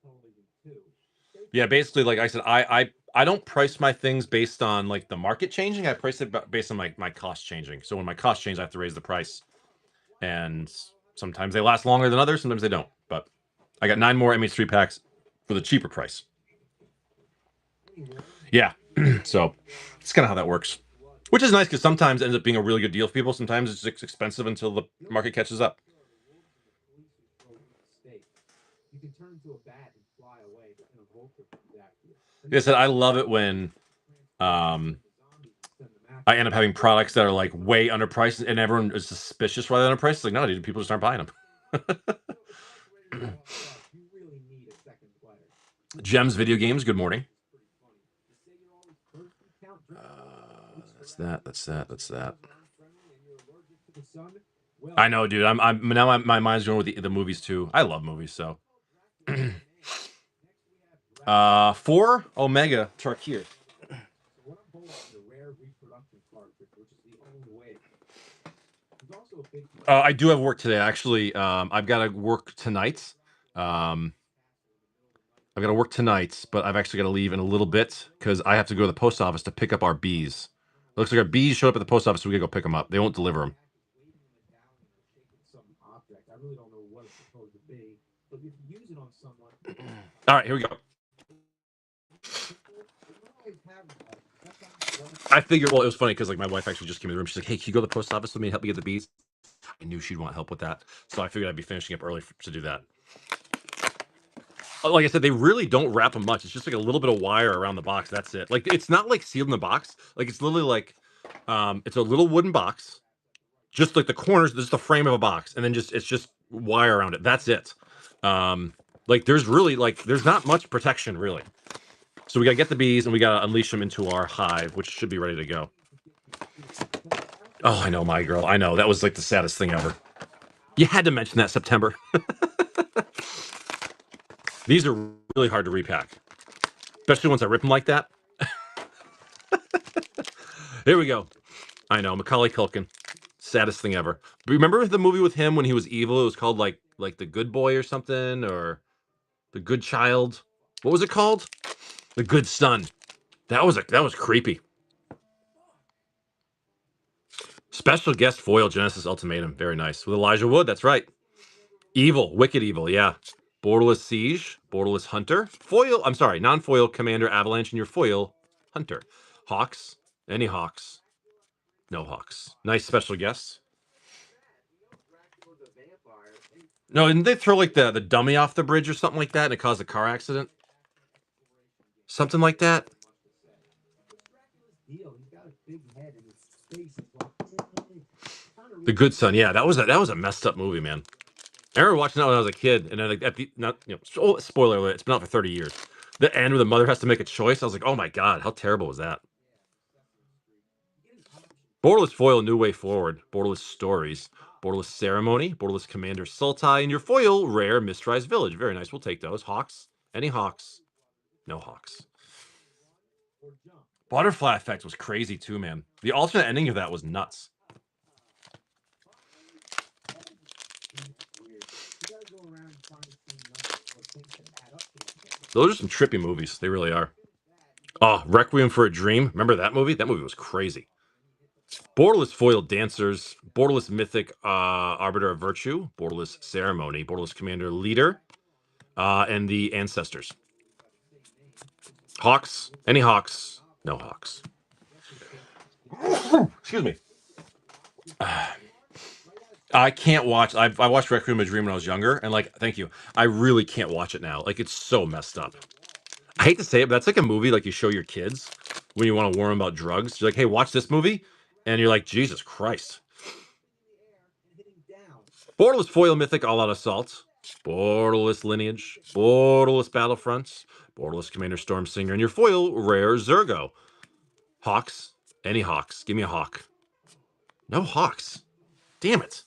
C: television too.
A: Yeah, basically, like I said, I don't price my things based on like the market changing. I price it based on my cost changing. So when my cost change, I have to raise the price. And sometimes they last longer than others. Sometimes they don't. But I got 9 more MH3 packs for the cheaper price. Yeah. So it's kind of how that works. Which is nice because sometimes it ends up being a really good deal for people. Sometimes it's just expensive until the market catches up.
C: You can turn into a bat and fly away, but
A: Like I said, I love it when I end up having products that are like way underpriced and everyone is suspicious why they're underpriced. It's like, no, dude, people just aren't buying them. Gems Video Games, good morning. That's that. I know, dude. I'm now my mind's going with the movies too. I love movies, so. 4 Omega Tarkir. I do have work today. Actually, I've got to work tonight. I've got to work tonight, but I've actually got to leave in a little bit because I have to go to the post office to pick up our bees. It looks like our bees showed up at the post office, so we gotta go pick them up. They won't deliver them. All right, here we go. I figured, well, it was funny because like my wife actually just came in the room. She's like, "Hey, can you go to the post office with me and help me get the bees?" I knew she'd want help with that, so I figured I'd be finishing up early to do that. Like I said, they really don't wrap them much. It's just like a little bit of wire around the box. That's it. Like it's not like sealed in the box. Like it's literally like, it's a little wooden box, just like the corners. This is the frame of a box, and then it's just wire around it. That's it. Like there's really there's not much protection really. So we gotta get the bees and we gotta unleash them into our hive, which should be ready to go. Oh, I know, my girl. I know that was like the saddest thing ever. You had to mention that, September. These are really hard to repack, especially once I rip them like that. Here we go. I know, Macaulay Culkin, saddest thing ever. Remember the movie with him when he was evil? It was called like The Good Boy or something, or The Good Child. What was it called? The Good Son. That was creepy. Special guest foil Genesis Ultimatum. Very nice. With Elijah Wood, that's right. Evil, wicked evil, yeah. Borderless Siege, Borderless Hunter. Foil, I'm sorry, non-foil Commander Avalanche and your foil Hunter. Hawks. Any Hawks? No Hawks. Nice special guests. No, didn't they throw like the dummy off the bridge or something like that and it caused a car accident? Something like that? The Good Son, yeah, that was a messed up movie, man. I remember watching that when I was a kid, and then like at the not spoiler alert, it's been out for 30 years. The end where the mother has to make a choice, I was like, oh my god, how terrible was that? Borderless foil, New Way Forward. Borderless Stories. Borderless Ceremony. Borderless Commander Sultai. And your foil, Rare Mistrise Village. Very nice. We'll take those. Hawks. Any Hawks? No Hawks. Butterfly Effect was crazy too, man. The alternate ending of that was nuts. Those are some trippy movies. They really are. Oh, Requiem for a Dream. Remember that movie? That movie was crazy. Borderless Foil Dancers. Borderless Mythic Arbiter of Virtue. Borderless Ceremony. Borderless Commander Leader. And the Ancestors. Hawks. Any Hawks? No Hawks. Excuse me. I can't watch. I watched Requiem of a Dream when I was younger, and like, thank you. I really can't watch it now. Like, it's so messed up. I hate to say it, but that's like a movie like you show your kids when you want to warn them about drugs. You're like, hey, watch this movie, and you're like, Jesus Christ. Borderless Foil Mythic All Out Assault, Borderless Lineage, Borderless Battlefronts, Borderless Commander Stormsinger, and your foil rare Zergo. Hawks, any Hawks. Give me a Hawk. No Hawks. Damn it.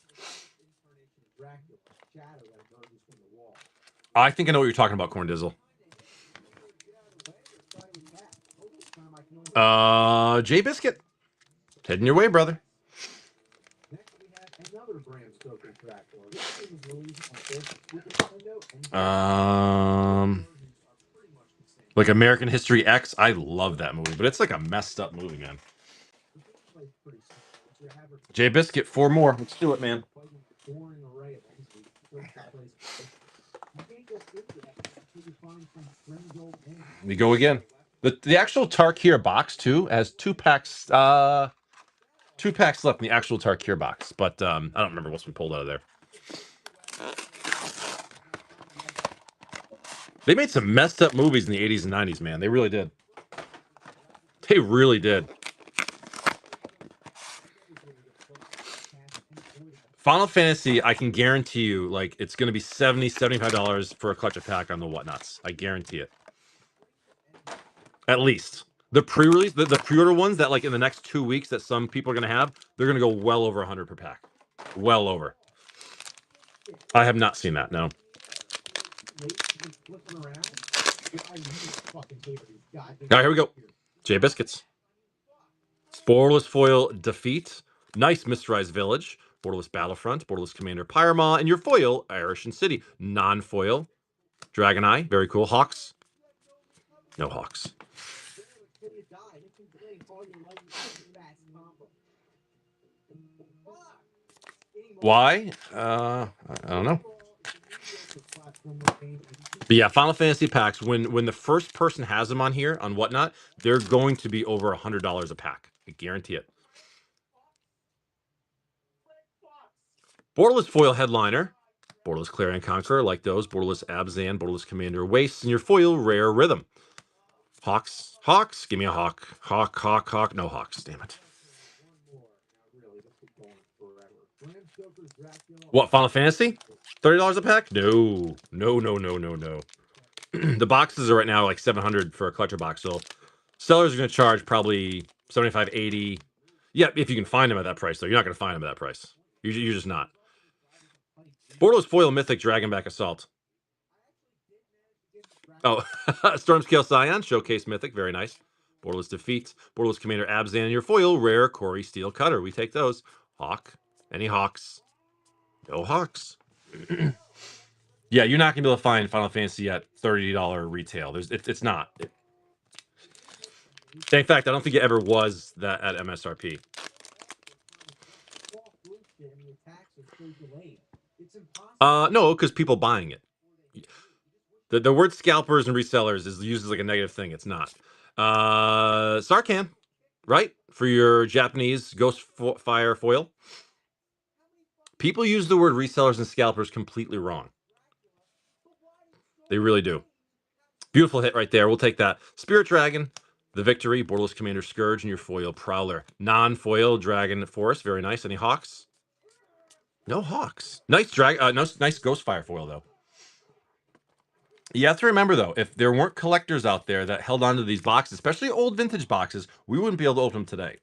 A: I think I know what you're talking about, Corn Dizzle. Jay Biscuit. Heading your way, brother. Like American History X. I love that movie, but it's like a messed up movie, man. Jay Biscuit, 4 more. Let's do it, man. We go again. The actual Tarkir box too has 2 packs. 2 packs left in the actual Tarkir box, but I don't remember what's been pulled out of there. They made some messed up movies in the 80s and 90s, man. They really did. They really did. Final Fantasy, I can guarantee you, like, it's going to be $70, $75 for a clutch of pack on the whatnots. I guarantee it. At least. The pre-release, the pre-order ones that, like, in the next 2 weeks that some people are going to have, they're going to go well over 100 per pack. Well over. I have not seen that, no. All right, here we go. Jay Biscuits. Borderless Foil Defeat. Nice Mysterized Village. Borderless Battlefront. Borderless Commander Pyrama. And your foil, Irish City. Non-foil. Dragon Eye. Very cool. Hawks. No Hawks. Why? I don't know. But yeah, Final Fantasy packs, when the first person has them on here, on whatnot, they're going to be over $100 a pack. I guarantee it. Borderless Foil Headliner. Borderless Clarion Conqueror, like those. Borderless Abzan, Borderless Commander Wastes, and your foil Rare Rhythm. Hawks. Hawks. Give me a Hawk. Hawk, Hawk, Hawk. No Hawks. Damn it. What, Final Fantasy? $30 a pack? No. No, no, no, no, no. The boxes are right now like $700 for a clutcher box, so sellers are going to charge probably $75, $80. Yeah, if you can find them at that price, though. You're not going to find them at that price. You're just not. Borderless Foil Mythic Dragonback Assault. Oh, Stormscale Scion, Showcase Mythic, very nice. Borderless Defeat, Borderless Commander Abzan, and your foil, Rare Corey Steel Cutter. We take those. Hawk. Any Hawks? No Hawks. Yeah, you're not going to be able to find Final Fantasy at $30 retail. It's not. In fact, I don't think it ever was that at MSRP. No, because people buying it. The word scalpers and resellers is used as like a negative thing. It's not. Sarkhan, right? For your Japanese Ghostfire foil. People use the word resellers and scalpers completely wrong. They really do. Beautiful hit right there. We'll take that. Spirit Dragon, the Victory, Borderless Commander Scourge, and your foil Prowler. Non-foil Dragon Forest. Very nice. Any Hawks? No Hawks. Nice nice Ghostfire foil, though. You have to remember, though, if there weren't collectors out there that held onto these boxes, especially old vintage boxes, we wouldn't be able to open them today.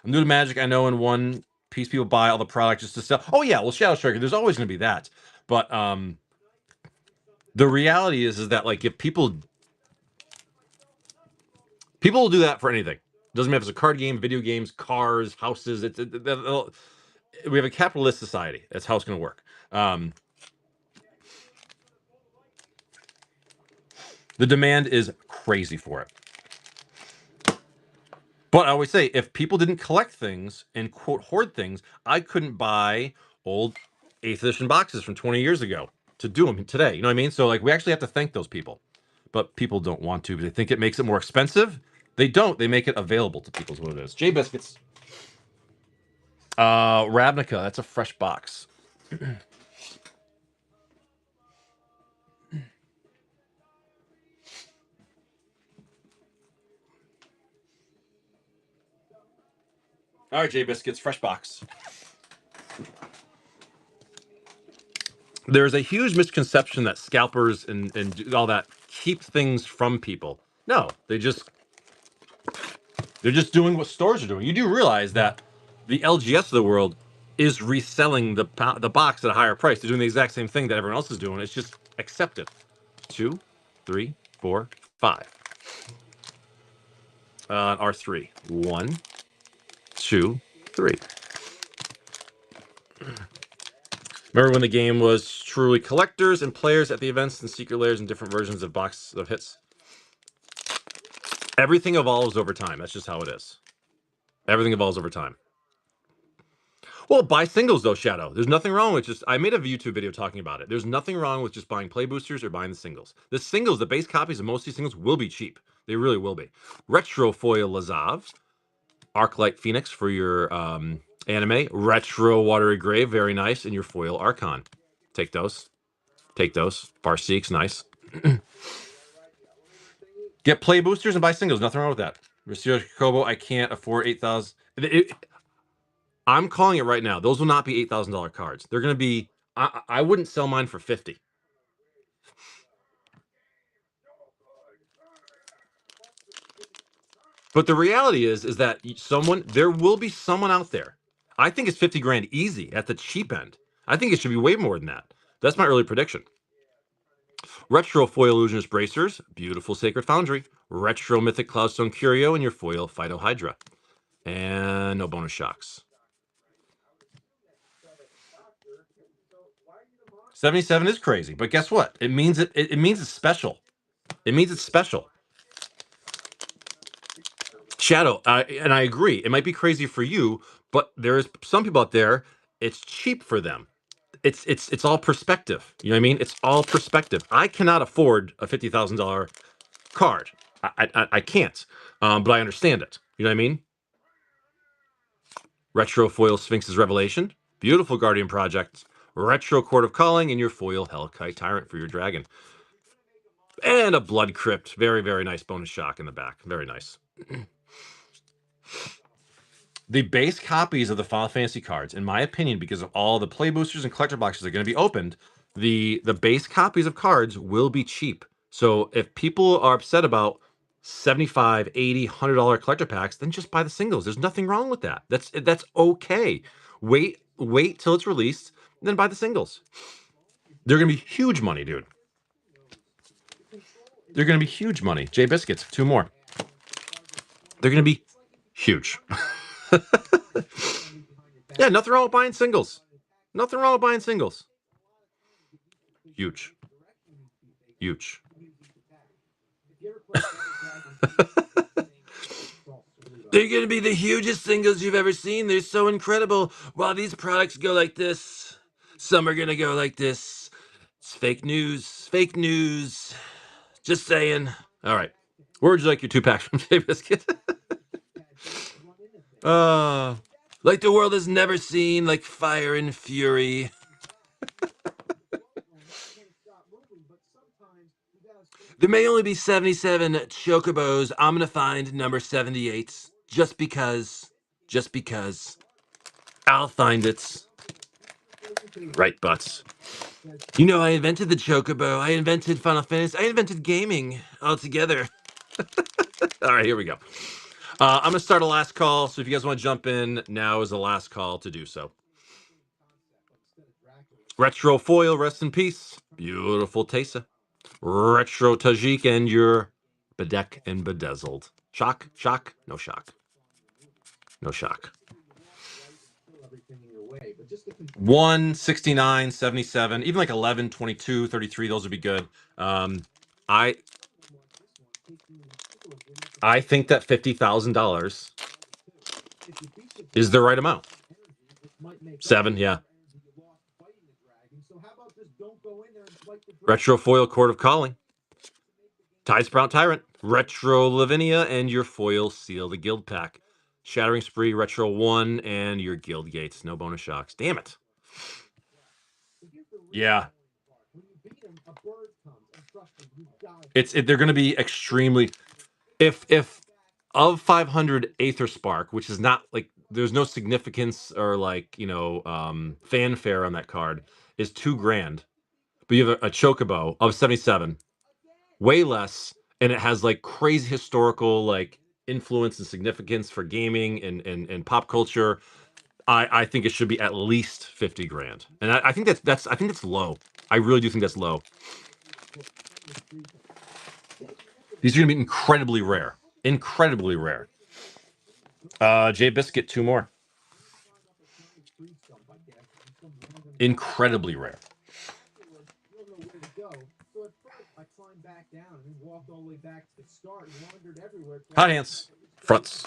A: I'm new to Magic. I know in one piece people buy all the products just to sell. Oh, yeah, well, Shadow Striker, there's always going to be that. But the reality is that, like, if people will do that for anything. Doesn't matter if it's a card game, video games, cars, houses. We have a capitalist society. That's how it's going to work. The demand is crazy for it. But I always say, if people didn't collect things and, quote, hoard things, I couldn't buy old 8th edition boxes from 20 years ago to do them today. You know what I mean? So, like, we actually have to thank those people. But people don't want to. They think it makes it more expensive. They don't. They make it available to people is what it is. J Biscuits. Ravnica. That's a fresh box. All right, J Biscuits, fresh box. There's a huge misconception that scalpers and all that keep things from people. No, they're just doing what stores are doing. You do realize that the LGS of the world is reselling the box at a higher price. They're doing the exact same thing that everyone else is doing. It's just accepted. 2, 3, 4, 5. R3. 1, 2, 3. Remember when the game was truly collectors and players at the events and secret layers and different versions of box of hits? Everything evolves over time. That's just how it is. Everything evolves over time. Well, buy singles though, Shadow. There's nothing wrong with just. I made a YouTube video talking about it. There's nothing wrong with just buying play boosters or buying the singles. The singles, the base copies of most of these singles will be cheap. They really will be. Retro Foil Lazav, Arclight Phoenix for your anime. Retro Watery Grave, very nice. And your Foil Archon. Take those. Take those. Farseek's nice. Get play boosters and buy singles. Nothing wrong with that. Monsieur Kobo, I can't afford 8,000. I'm calling it right now. Those will not be $8,000 cards. They're going to be. I wouldn't sell mine for 50. But the reality is that there will be someone out there. I think it's 50 grand easy at the cheap end. I think it should be way more than that. That's my early prediction. Retro Foil Illusionist Bracers, beautiful Sacred Foundry. Retro Mythic Cloudstone Curio, and your Foil Phytohydra. And no bonus shocks. 77 is crazy, but guess what? It means it means it's special. It means it's special. Shadow, and I agree. It might be crazy for you, but there's some people out there. It's cheap for them. It's all perspective. You know what I mean? It's all perspective. I cannot afford a $50,000 card. I can't. But I understand it. You know what I mean? Retro Foil Sphinx's Revelation, beautiful Guardian Project, Retro Court of Calling, and your Foil Hellkite Tyrant for your dragon. And a Blood Crypt. Very, very nice bonus shock in the back. Very nice. The base copies of the Final Fantasy cards, in my opinion, because of all the play boosters and collector boxes that are going to be opened, the base copies of cards will be cheap. So if people are upset about $75, $80, $100 collector packs, then just buy the singles. There's nothing wrong with that. That's okay. Wait till it's released, then buy the singles. They're going to be huge money, dude. They're going to be huge money. J Biscuits, 2 more. They're going to be huge. Yeah, nothing wrong with buying singles. Nothing wrong with buying singles. Huge. Huge. They're going to be the hugest singles you've ever seen. They're so incredible. While these products go like this, some are going to go like this. It's fake news. Fake news. Just saying. All right. Where would you like your 2 packs from, J Biscuit? Like the world has never seen, like fire and fury. There may only be 77 chocobos. I'm going to find number 78. Just because. Just because. I'll find it. Right, butts. You know, I invented the chocobo. I invented Final Fantasy. I invented gaming altogether. All right, here we go. I'm going to start a last call. So if you guys want to jump in, now is the last call to do so. Retro Foil, rest in peace. Beautiful Tesa. Retro Tajik and your Bedeck and Bedazzled. Shock? Shock? No shock. No shock. 169, 77, even like 11, 22, 33, those would be good. I think that $50,000 is the right amount. 7, yeah. Retro Foil Court of Calling. Tidesprout Tyrant. Retro Lavinia and your Foil Seal the Guild Pack. Shattering Spree, Retro 1, and your Guild Gates. No bonus shocks. Damn it. Yeah.
C: When you beat him, a bird comes, and trust me, you die.
A: They're going to be extremely. If of 500 Aether Spark, which is not like there's no significance or like fanfare on that card, is $2,000. But you have a Chocobo of 77, way less, and it has like crazy historical like influence and significance for gaming and pop culture. I think it should be at least $50,000, and I think that's low. I really do think that's low. These are gonna be incredibly rare, incredibly rare. Jay Biscuit, 2 more. Incredibly rare. Hot hands. Fronts.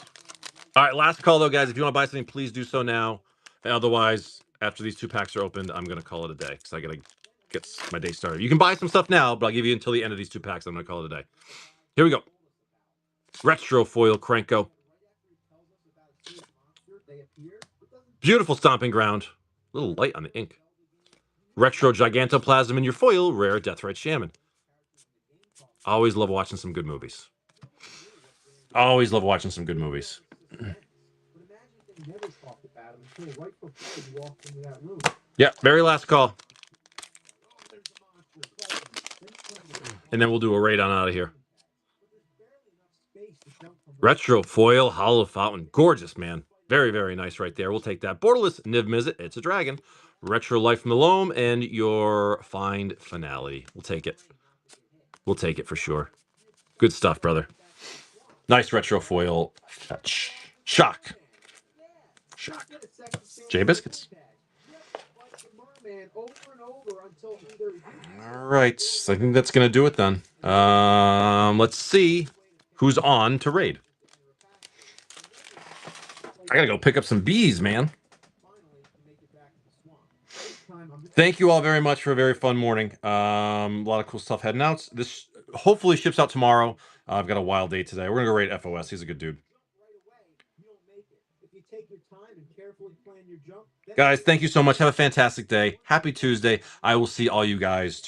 A: All right, last call though, guys. If you want to buy something, please do so now. Otherwise, after these 2 packs are opened, I'm gonna call it a day because I gotta get my day started. You can buy some stuff now, but I'll give you until the end of these 2 packs. I'm gonna call it a day. Here we go. Retro foil Krenko. Beautiful stomping ground. A little light on the ink. Retro Gigantoplasm in your foil, rare Deathrite Shaman. Always love watching some good movies. Always love watching some good movies. Yeah, very last call. And then we'll do a raid on out of here. Retro foil Hollow Fountain. Gorgeous, man. Very, very nice right there. We'll take that. Borderless Niv Mizzet. It's a dragon. Retro Life Malome and your Find Finality. We'll take it. We'll take it for sure. Good stuff, brother. Nice retro foil fetch. Shock. Shock. Jay Biscuits. All right. I think that's going to do it then. Let's see who's on to raid. I got to go pick up some bees, man. Thank you all very much for a very fun morning. A lot of cool stuff heading out. This hopefully ships out tomorrow. I've got a wild day today. We're going to go raid FOS. He's a good dude. Guys, thank you so much. Have a fantastic day. Happy Tuesday. I will see all you guys tomorrow.